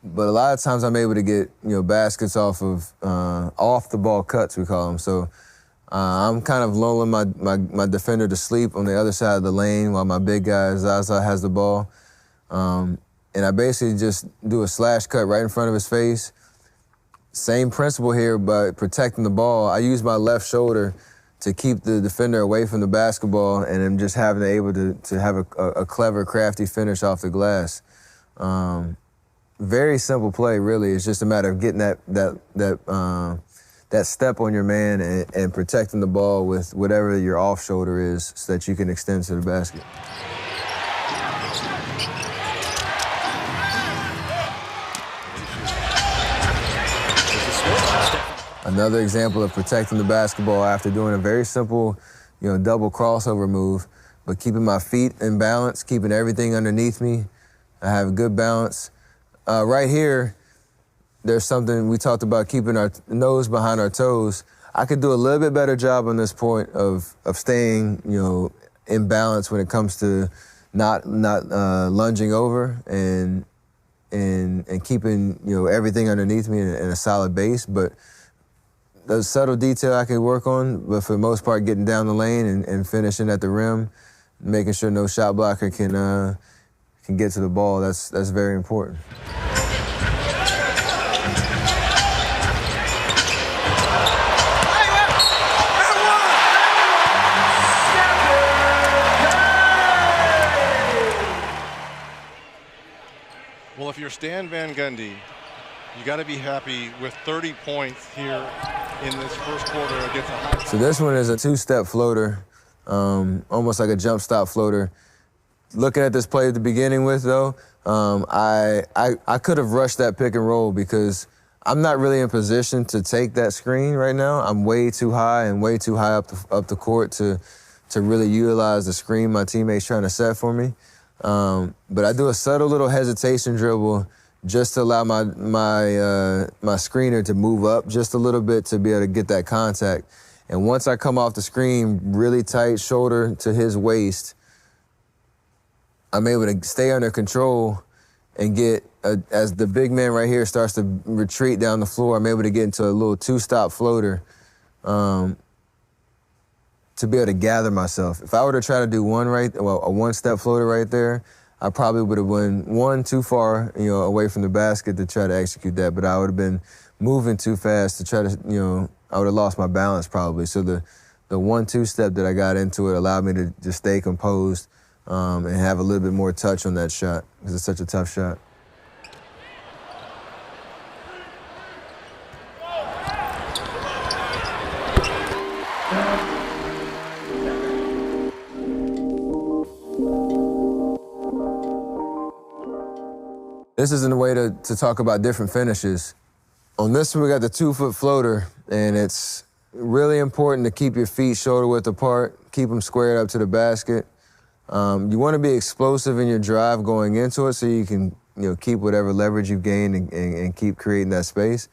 But a lot of times I'm able to get baskets off of off the ball cuts, we call them. So I'm kind of lulling my defender to sleep on the other side of the lane while my big guy Zaza has the ball, and I basically just do a slash cut right in front of his face. Same principle here, but protecting the ball. I use my left shoulder to keep the defender away from the basketball, and I'm just able to have a clever, crafty finish off the glass. Very simple play, really. It's just a matter of getting that step on your man and protecting the ball with whatever your off shoulder is, so that you can extend to the basket. Another example of protecting the basketball after doing a very simple, double crossover move, but keeping my feet in balance, keeping everything underneath me. I have good balance. Right here, there's something we talked about, keeping our nose behind our toes. I could do a little bit better job on this point of staying, in balance when it comes to not lunging over and keeping everything underneath me in a solid base. But the subtle detail I can work on, but for the most part, getting down the lane and finishing at the rim, making sure no shot blocker can get to the ball. That's very important. Well, if you're Stan Van Gundy, you got to be happy with 30 points here in this first quarter against a high. So this one is a two-step floater, almost like a jump stop floater. Looking at this play at the beginning with, though, I could have rushed that pick and roll because I'm not really in position to take that screen right now. I'm way too high and way too high up the court to really utilize the screen my teammate's trying to set for me. But I do a subtle little hesitation dribble just to allow my screener to move up just a little bit to be able to get that contact. And once I come off the screen, really tight shoulder to his waist, I'm able to stay under control and get, as the big man right here starts to retreat down the floor, I'm able to get into a little two-stop floater to be able to gather myself. If I were to try to do a one-step floater right there, I probably would have went one too far, away from the basket to try to execute that. But I would have been moving too fast to try to, I would have lost my balance probably. So the 1-2 step that I got into it allowed me to just stay composed and have a little bit more touch on that shot because it's such a tough shot. This isn't a way to talk about different finishes. On this one, we got the 2-foot floater, and it's really important to keep your feet shoulder width apart, keep them squared up to the basket. You want to be explosive in your drive going into it so you can keep whatever leverage you've gained and keep creating that space.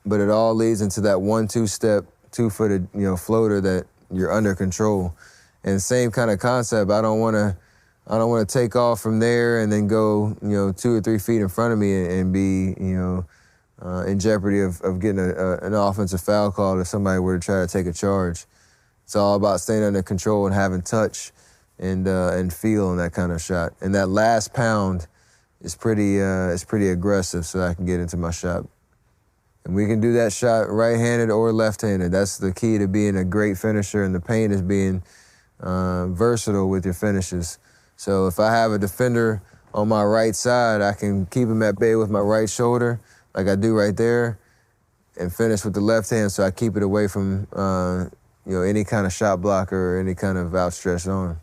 But it all leads into that 1-2 step, 2-footed floater that you're under control. And same kind of concept. I don't want to take off from there and then go 2 or 3 feet in front of me and be in jeopardy of getting an offensive foul call if somebody were to try to take a charge. It's all about staying under control and having touch and feel in that kind of shot. And that last pound is pretty aggressive, so I can get into my shot. And we can do that shot right-handed or left-handed. That's the key to being a great finisher, and the paint is being versatile with your finishes. So if I have a defender on my right side, I can keep him at bay with my right shoulder, like I do right there, and finish with the left hand so I keep it away from any kind of shot blocker or any kind of outstretched arm.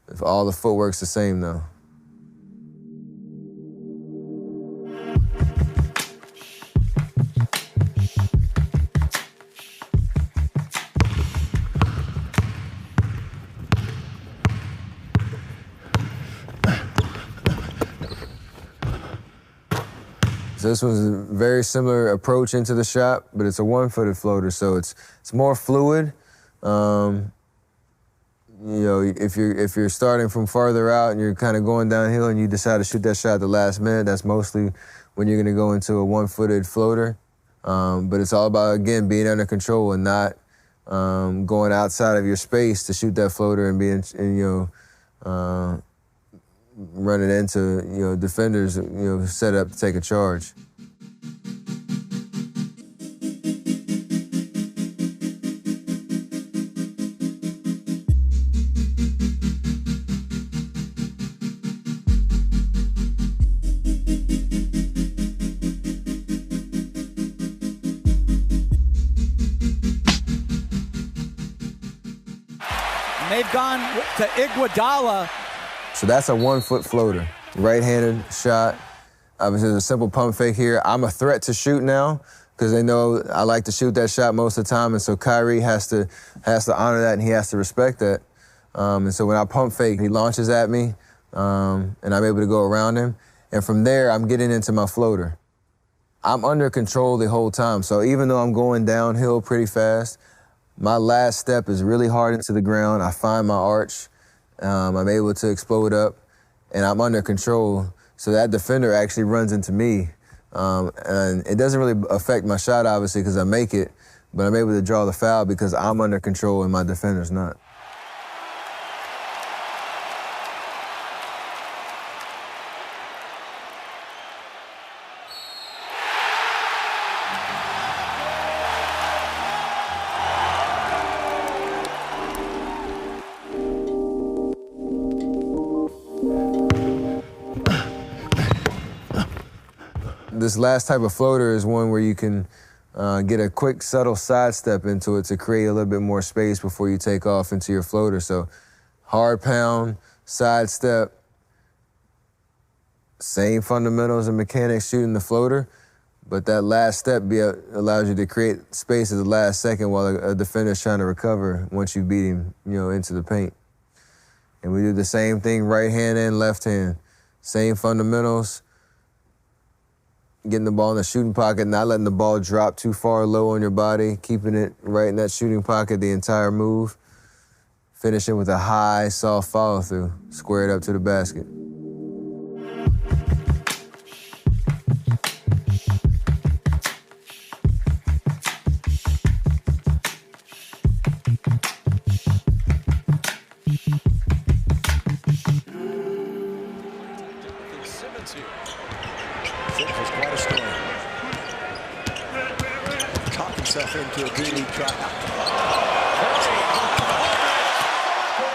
If all the footwork's the same, though. So this was a very similar approach into the shot, but it's a 1-footed floater, so it's more fluid. If you're starting from farther out and you're kind of going downhill and you decide to shoot that shot at the last minute, that's mostly when you're going to go into a 1-footed floater. But it's all about, again, being under control and not going outside of your space to shoot that floater and being, running into, defenders, set up to take a charge. They've gone to Iguodala. So that's a 1-foot floater, right-handed shot. Obviously, there's a simple pump fake here. I'm a threat to shoot now because they know I like to shoot that shot most of the time, and so Kyrie has to honor that and he has to respect that. And so when I pump fake, he launches at me, and I'm able to go around him. And from there, I'm getting into my floater. I'm under control the whole time, so even though I'm going downhill pretty fast, my last step is really hard into the ground. I find my arch. I'm able to explode up, and I'm under control. So that defender actually runs into me. And it doesn't really affect my shot, obviously, because I make it, but I'm able to draw the foul because I'm under control and my defender's not. This last type of floater is one where you can get a quick, subtle sidestep into it to create a little bit more space before you take off into your floater. So hard pound, sidestep, same fundamentals and mechanics shooting the floater, but that last step allows you to create space at the last second while a defender's trying to recover once you beat him, into the paint. And we do the same thing right hand and left hand. Same fundamentals, getting the ball in the shooting pocket, not letting the ball drop too far low on your body, keeping it right in that shooting pocket the entire move, finishing with a high, soft follow-through, squared up to the basket.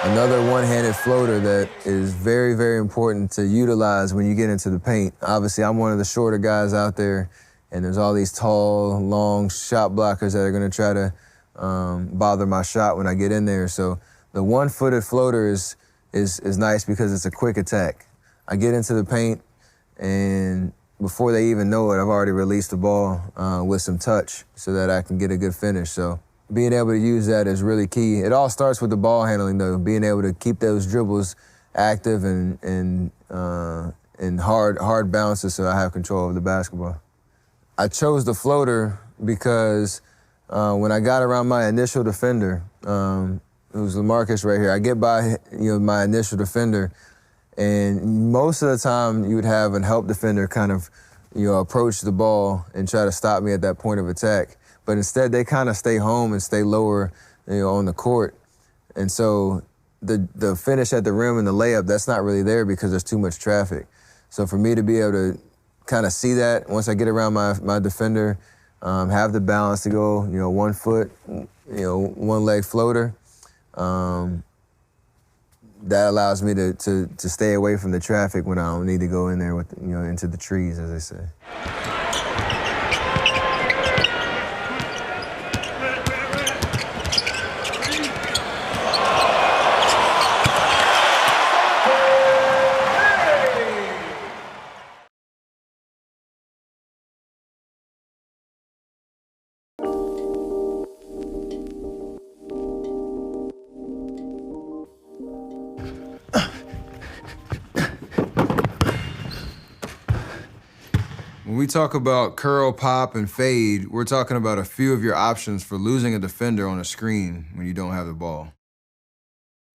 Another one-handed floater that is very, very important to utilize when you get into the paint. Obviously, I'm one of the shorter guys out there, and there's all these tall, long shot blockers that are going to try to bother my shot when I get in there. So the one-footed floater is nice because it's a quick attack. I get into the paint, and before they even know it, I've already released the ball with some touch so that I can get a good finish. So being able to use that is really key. It all starts with the ball handling, though, being able to keep those dribbles active and hard bounces so I have control of the basketball. I chose the floater because when I got around my initial defender, who's LaMarcus right here, I get by my initial defender, and most of the time you would have a help defender kind of approach the ball and try to stop me at that point of attack. But instead, they kind of stay home and stay lower, on the court. And so the finish at the rim and the layup, that's not really there because there's too much traffic. So for me to be able to kind of see that once I get around my defender, have the balance to go, 1 foot, one leg floater, that allows me to stay away from the traffic when I don't need to go in there with, into the trees, as they say. When we talk about curl, pop, and fade, we're talking about a few of your options for losing a defender on a screen when you don't have the ball.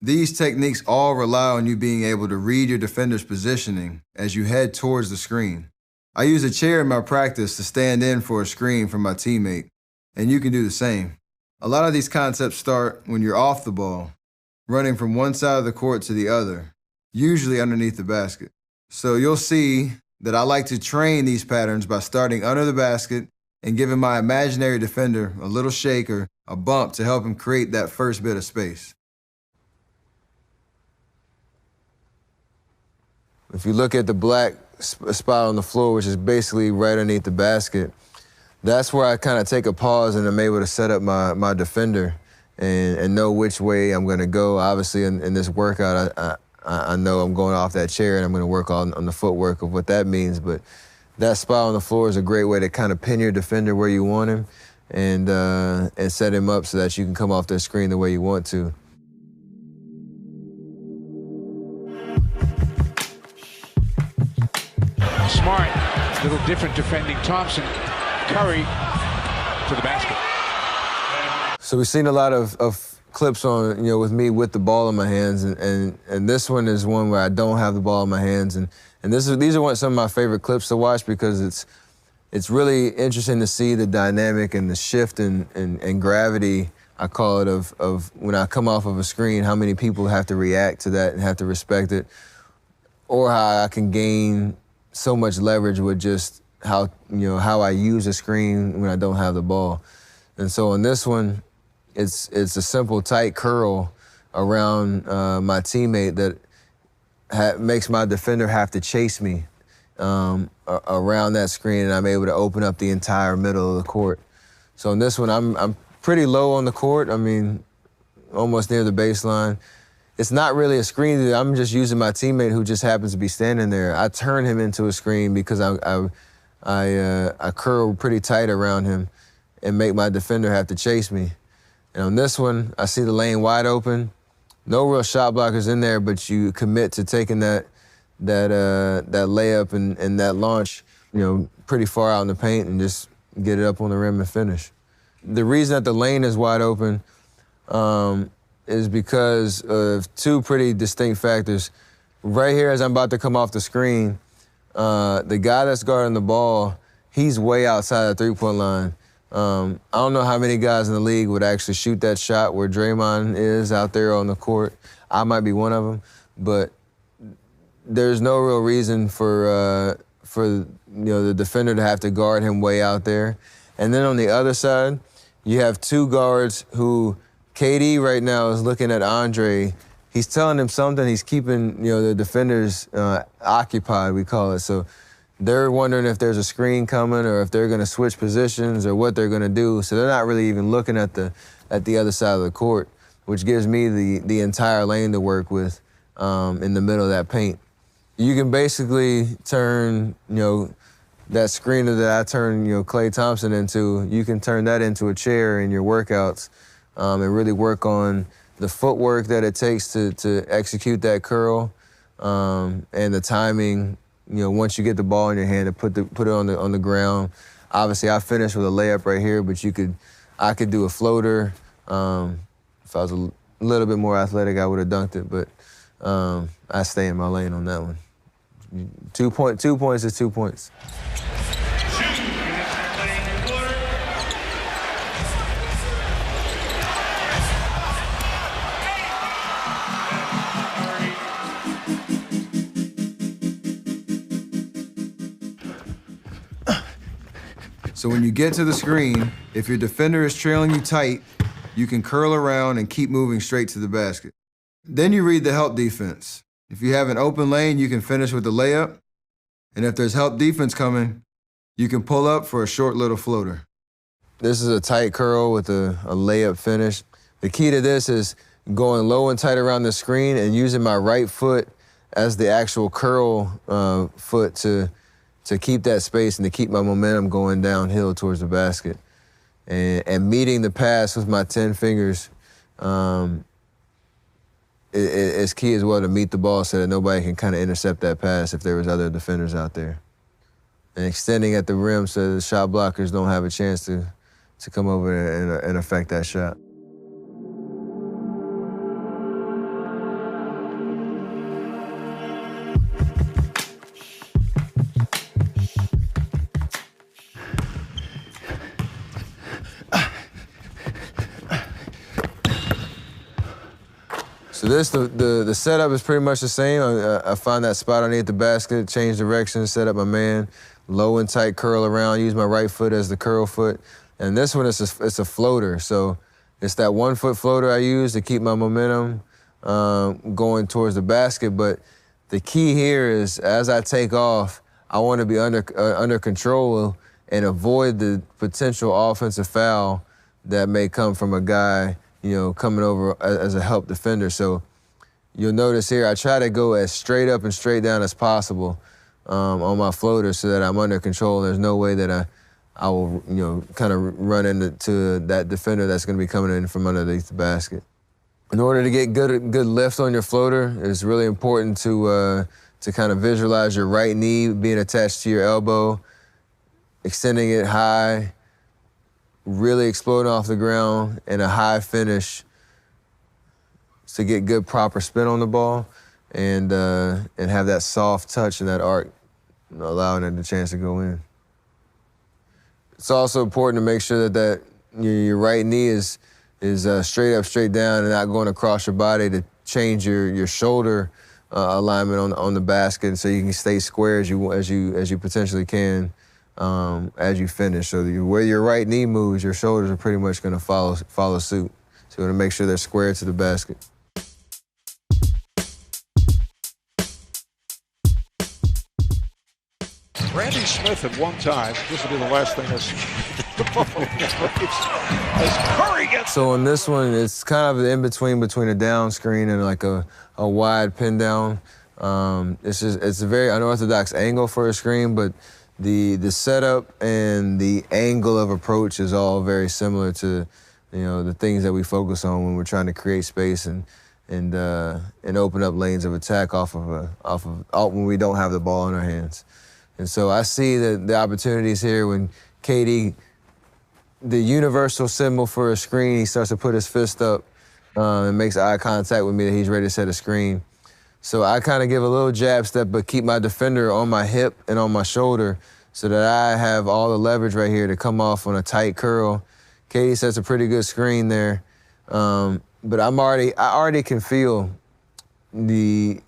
These techniques all rely on you being able to read your defender's positioning as you head towards the screen. I use a chair in my practice to stand in for a screen from my teammate, and you can do the same. A lot of these concepts start when you're off the ball, running from one side of the court to the other, usually underneath the basket. So you'll see that I like to train these patterns by starting under the basket and giving my imaginary defender a little shake or a bump to help him create that first bit of space. If you look at the black spot on the floor, which is basically right underneath the basket, that's where I kind of take a pause and I'm able to set up my defender and know which way I'm going to go. Obviously, in this workout, I know I'm going off that chair and I'm going to work on the footwork of what that means, but that spot on the floor is a great way to kind of pin your defender where you want him and set him up so that you can come off that screen the way you want to. Smart, a little different defending Thompson. Curry to the basket. So we've seen a lot of clips on, with me with the ball in my hands, and this one is one where I don't have the ball in my hands, and these are some of my favorite clips to watch because it's really interesting to see the dynamic and the shift and gravity, I call it, of when I come off of a screen, how many people have to react to that and have to respect it, or how I can gain so much leverage with just how I use a screen when I don't have the ball. And so on this one, it's a simple tight curl around my teammate that makes my defender have to chase me around that screen, and I'm able to open up the entire middle of the court. So in this one, I'm pretty low on the court. I mean, almost near the baseline. It's not really a screen. I'm just using my teammate who just happens to be standing there. I turn him into a screen because I curl pretty tight around him and make my defender have to chase me. And on this one, I see the lane wide open. No real shot blockers in there, but you commit to taking that layup and that launch, pretty far out in the paint and just get it up on the rim and finish. The reason that the lane is wide open is because of two pretty distinct factors. Right here, as I'm about to come off the screen, the guy that's guarding the ball, he's way outside the three-point line. I don't know how many guys in the league would actually shoot that shot where Draymond is out there on the court. I might be one of them, but there's no real reason for the defender to have to guard him way out there. And then on the other side, you have two guards who KD right now is looking at Andre. He's telling him something. He's keeping the defenders occupied, we call it. So they're wondering if there's a screen coming or if they're going to switch positions or what they're going to do. So they're not really even looking at the other side of the court, which gives me the entire lane to work with in the middle of that paint. You can basically turn, that screener that I turn, Klay Thompson into, you can turn that into a chair in your workouts and really work on the footwork that it takes to execute that curl and the timing. Once you get the ball in your hand, to put it on the ground. Obviously, I finished with a layup right here, but I could do a floater. If I was a little bit more athletic, I would have dunked it, but I stay in my lane on that one. 2 points is 2 points. So when you get to the screen, if your defender is trailing you tight, you can curl around and keep moving straight to the basket. Then you read the help defense. If you have an open lane, you can finish with the layup. And if there's help defense coming, you can pull up for a short little floater. This is a tight curl with a layup finish. The key to this is going low and tight around the screen and using my right foot as the actual curl foot to keep that space and to keep my momentum going downhill towards the basket. And meeting the pass with my 10 fingers is key as well, to meet the ball so that nobody can kind of intercept that pass if there was other defenders out there. And extending at the rim so the shot blockers don't have a chance to come over and affect that shot. So the setup is pretty much the same. I find that spot underneath the basket, change direction, set up my man, low and tight curl around, use my right foot as the curl foot. And this one, it's a floater. So it's that 1 foot floater I use to keep my momentum going towards the basket. But the key here is, as I take off, I want to be under control and avoid the potential offensive foul that may come from a guy coming over as a help defender. So you'll notice here, I try to go as straight up and straight down as possible on my floater so that I'm under control. There's no way that I will, kind of run into that defender that's going to be coming in from underneath the basket. In order to get good lift on your floater, it's really important to kind of visualize your right knee being attached to your elbow, extending it high, really exploding off the ground, and a high finish to get good proper spin on the ball and have that soft touch and that arc, allowing it the chance to go in. It's also important to make sure that your right knee is straight up, straight down, and not going across your body to change your shoulder alignment on the basket, so you can stay square as you potentially can as you finish. So where your right knee moves, your shoulders are pretty much going to follow suit. So you want to make sure they're square to the basket. Randy Smith at one time. This will be the last thing I see. As Curry gets. So on this one, it's kind of in between a down screen and like a wide pin down. It's a very unorthodox angle for a screen, but the setup and the angle of approach is all very similar to, the things that we focus on when we're trying to create space and open up lanes of attack off of when we don't have the ball in our hands. And so I see the opportunities here when KD, the universal symbol for a screen, he starts to put his fist up and makes eye contact with me that he's ready to set a screen. So I kind of give a little jab step, but keep my defender on my hip and on my shoulder so that I have all the leverage right here to come off on a tight curl. KD sets a pretty good screen there. But I already can feel the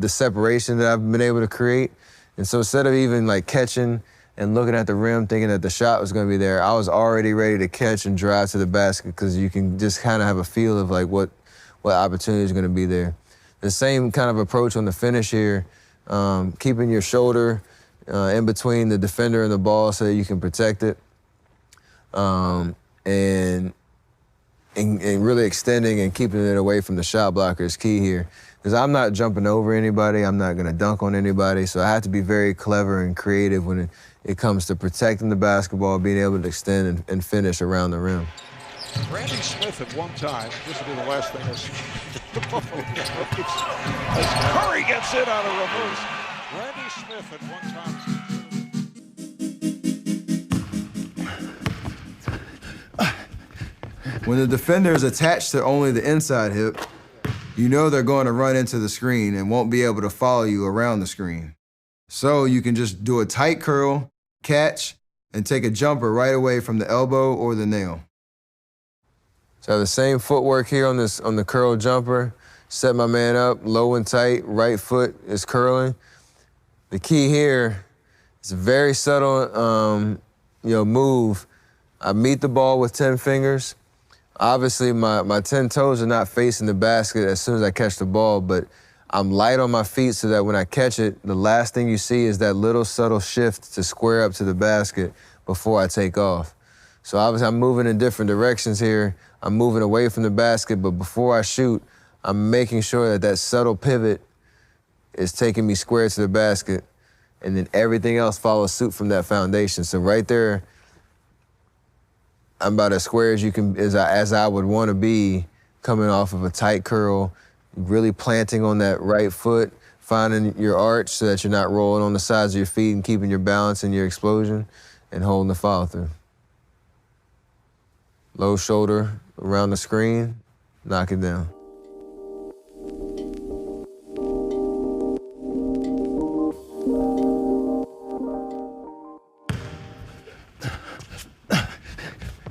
separation that I've been able to create. And so instead of even like catching and looking at the rim thinking that the shot was gonna be there, I was already ready to catch and drive to the basket because you can just kind of have a feel of like what opportunity is gonna be there. The same kind of approach on the finish here, keeping your shoulder in between the defender and the ball so that you can protect it. And really extending and keeping it away from the shot blocker is key here. Because I'm not jumping over anybody, I'm not gonna dunk on anybody, so I have to be very clever and creative when it comes to protecting the basketball, being able to extend and finish around the rim. Randy Smith at one time. This will be the last thing I see. As Curry gets it on a reverse. Randy Smith at one time. When the defender is attached to only the inside hip, you know they're going to run into the screen and won't be able to follow you around the screen. So you can just do a tight curl, catch, and take a jumper right away from the elbow or the nail. So I have the same footwork here on the curl jumper, set my man up, low and tight, right foot is curling. The key here is a very subtle move. I meet the ball with 10 fingers. Obviously, my 10 toes are not facing the basket as soon as I catch the ball, but I'm light on my feet so that when I catch it, the last thing you see is that little subtle shift to square up to the basket before I take off. So obviously, I'm moving in different directions here. I'm moving away from the basket, but before I shoot, I'm making sure that subtle pivot is taking me square to the basket, and then everything else follows suit from that foundation. So right there, I'm about as square as you can, as I would want to be, coming off of a tight curl, really planting on that right foot, finding your arch so that you're not rolling on the sides of your feet and keeping your balance and your explosion, and holding the follow through. Low shoulder around the screen, knock it down.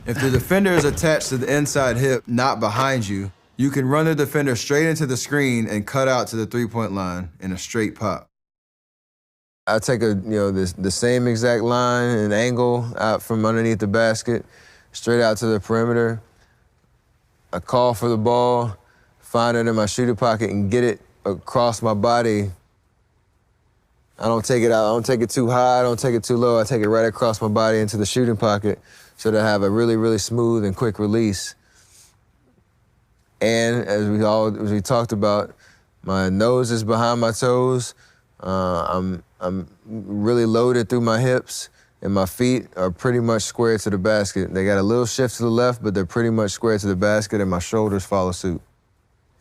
If the defender is attached to the inside hip, not behind you, you can run the defender straight into the screen and cut out to the three-point line in a straight pop. I take the same exact line and angle out from underneath the basket, straight out to the perimeter. I call for the ball, find it in my shooter pocket and get it across my body. I don't take it out, I don't take it too high, I don't take it too low, I take it right across my body into the shooting pocket so that I have a really, really smooth and quick release. And as we talked about, my nose is behind my toes. I'm really loaded through my hips, and my feet are pretty much square to the basket. They got a little shift to the left, but they're pretty much square to the basket, and my shoulders follow suit.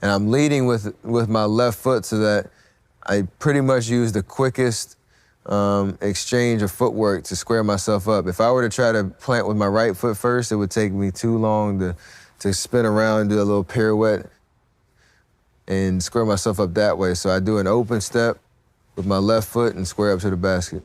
And I'm leading with my left foot so that I pretty much use the quickest exchange of footwork to square myself up. If I were to try to plant with my right foot first, it would take me too long to spin around and do a little pirouette and square myself up that way. So I do an open step with my left foot and square up to the basket.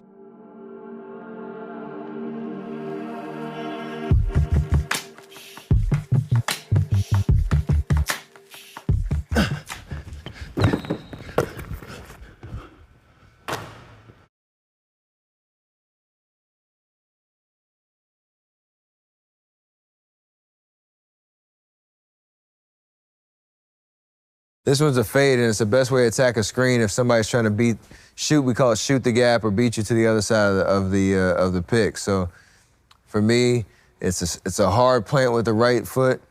This one's a fade, and it's the best way to attack a screen if somebody's trying to beat we call it shoot the gap or beat you to the other side of the pick. So for me, it's a hard plant with the right foot,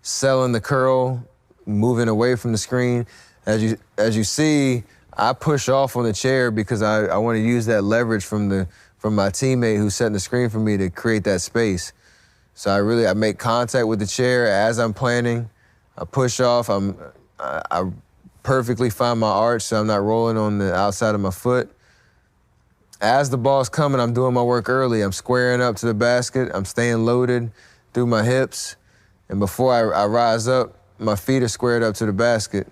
selling the curl, moving away from the screen. As you see, I push off on the chair because I want to use that leverage from my teammate who's setting the screen for me to create that space. So I make contact with the chair as I'm planning. I push off. I perfectly find my arch so I'm not rolling on the outside of my foot. As the ball's coming, I'm doing my work early. I'm squaring up to the basket. I'm staying loaded through my hips. And before I rise up, my feet are squared up to the basket.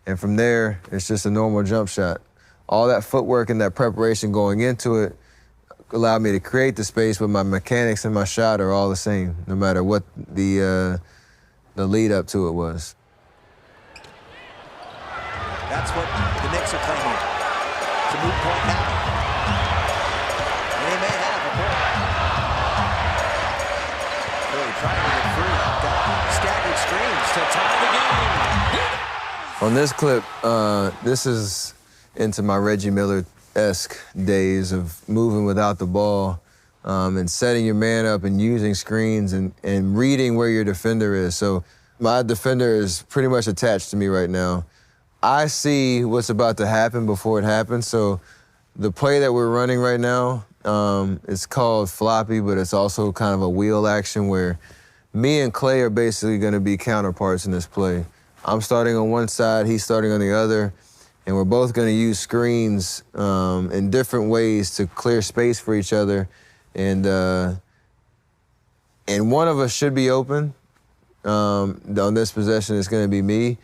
And from there, it's just a normal jump shot. All that footwork and that preparation going into it allowed me to create the space, but my mechanics and my shot are all the same, no matter what the lead up to it was. That's what the Knicks are claiming. It's a moot point now. And they may have a point. Really trying to get free. Got staggered screens to tie the game. On this clip, this is into my Reggie Miller-esque days of moving without the ball and setting your man up and using screens and reading where your defender is. So my defender is pretty much attached to me right now. I see what's about to happen before it happens. So the play that we're running right now, it's called floppy, but it's also kind of a wheel action where me and Clay are basically going to be counterparts in this play. I'm starting on one side, he's starting on the other, and we're both going to use screens in different ways to clear space for each other. And one of us should be open. On this possession, it's going to be me.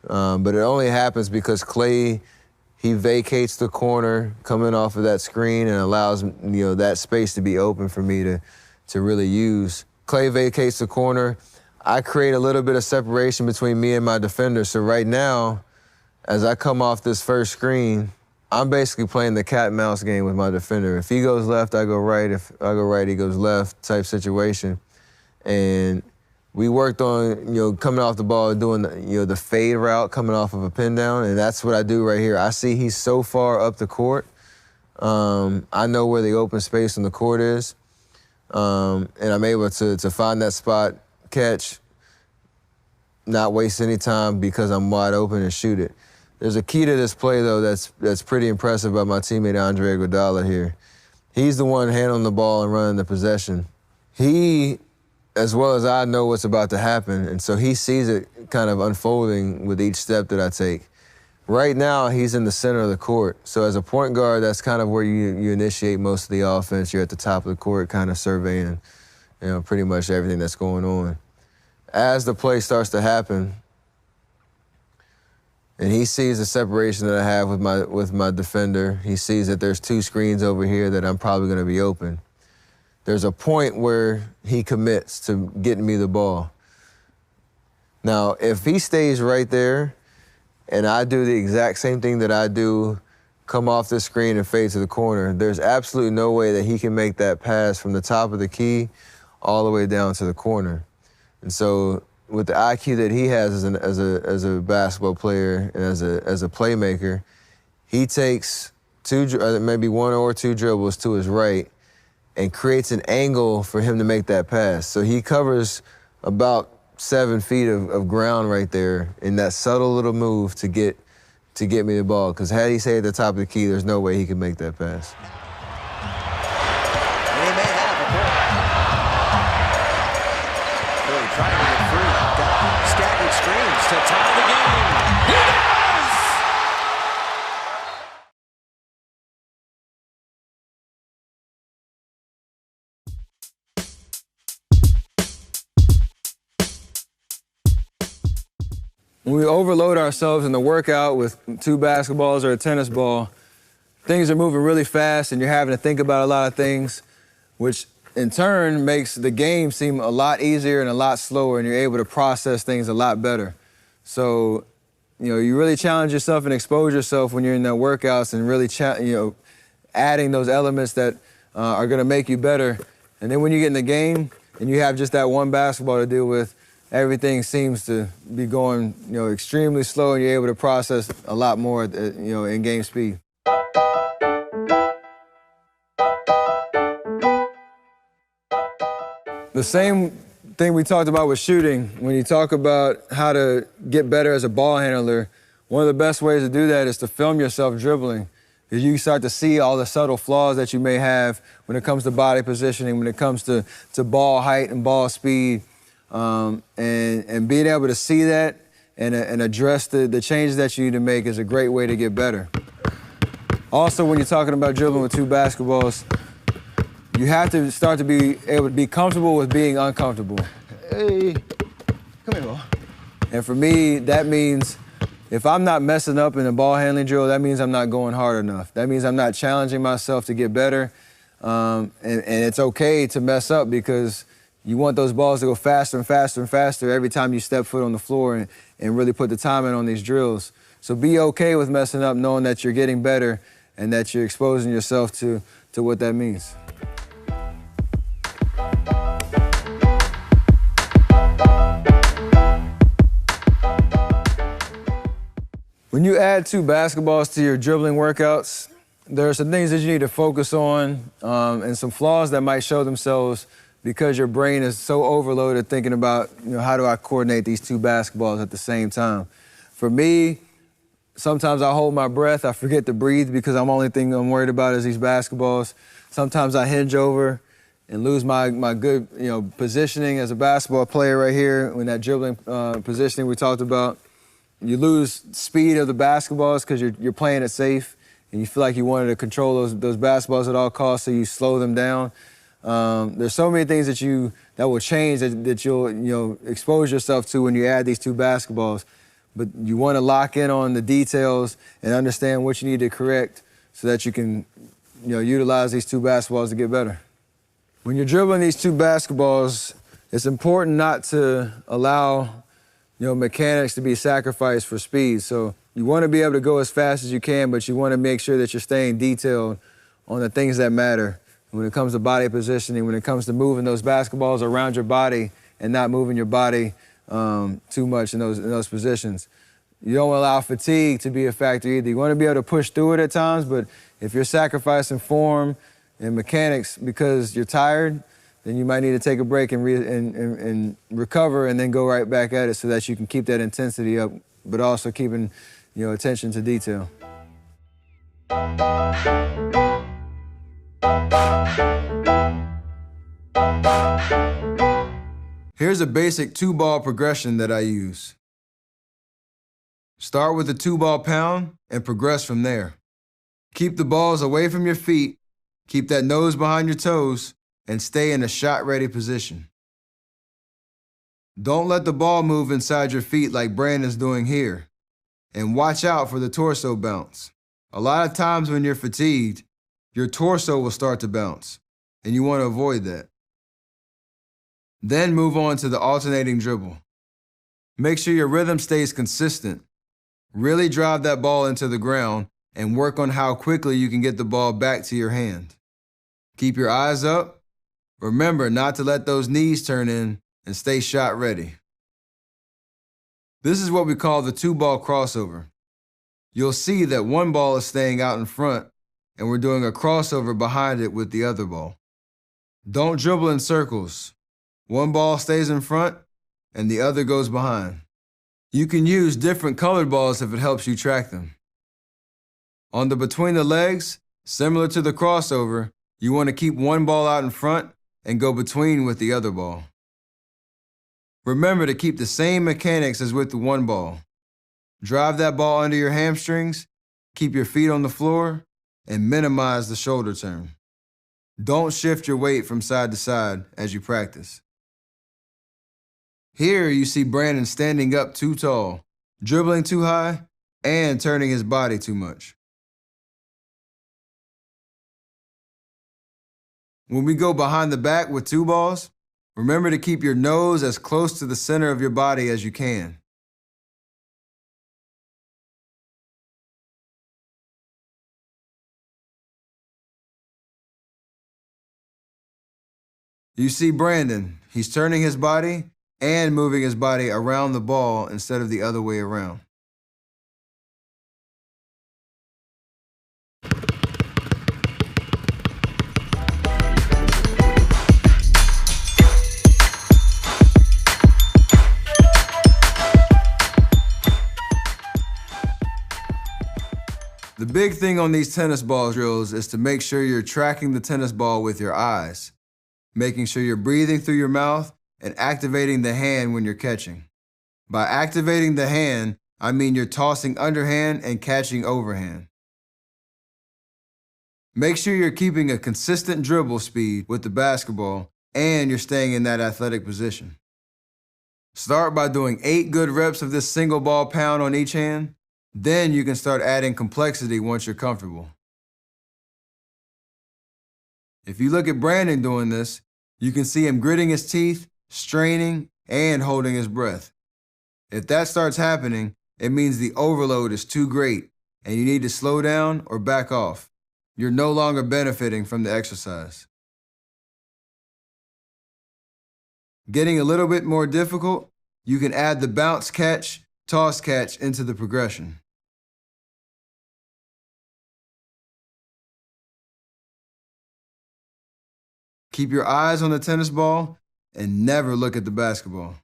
But it only happens because Clay, he vacates the corner coming off of that screen and allows that space to be open for me to really use. Clay vacates the corner. I create a little bit of separation between me and my defender. So right now, as I come off this first screen, I'm basically playing the cat and mouse game with my defender. If he goes left, I go right. If I go right, he goes left type situation. And we worked on, coming off the ball, doing the fade route, coming off of a pin down, and that's what I do right here. I see he's so far up the court. I know where the open space on the court is, and I'm able to find that spot, catch, not waste any time because I'm wide open and shoot it. There's a key to this play, though, that's pretty impressive by my teammate Andre Iguodala here. He's the one handling the ball and running the possession. He, as well as I, know what's about to happen, and so he sees it kind of unfolding with each step that I take. Right now, he's in the center of the court, so as a point guard, that's kind of where you initiate most of the offense. You're at the top of the court kind of surveying, pretty much everything that's going on. As the play starts to happen, and he sees the separation that I have with my defender, he sees that there's two screens over here that I'm probably going to be open. There's a point where he commits to getting me the ball. Now, if he stays right there and I do the exact same thing that I do, come off the screen and fade to the corner, there's absolutely no way that he can make that pass from the top of the key all the way down to the corner. And so with the IQ that he has as a basketball player and as a playmaker, he takes maybe one or two dribbles to his right and creates an angle for him to make that pass. So he covers about 7 feet of ground right there in that subtle little move to get me the ball. Because had he stayed at the top of the key, there's no way he could make that pass. They may have a point. Really trying to get free. Got staggered screens to tie the game. He does! When we overload ourselves in the workout with 2 basketballs or a tennis ball, things are moving really fast and you're having to think about a lot of things, which in turn makes the game seem a lot easier and a lot slower, and you're able to process things a lot better. So, you really challenge yourself and expose yourself when you're in the workouts and really, adding those elements that are going to make you better. And then when you get in the game and you have just that one basketball to deal with, everything seems to be going, extremely slow, and you're able to process a lot more, in game speed. The same thing we talked about with shooting, when you talk about how to get better as a ball handler, one of the best ways to do that is to film yourself dribbling. Because you start to see all the subtle flaws that you may have when it comes to body positioning, when it comes to ball height and ball speed. And being able to see that and address the changes that you need to make is a great way to get better. Also, when you're talking about dribbling with two basketballs, you have to start to be able to be comfortable with being uncomfortable. Hey, come here, ball. And for me, that means if I'm not messing up in a ball handling drill, that means I'm not going hard enough. That means I'm not challenging myself to get better. And it's okay to mess up because you want those balls to go faster and faster and faster every time you step foot on the floor and really put the time in on these drills. So be okay with messing up, knowing that you're getting better and that you're exposing yourself to what that means. When you add two basketballs to your dribbling workouts, there are some things that you need to focus on and some flaws that might show themselves because your brain is so overloaded thinking about, how do I coordinate these two basketballs at the same time? For me, sometimes I hold my breath, I forget to breathe because the only thing I'm worried about is these basketballs. Sometimes I hinge over and lose my good, positioning as a basketball player right here when that dribbling positioning we talked about. You lose speed of the basketballs because you're playing it safe and you feel like you wanted to control those basketballs at all costs, so you slow them down. There's so many things that will change that you'll expose yourself to when you add these two basketballs. But you want to lock in on the details and understand what you need to correct so that you can utilize these two basketballs to get better. When you're dribbling these two basketballs, it's important not to allow mechanics to be sacrificed for speed. So you want to be able to go as fast as you can, but you want to make sure that you're staying detailed on the things that matter. When it comes to body positioning, when it comes to moving those basketballs around your body and not moving your body too much in those positions. You don't allow fatigue to be a factor either. You want to be able to push through it at times, but if you're sacrificing form and mechanics because you're tired, then you might need to take a break and recover and then go right back at it so that you can keep that intensity up, but also keeping attention to detail. Here's a basic two-ball progression that I use. Start with the two-ball pound and progress from there. Keep the balls away from your feet, keep that nose behind your toes, and stay in a shot-ready position. Don't let the ball move inside your feet like Brandon's doing here. And watch out for the torso bounce. A lot of times when you're fatigued, your torso will start to bounce, and you want to avoid that. Then move on to the alternating dribble. Make sure your rhythm stays consistent. Really drive that ball into the ground and work on how quickly you can get the ball back to your hand. Keep your eyes up. Remember not to let those knees turn in and stay shot ready. This is what we call the two-ball crossover. You'll see that one ball is staying out in front and we're doing a crossover behind it with the other ball. Don't dribble in circles. One ball stays in front and the other goes behind. You can use different colored balls if it helps you track them. On the between the legs, similar to the crossover, you want to keep one ball out in front and go between with the other ball. Remember to keep the same mechanics as with the one ball. Drive that ball under your hamstrings, keep your feet on the floor, and minimize the shoulder turn. Don't shift your weight from side to side as you practice. Here you see Brandon standing up too tall, dribbling too high, and turning his body too much. When we go behind the back with two balls, remember to keep your nose as close to the center of your body as you can. You see Brandon, he's turning his body and moving his body around the ball instead of the other way around. The big thing on these tennis ball drills is to make sure you're tracking the tennis ball with your eyes, making sure you're breathing through your mouth and activating the hand when you're catching. By activating the hand, I mean you're tossing underhand and catching overhand. Make sure you're keeping a consistent dribble speed with the basketball and you're staying in that athletic position. Start by doing 8 good reps of this single ball pound on each hand. Then you can start adding complexity once you're comfortable. If you look at Brandon doing this, you can see him gritting his teeth, straining, and holding his breath. If that starts happening, it means the overload is too great and you need to slow down or back off. You're no longer benefiting from the exercise. Getting a little bit more difficult, you can add the bounce catch, toss catch into the progression. Keep your eyes on the tennis ball and never look at the basketball.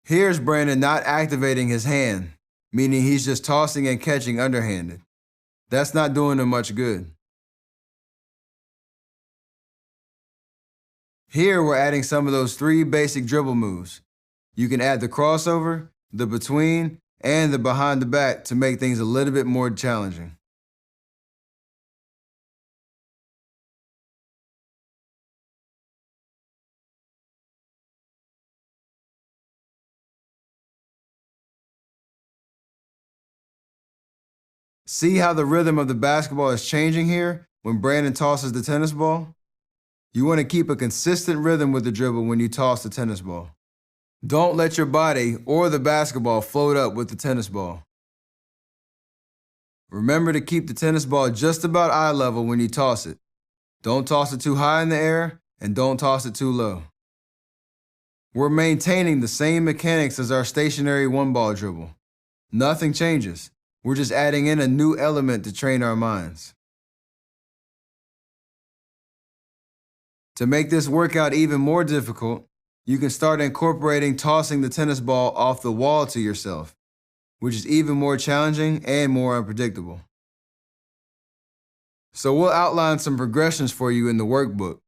Here's Brandon not activating his hand, meaning he's just tossing and catching underhanded. That's not doing him much good. Here we're adding some of those 3 basic dribble moves. You can add the crossover, the between, and the behind the back to make things a little bit more challenging. See how the rhythm of the basketball is changing here when Brandon tosses the tennis ball? You want to keep a consistent rhythm with the dribble when you toss the tennis ball. Don't let your body or the basketball float up with the tennis ball. Remember to keep the tennis ball just about eye level when you toss it. Don't toss it too high in the air and don't toss it too low. We're maintaining the same mechanics as our stationary 1-ball dribble. Nothing changes. We're just adding in a new element to train our minds. To make this workout even more difficult, you can start incorporating tossing the tennis ball off the wall to yourself, which is even more challenging and more unpredictable. So we'll outline some progressions for you in the workbook.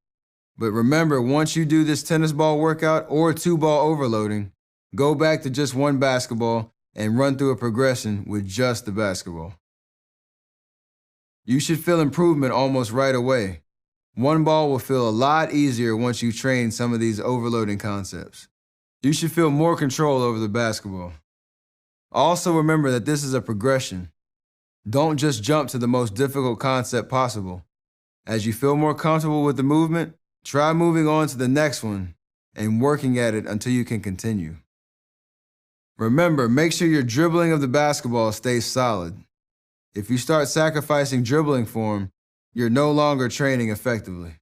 But remember, once you do this tennis ball workout or 2-ball overloading, go back to just 1 basketball and run through a progression with just the basketball. You should feel improvement almost right away. 1 ball will feel a lot easier once you train some of these overloading concepts. You should feel more control over the basketball. Also remember that this is a progression. Don't just jump to the most difficult concept possible. As you feel more comfortable with the movement, try moving on to the next one and working at it until you can continue. Remember, make sure your dribbling of the basketball stays solid. If you start sacrificing dribbling form, you're no longer training effectively.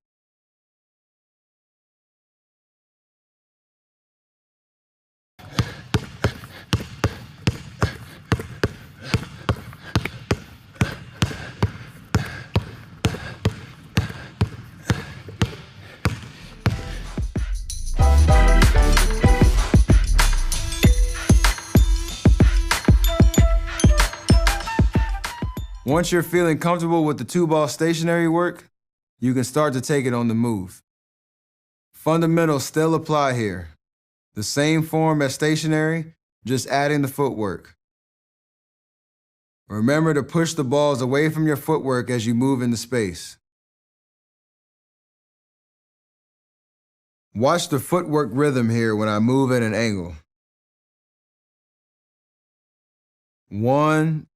Once you're feeling comfortable with the 2-ball stationary work, you can start to take it on the move. Fundamentals still apply here. The same form as stationary, just adding the footwork. Remember to push the balls away from your footwork as you move into space. Watch the footwork rhythm here when I move at an angle. 1,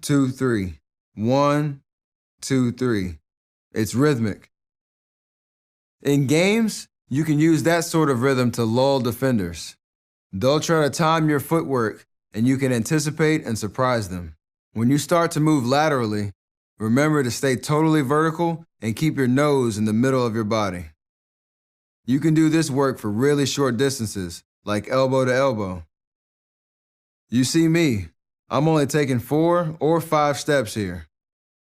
2, 3. 1, 2, 3. It's rhythmic. In games, you can use that sort of rhythm to lull defenders. They'll try to time your footwork, and you can anticipate and surprise them. When you start to move laterally, remember to stay totally vertical and keep your nose in the middle of your body. You can do this work for really short distances, like elbow to elbow. You see me. I'm only taking 4 or 5 steps here.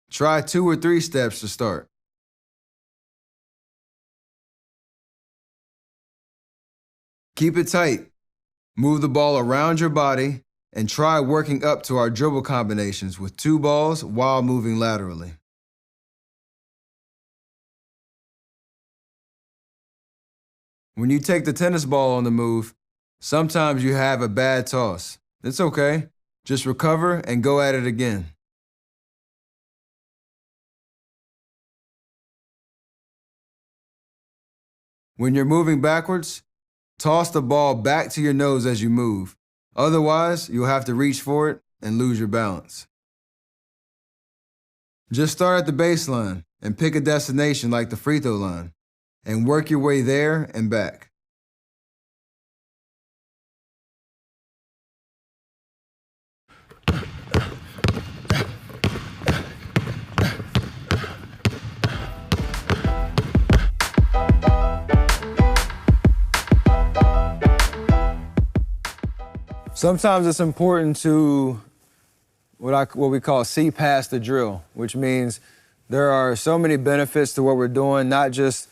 Try 2 or 3 steps to start. Keep it tight. Move the ball around your body and try working up to our dribble combinations with 2 balls while moving laterally. When you take the tennis ball on the move, sometimes you have a bad toss. It's okay. Just recover and go at it again. When you're moving backwards, toss the ball back to your nose as you move. Otherwise, you'll have to reach for it and lose your balance. Just start at the baseline and pick a destination like the free throw line and work your way there and back. Sometimes it's important to what we call see past the drill, which means there are so many benefits to what we're doing, not just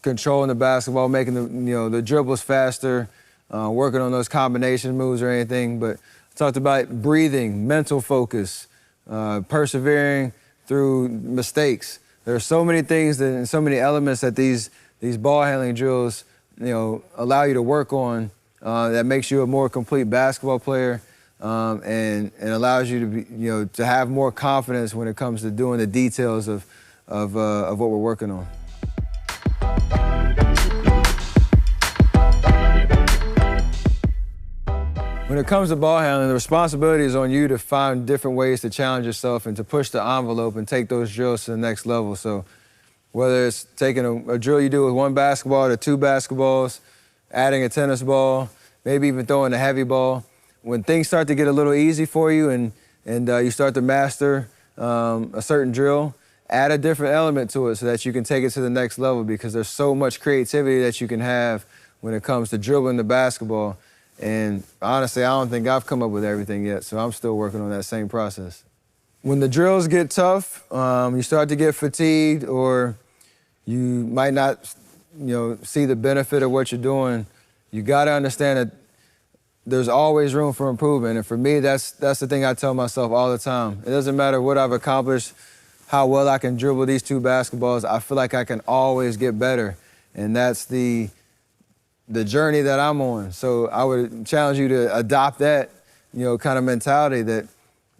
controlling the basketball, making the dribbles faster, working on those combination moves or anything, but I talked about breathing, mental focus, persevering through mistakes. There are so many things and so many elements that these ball handling drills, allow you to work on. That makes you a more complete basketball player and allows you to be, to have more confidence when it comes to doing the details of what we're working on. When it comes to ball handling, the responsibility is on you to find different ways to challenge yourself and to push the envelope and take those drills to the next level. So whether it's taking a drill you do with 1 basketball to 2 basketballs, adding a tennis ball, maybe even throwing a heavy ball. When things start to get a little easy for you and you start to master a certain drill, add a different element to it so that you can take it to the next level, because there's so much creativity that you can have when it comes to dribbling the basketball. And honestly, I don't think I've come up with everything yet, so I'm still working on that same process. When the drills get tough, you start to get fatigued, or you might not see the benefit of what you're doing, you got to understand that there's always room for improvement. And for me, that's the thing I tell myself all the time. It doesn't matter what I've accomplished, how well I can dribble these 2 basketballs, I feel like I can always get better. And that's the journey that I'm on. So I would challenge you to adopt that, kind of mentality that,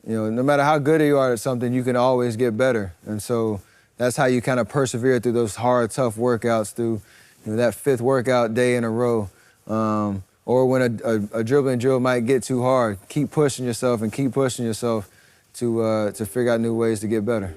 no matter how good you are at something, you can always get better. And so that's how you kind of persevere through those hard, tough workouts, through that 5th workout day in a row. Or when a dribbling drill might get too hard, keep pushing yourself and keep pushing yourself to figure out new ways to get better.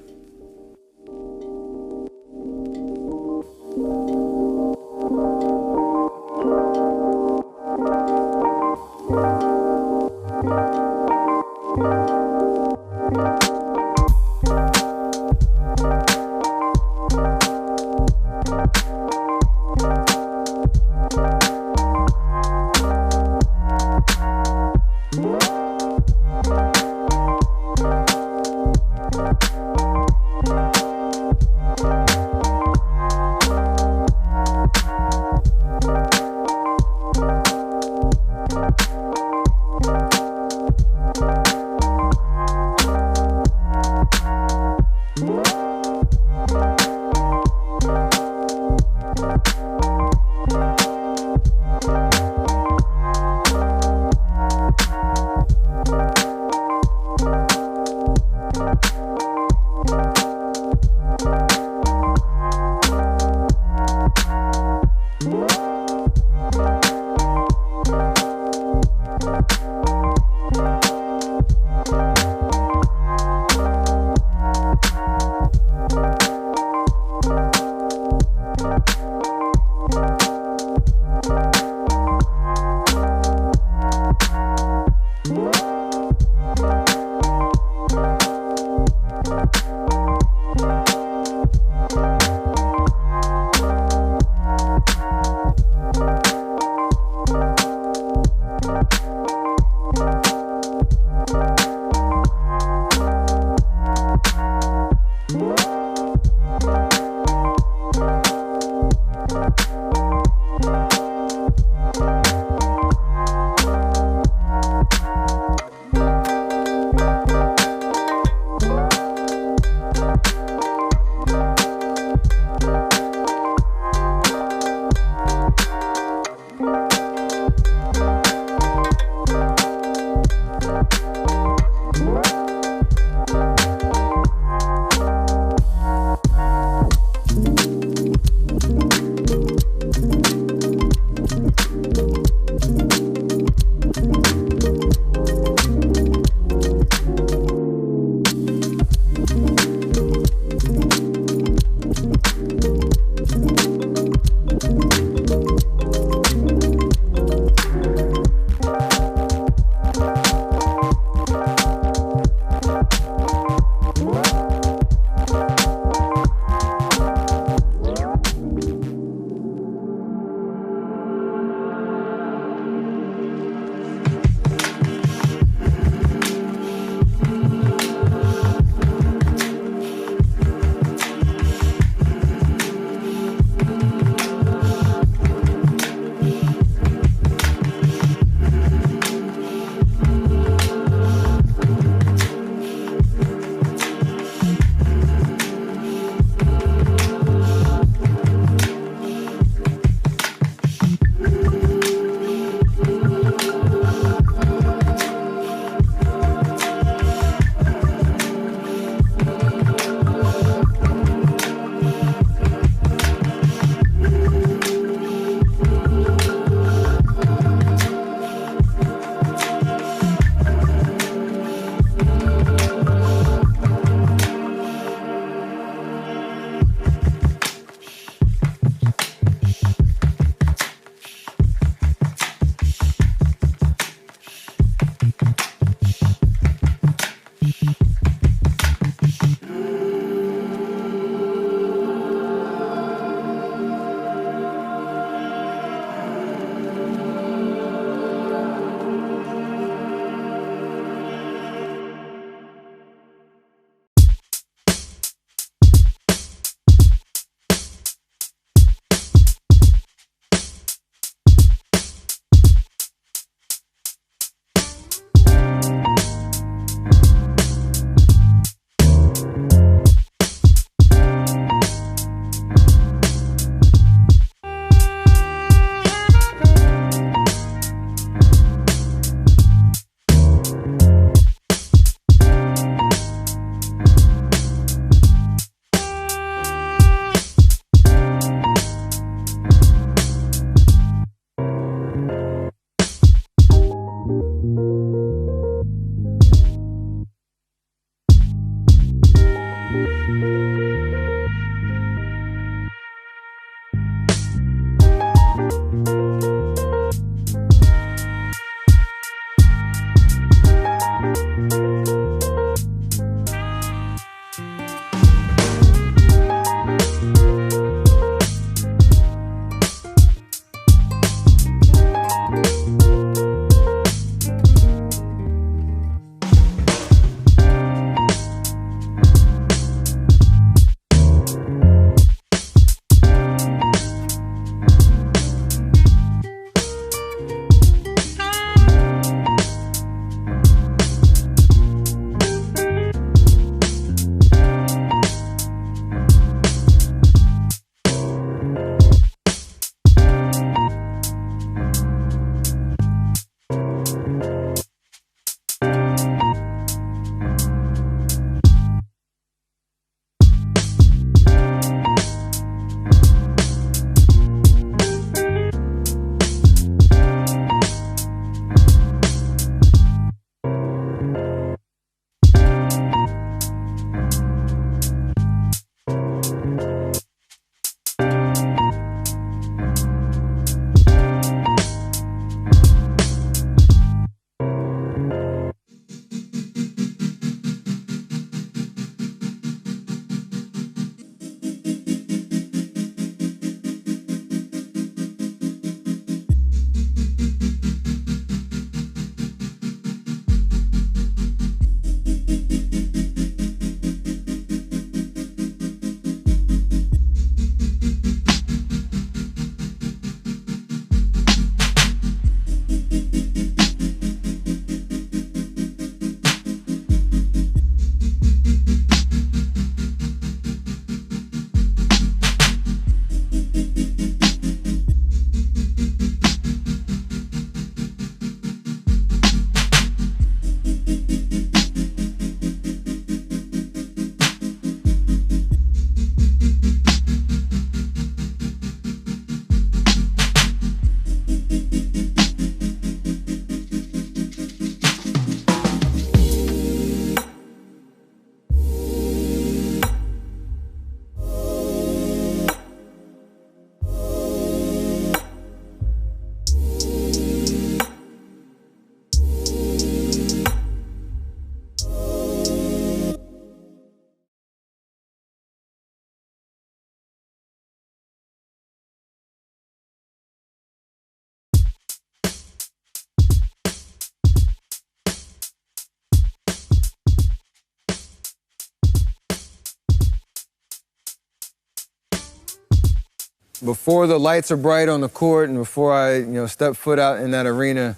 Before the lights are bright on the court and before I step foot out in that arena,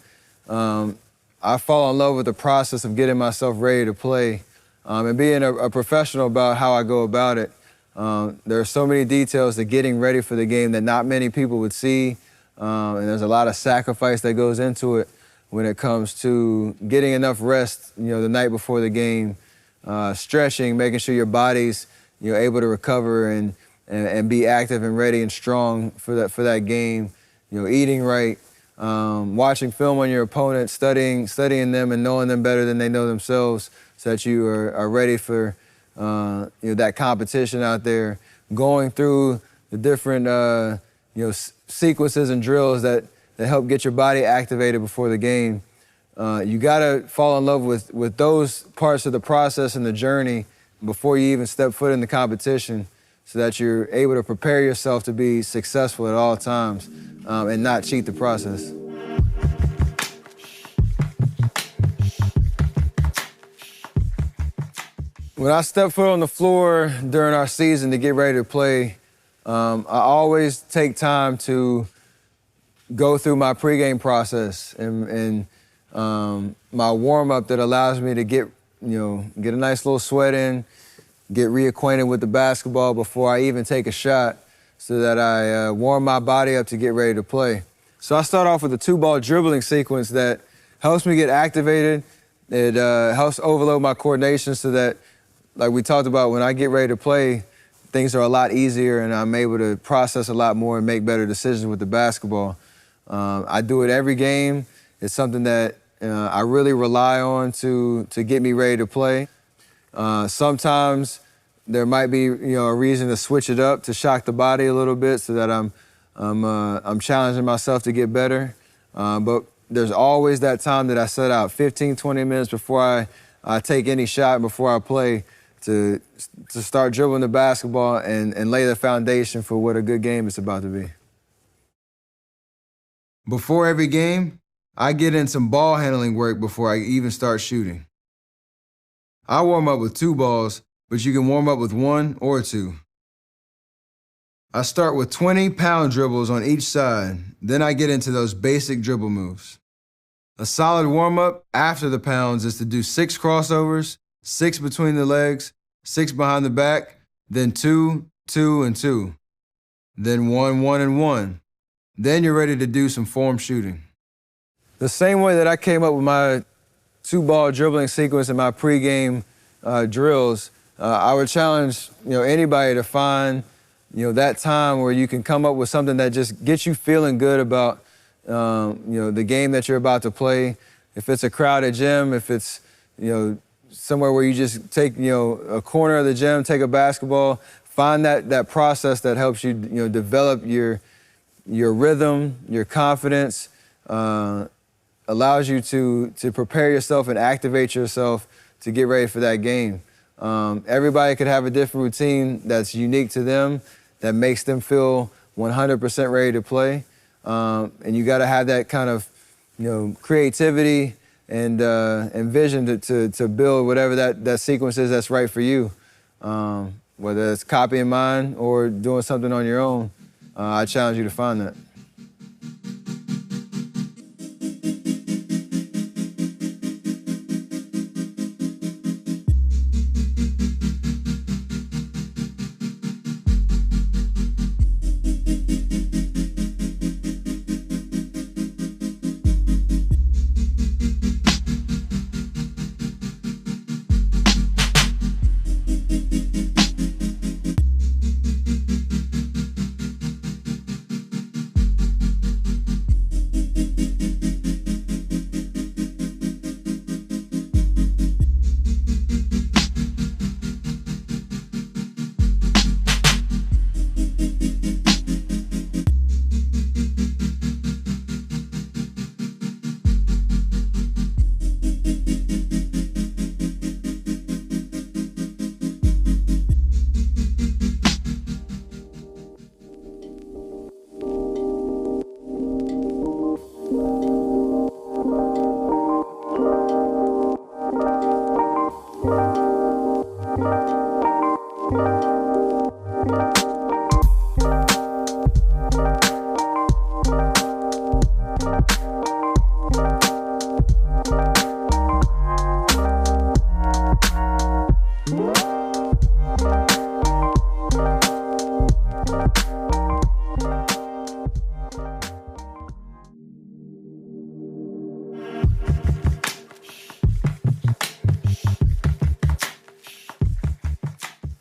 I fall in love with the process of getting myself ready to play and being a professional about how I go about it. There are so many details to getting ready for the game that not many people would see, and there's a lot of sacrifice that goes into it when it comes to getting enough rest, the night before the game, stretching, making sure your body's able to recover and be active and ready and strong for that game. Eating right, watching film on your opponent, studying them and knowing them better than they know themselves, so that you are ready for that competition out there. Going through the different sequences and drills that help get your body activated before the game. You gotta fall in love with those parts of the process and the journey before you even step foot in the competition, so that you're able to prepare yourself to be successful at all times and not cheat the process. When I step foot on the floor during our season to get ready to play, I always take time to go through my pregame process and my warm-up that allows me to get a nice little sweat in, get reacquainted with the basketball before I even take a shot, so that I warm my body up to get ready to play. So I start off with a 2-ball dribbling sequence that helps me get activated. It helps overload my coordination so that, like we talked about, when I get ready to play, things are a lot easier and I'm able to process a lot more and make better decisions with the basketball. I do it every game. It's something that I really rely on to get me ready to play. Sometimes there might be, a reason to switch it up to shock the body a little bit so that I'm challenging myself to get better. But there's always that time that I set out, 15, 20 minutes before I take any shot, before I play, to start dribbling the basketball and lay the foundation for what a good game is about to be. Before every game, I get in some ball handling work before I even start shooting. I warm up with 2 balls, but you can warm up with 1 or 2. I start with 20-pound dribbles on each side, then I get into those basic dribble moves. A solid warm-up after the pounds is to do 6 crossovers, 6 between the legs, 6 behind the back, then 2, 2, and 2. Then 1, 1, and 1. Then you're ready to do some form shooting. The same way that I came up with my 2-ball dribbling sequence in my pregame drills, I would challenge anybody to find that time where you can come up with something that just gets you feeling good about the game that you're about to play. If it's a crowded gym, if it's somewhere where you just take a corner of the gym, take a basketball, find that process that helps you develop your rhythm, your confidence, allows you to prepare yourself and activate yourself to get ready for that game. Everybody could have a different routine that's unique to them, that makes them feel 100% ready to play. And you got to have that kind of creativity and vision to build whatever that sequence is that's right for you. Whether it's copying mine or doing something on your own, I challenge you to find that.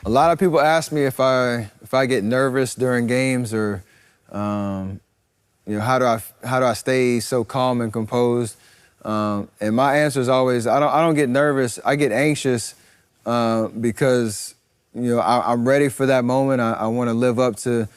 A lot of people ask me if I get nervous during games or how do I stay so calm and composed? And my answer is always I don't get nervous. I get anxious because I'm ready for that moment. I want to live up to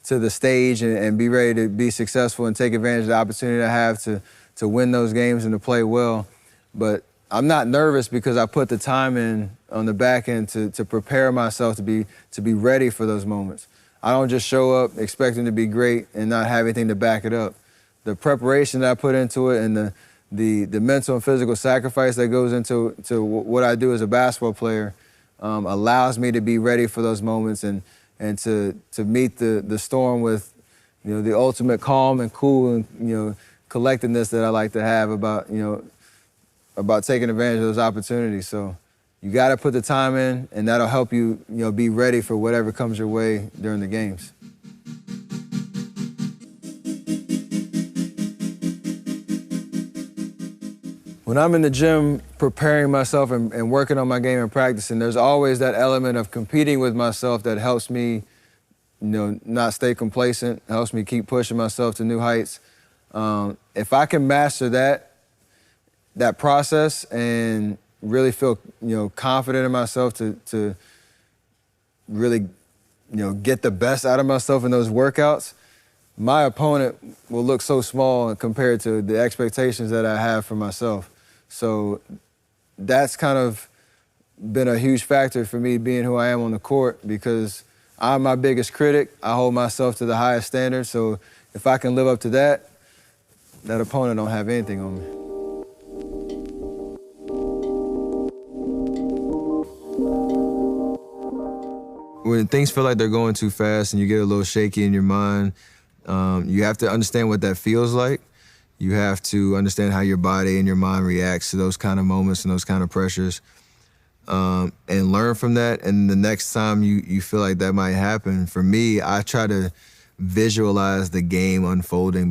the stage and be ready to be successful and take advantage of the opportunity I have to win those games and to play well. But I'm not nervous because I put the time in on the back end to prepare myself to be ready for those moments. I don't just show up expecting to be great and not have anything to back it up. The preparation that I put into it and the mental and physical sacrifice that goes into what I do as a basketball player allows me to be ready for those moments and to meet the storm with the ultimate calm and cool and collectedness that I like to have about taking advantage of those opportunities. So you got to put the time in, and that'll help you, be ready for whatever comes your way during the games. When I'm in the gym preparing myself and working on my game and practicing, there's always that element of competing with myself that helps me, not stay complacent, helps me keep pushing myself to new heights. If I can master that process and really feel confident in myself to really, get the best out of myself in those workouts, my opponent will look so small compared to the expectations that I have for myself. So that's kind of been a huge factor for me being who I am on the court, because I'm my biggest critic. I hold myself to the highest standard. So if I can live up to that, that opponent don't have anything on me. When things feel like they're going too fast and you get a little shaky in your mind, you have to understand what that feels like. You have to understand how your body and your mind reacts to those kind of moments and those kind of pressures, and learn from that. And the next time you feel like that might happen, for me, I try to visualize the game unfolding,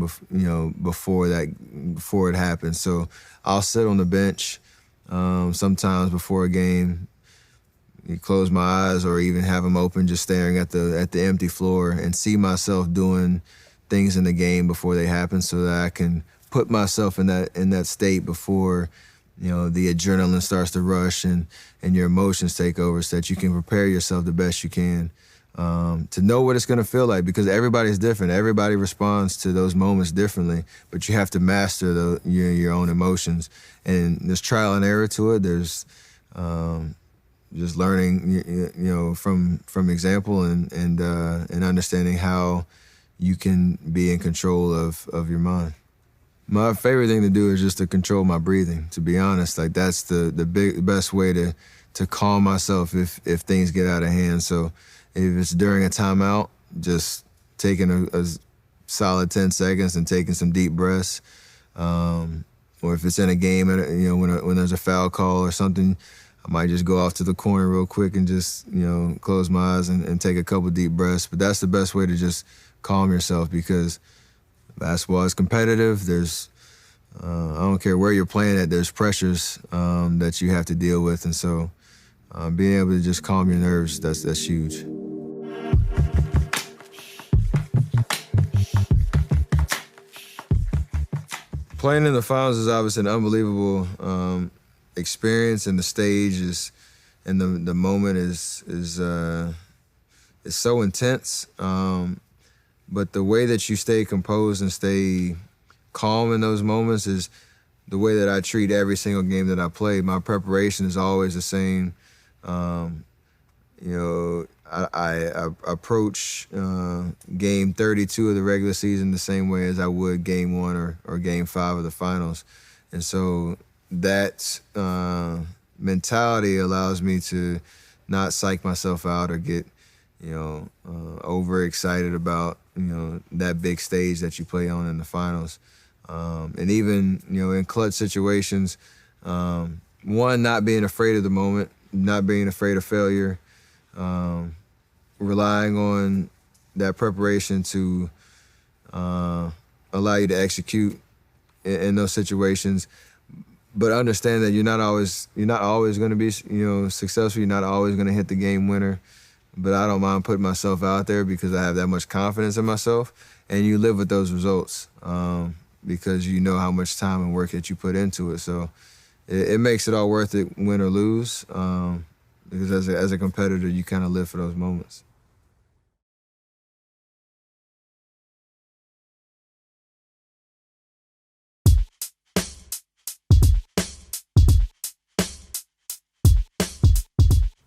before it happens. So I'll sit on the bench sometimes before a game, close my eyes or even have them open, just staring at the empty floor, and see myself doing things in the game before they happen, so that I can put myself in that state before the adrenaline starts to rush and your emotions take over, so that you can prepare yourself the best you can to know what it's going to feel like, because everybody's different. Everybody responds to those moments differently, but you have to master your own emotions. And there's trial and error to it. There's just learning, from example and understanding how you can be in control of your mind. My favorite thing to do is just to control my breathing, to be honest. Like, that's the best way to calm myself if things get out of hand. So if it's during a timeout, just taking a solid 10 seconds and taking some deep breaths. Or if it's in a game, when there's a foul call or something, I might just go off to the corner real quick and just, close my eyes and take a couple deep breaths. But that's the best way to just calm yourself, because basketball is competitive. There's, I don't care where you're playing at, there's pressures that you have to deal with. And so being able to just calm your nerves, that's huge. Playing in the finals is obviously an unbelievable experience, and the stage and the moment is so intense. But the way that you stay composed and stay calm in those moments is the way that I treat every single game that I play. My preparation is always the same. I approach game 32 of the regular season the same way as I would game 1 or game 5 of the finals. And so that mentality allows me to not psych myself out or get, overexcited about, that big stage that you play on in the finals. And even, in clutch situations, not being afraid of the moment, not being afraid of failure, relying on that preparation to allow you to execute in those situations. But understand that you're not always going to be, successful. You're not always going to hit the game winner. But I don't mind putting myself out there because I have that much confidence in myself. And you live with those results because you know how much time and work that you put into it. So it makes it all worth it, win or lose. Because as a competitor, you kind of live for those moments.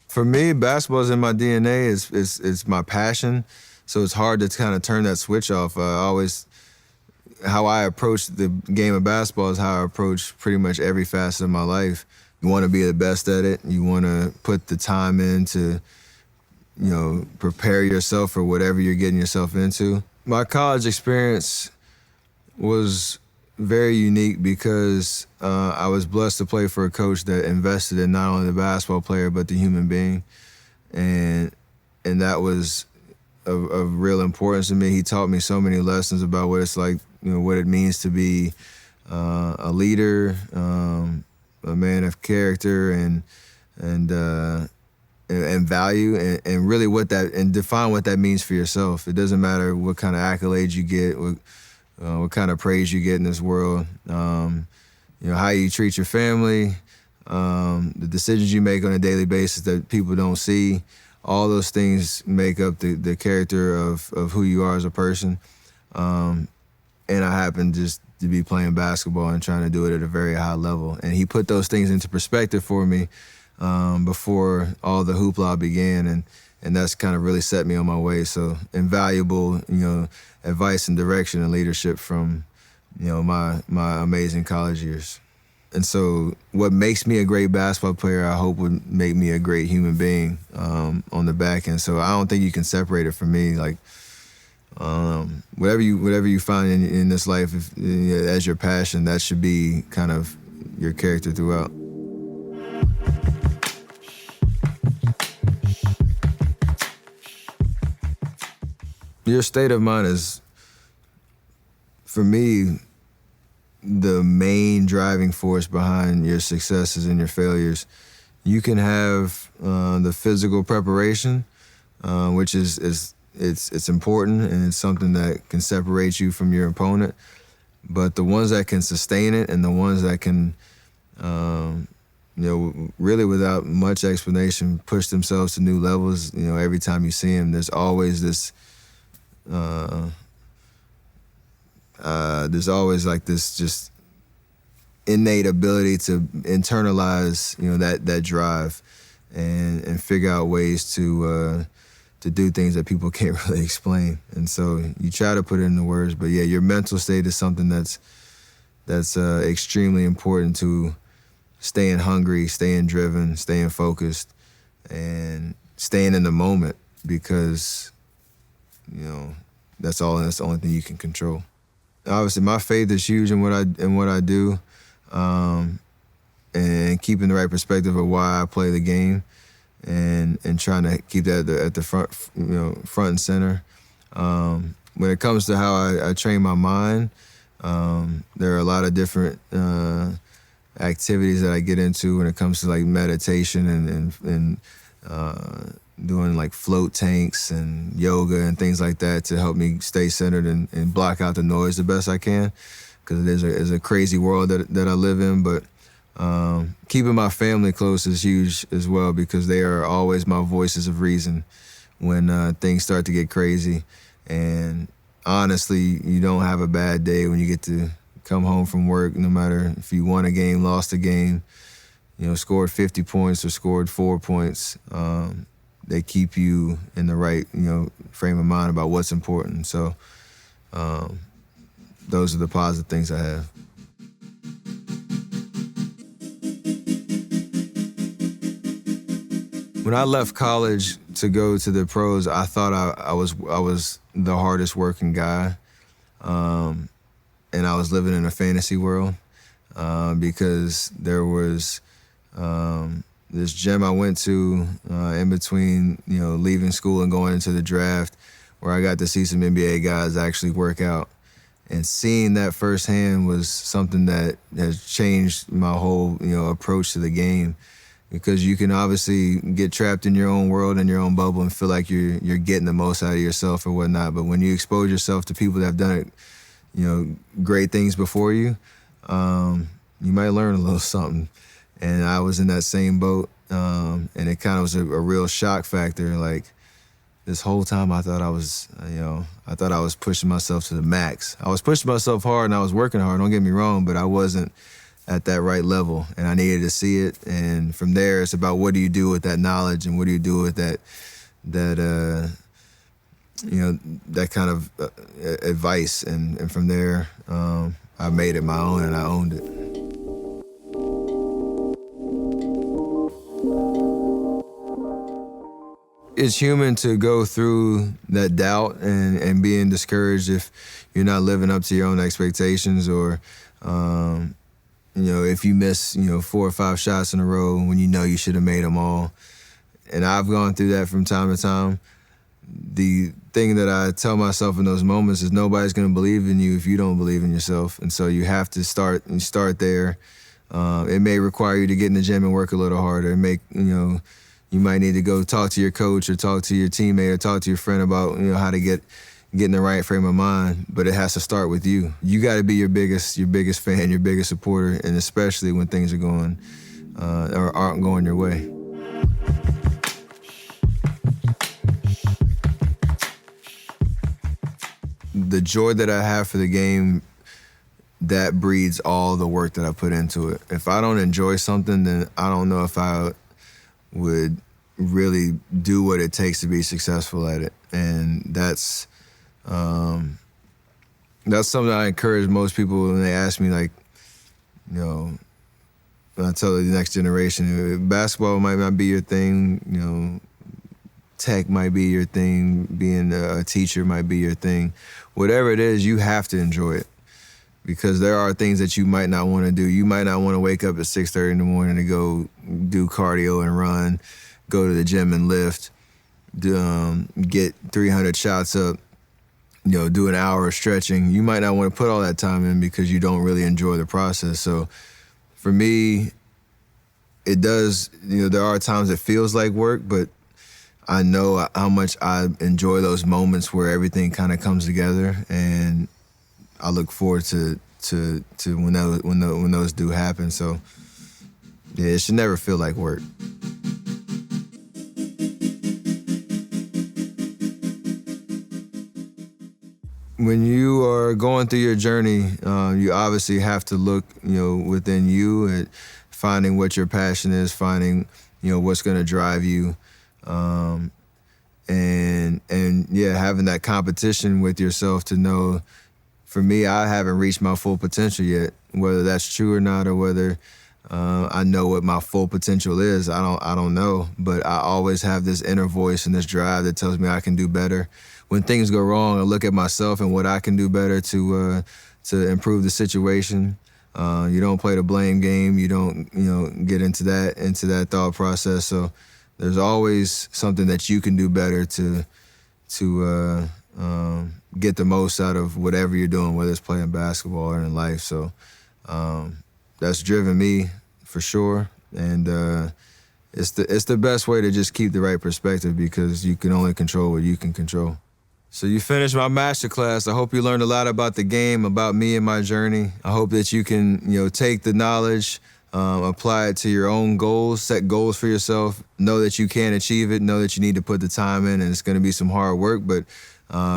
For me, basketball is in my DNA. It's my passion, so it's hard to kind of turn that switch off. How I approach the game of basketball is how I approach pretty much every facet of my life. You want to be the best at it. You want to put the time in to, prepare yourself for whatever you're getting yourself into. My college experience was very unique because I was blessed to play for a coach that invested in not only the basketball player but the human being, and that was of real importance to me. He taught me so many lessons about what it's like, what it means to be a leader, a man of character and value, and really and define what that means for yourself. It doesn't matter what kind of accolades you get, what kind of praise you get in this world, how you treat your family, the decisions you make on a daily basis that people don't see. all those things make up the character of who you are as a person. And I happen just to be playing basketball and trying to do it at a very high level. And he put those things into perspective for me before all the hoopla began, and that's kind of really set me on my way. So invaluable, advice and direction and leadership from, my amazing college years. And so what makes me a great basketball player, I hope would make me a great human being on the back end. So I don't think you can separate it from me. Like, whatever you find in this life as your passion, that should be kind of your character throughout. Your state of mind is, for me, the main driving force behind your successes and your failures. You can have the physical preparation, which is important, and it's something that can separate you from your opponent. But the ones that can sustain it, and the ones that can, really without much explanation, push themselves to new levels. Every time you see them, there's always this. There's always like this just innate ability to internalize, that drive, and figure out ways to do things that people can't really explain. And so you try to put it into words, but yeah, your mental state is something that's extremely important to staying hungry, staying driven, staying focused, and staying in the moment, because that's the only thing you can control. Obviously, my faith is huge in what I do, and keeping the right perspective of why I play the game, and trying to keep that at the front, front and center. When it comes to how I train my mind, there are a lot of different activities that I get into when it comes to like meditation and doing like float tanks and yoga and things like that to help me stay centered and block out the noise the best I can, because it is a crazy world that I live in. But keeping my family close is huge as well, because they are always my voices of reason when things start to get crazy. And honestly, you don't have a bad day when you get to come home from work, no matter if you won a game, lost a game, scored 50 points or scored 4 points. They keep you in the right, frame of mind about what's important. So those are the positive things I have. When I left college to go to the pros, I thought I was the hardest working guy, and I was living in a fantasy world, because there was this gym I went to in between, leaving school and going into the draft, where I got to see some NBA guys actually work out. And seeing that firsthand was something that has changed my whole, approach to the game, because you can obviously get trapped in your own world and your own bubble and feel like you're getting the most out of yourself or whatnot. But when you expose yourself to people that have done it, great things before you, you might learn a little something. And I was in that same boat, and it kind of was a real shock factor. Like, this whole time I thought I was pushing myself to the max. I was pushing myself hard and I was working hard, don't get me wrong, but I wasn't at that right level, and I needed to see it. And from there, it's about what do you do with that knowledge, and what do you do with that kind of advice. And from there, I made it my own and I owned it. It's human to go through that doubt and being discouraged if you're not living up to your own expectations, or if you miss 4 or 5 shots in a row when you should have made them all. And I've gone through that from time to time. The thing that I tell myself in those moments is nobody's going to believe in you if you don't believe in yourself, and so you have to start there. It may require you to get in the gym and work a little harder. It may you might need to go talk to your coach or talk to your teammate or talk to your friend about how to get in the right frame of mind, but it has to start with you. You got to be your biggest fan, your biggest supporter, and especially when things are going or aren't going your way. the joy that I have for the game, that breeds all the work that I put into it. If I don't enjoy something, then I don't know if I would really do what it takes to be successful at it. And that's something I encourage most people when they ask me, like, you know, I tell the next generation, basketball might not be your thing, you know, tech might be your thing, being a teacher might be your thing. Whatever it is, you have to enjoy it, because there are things that you might not want to do. You might not want to wake up at 6:30 in the morning to go do cardio and run, go to the gym and lift, get 300 shots up, you know, do an hour of stretching. You might not want to put all that time in because you don't really enjoy the process. So for me, it does, you know, there are times it feels like work, but I know how much I enjoy those moments where everything kind of comes together, and I look forward to when those do happen. So yeah, it should never feel like work. When you are going through your journey, you obviously have to look, you know, within you at finding what your passion is, finding, you know, what's going to drive you, and yeah, having that competition with yourself to know. For me, I haven't reached my full potential yet. Whether that's true or not, or whether I know what my full potential is, I don't know. But I always have this inner voice and this drive that tells me I can do better. When things go wrong, I look at myself and what I can do better to improve the situation. You don't play the blame game. You don't, you know, get into that thought process. So there's always something that you can do better to get the most out of whatever you're doing, whether it's playing basketball or in life. So that's driven me for sure. And it's the best way to just keep the right perspective, because you can only control what you can control. So you finished my masterclass. I hope you learned a lot about the game, about me and my journey. I hope that you can, you know, take the knowledge, apply it to your own goals, set goals for yourself, know that you can achieve it, know that you need to put the time in, and it's going to be some hard work. But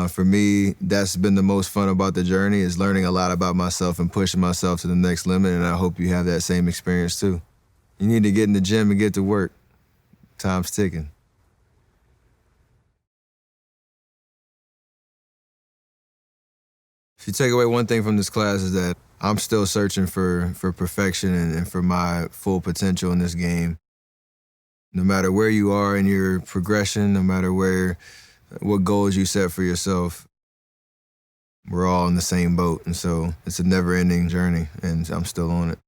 for me, that's been the most fun about the journey, is learning a lot about myself and pushing myself to the next limit. And I hope you have that same experience too. You need to get in the gym and get to work. Time's ticking. If you take away one thing from this class, is that I'm still searching for perfection and for my full potential in this game. No matter where you are in your progression, no matter what goals you set for yourself, we're all in the same boat. And so it's a never-ending journey, and I'm still on it.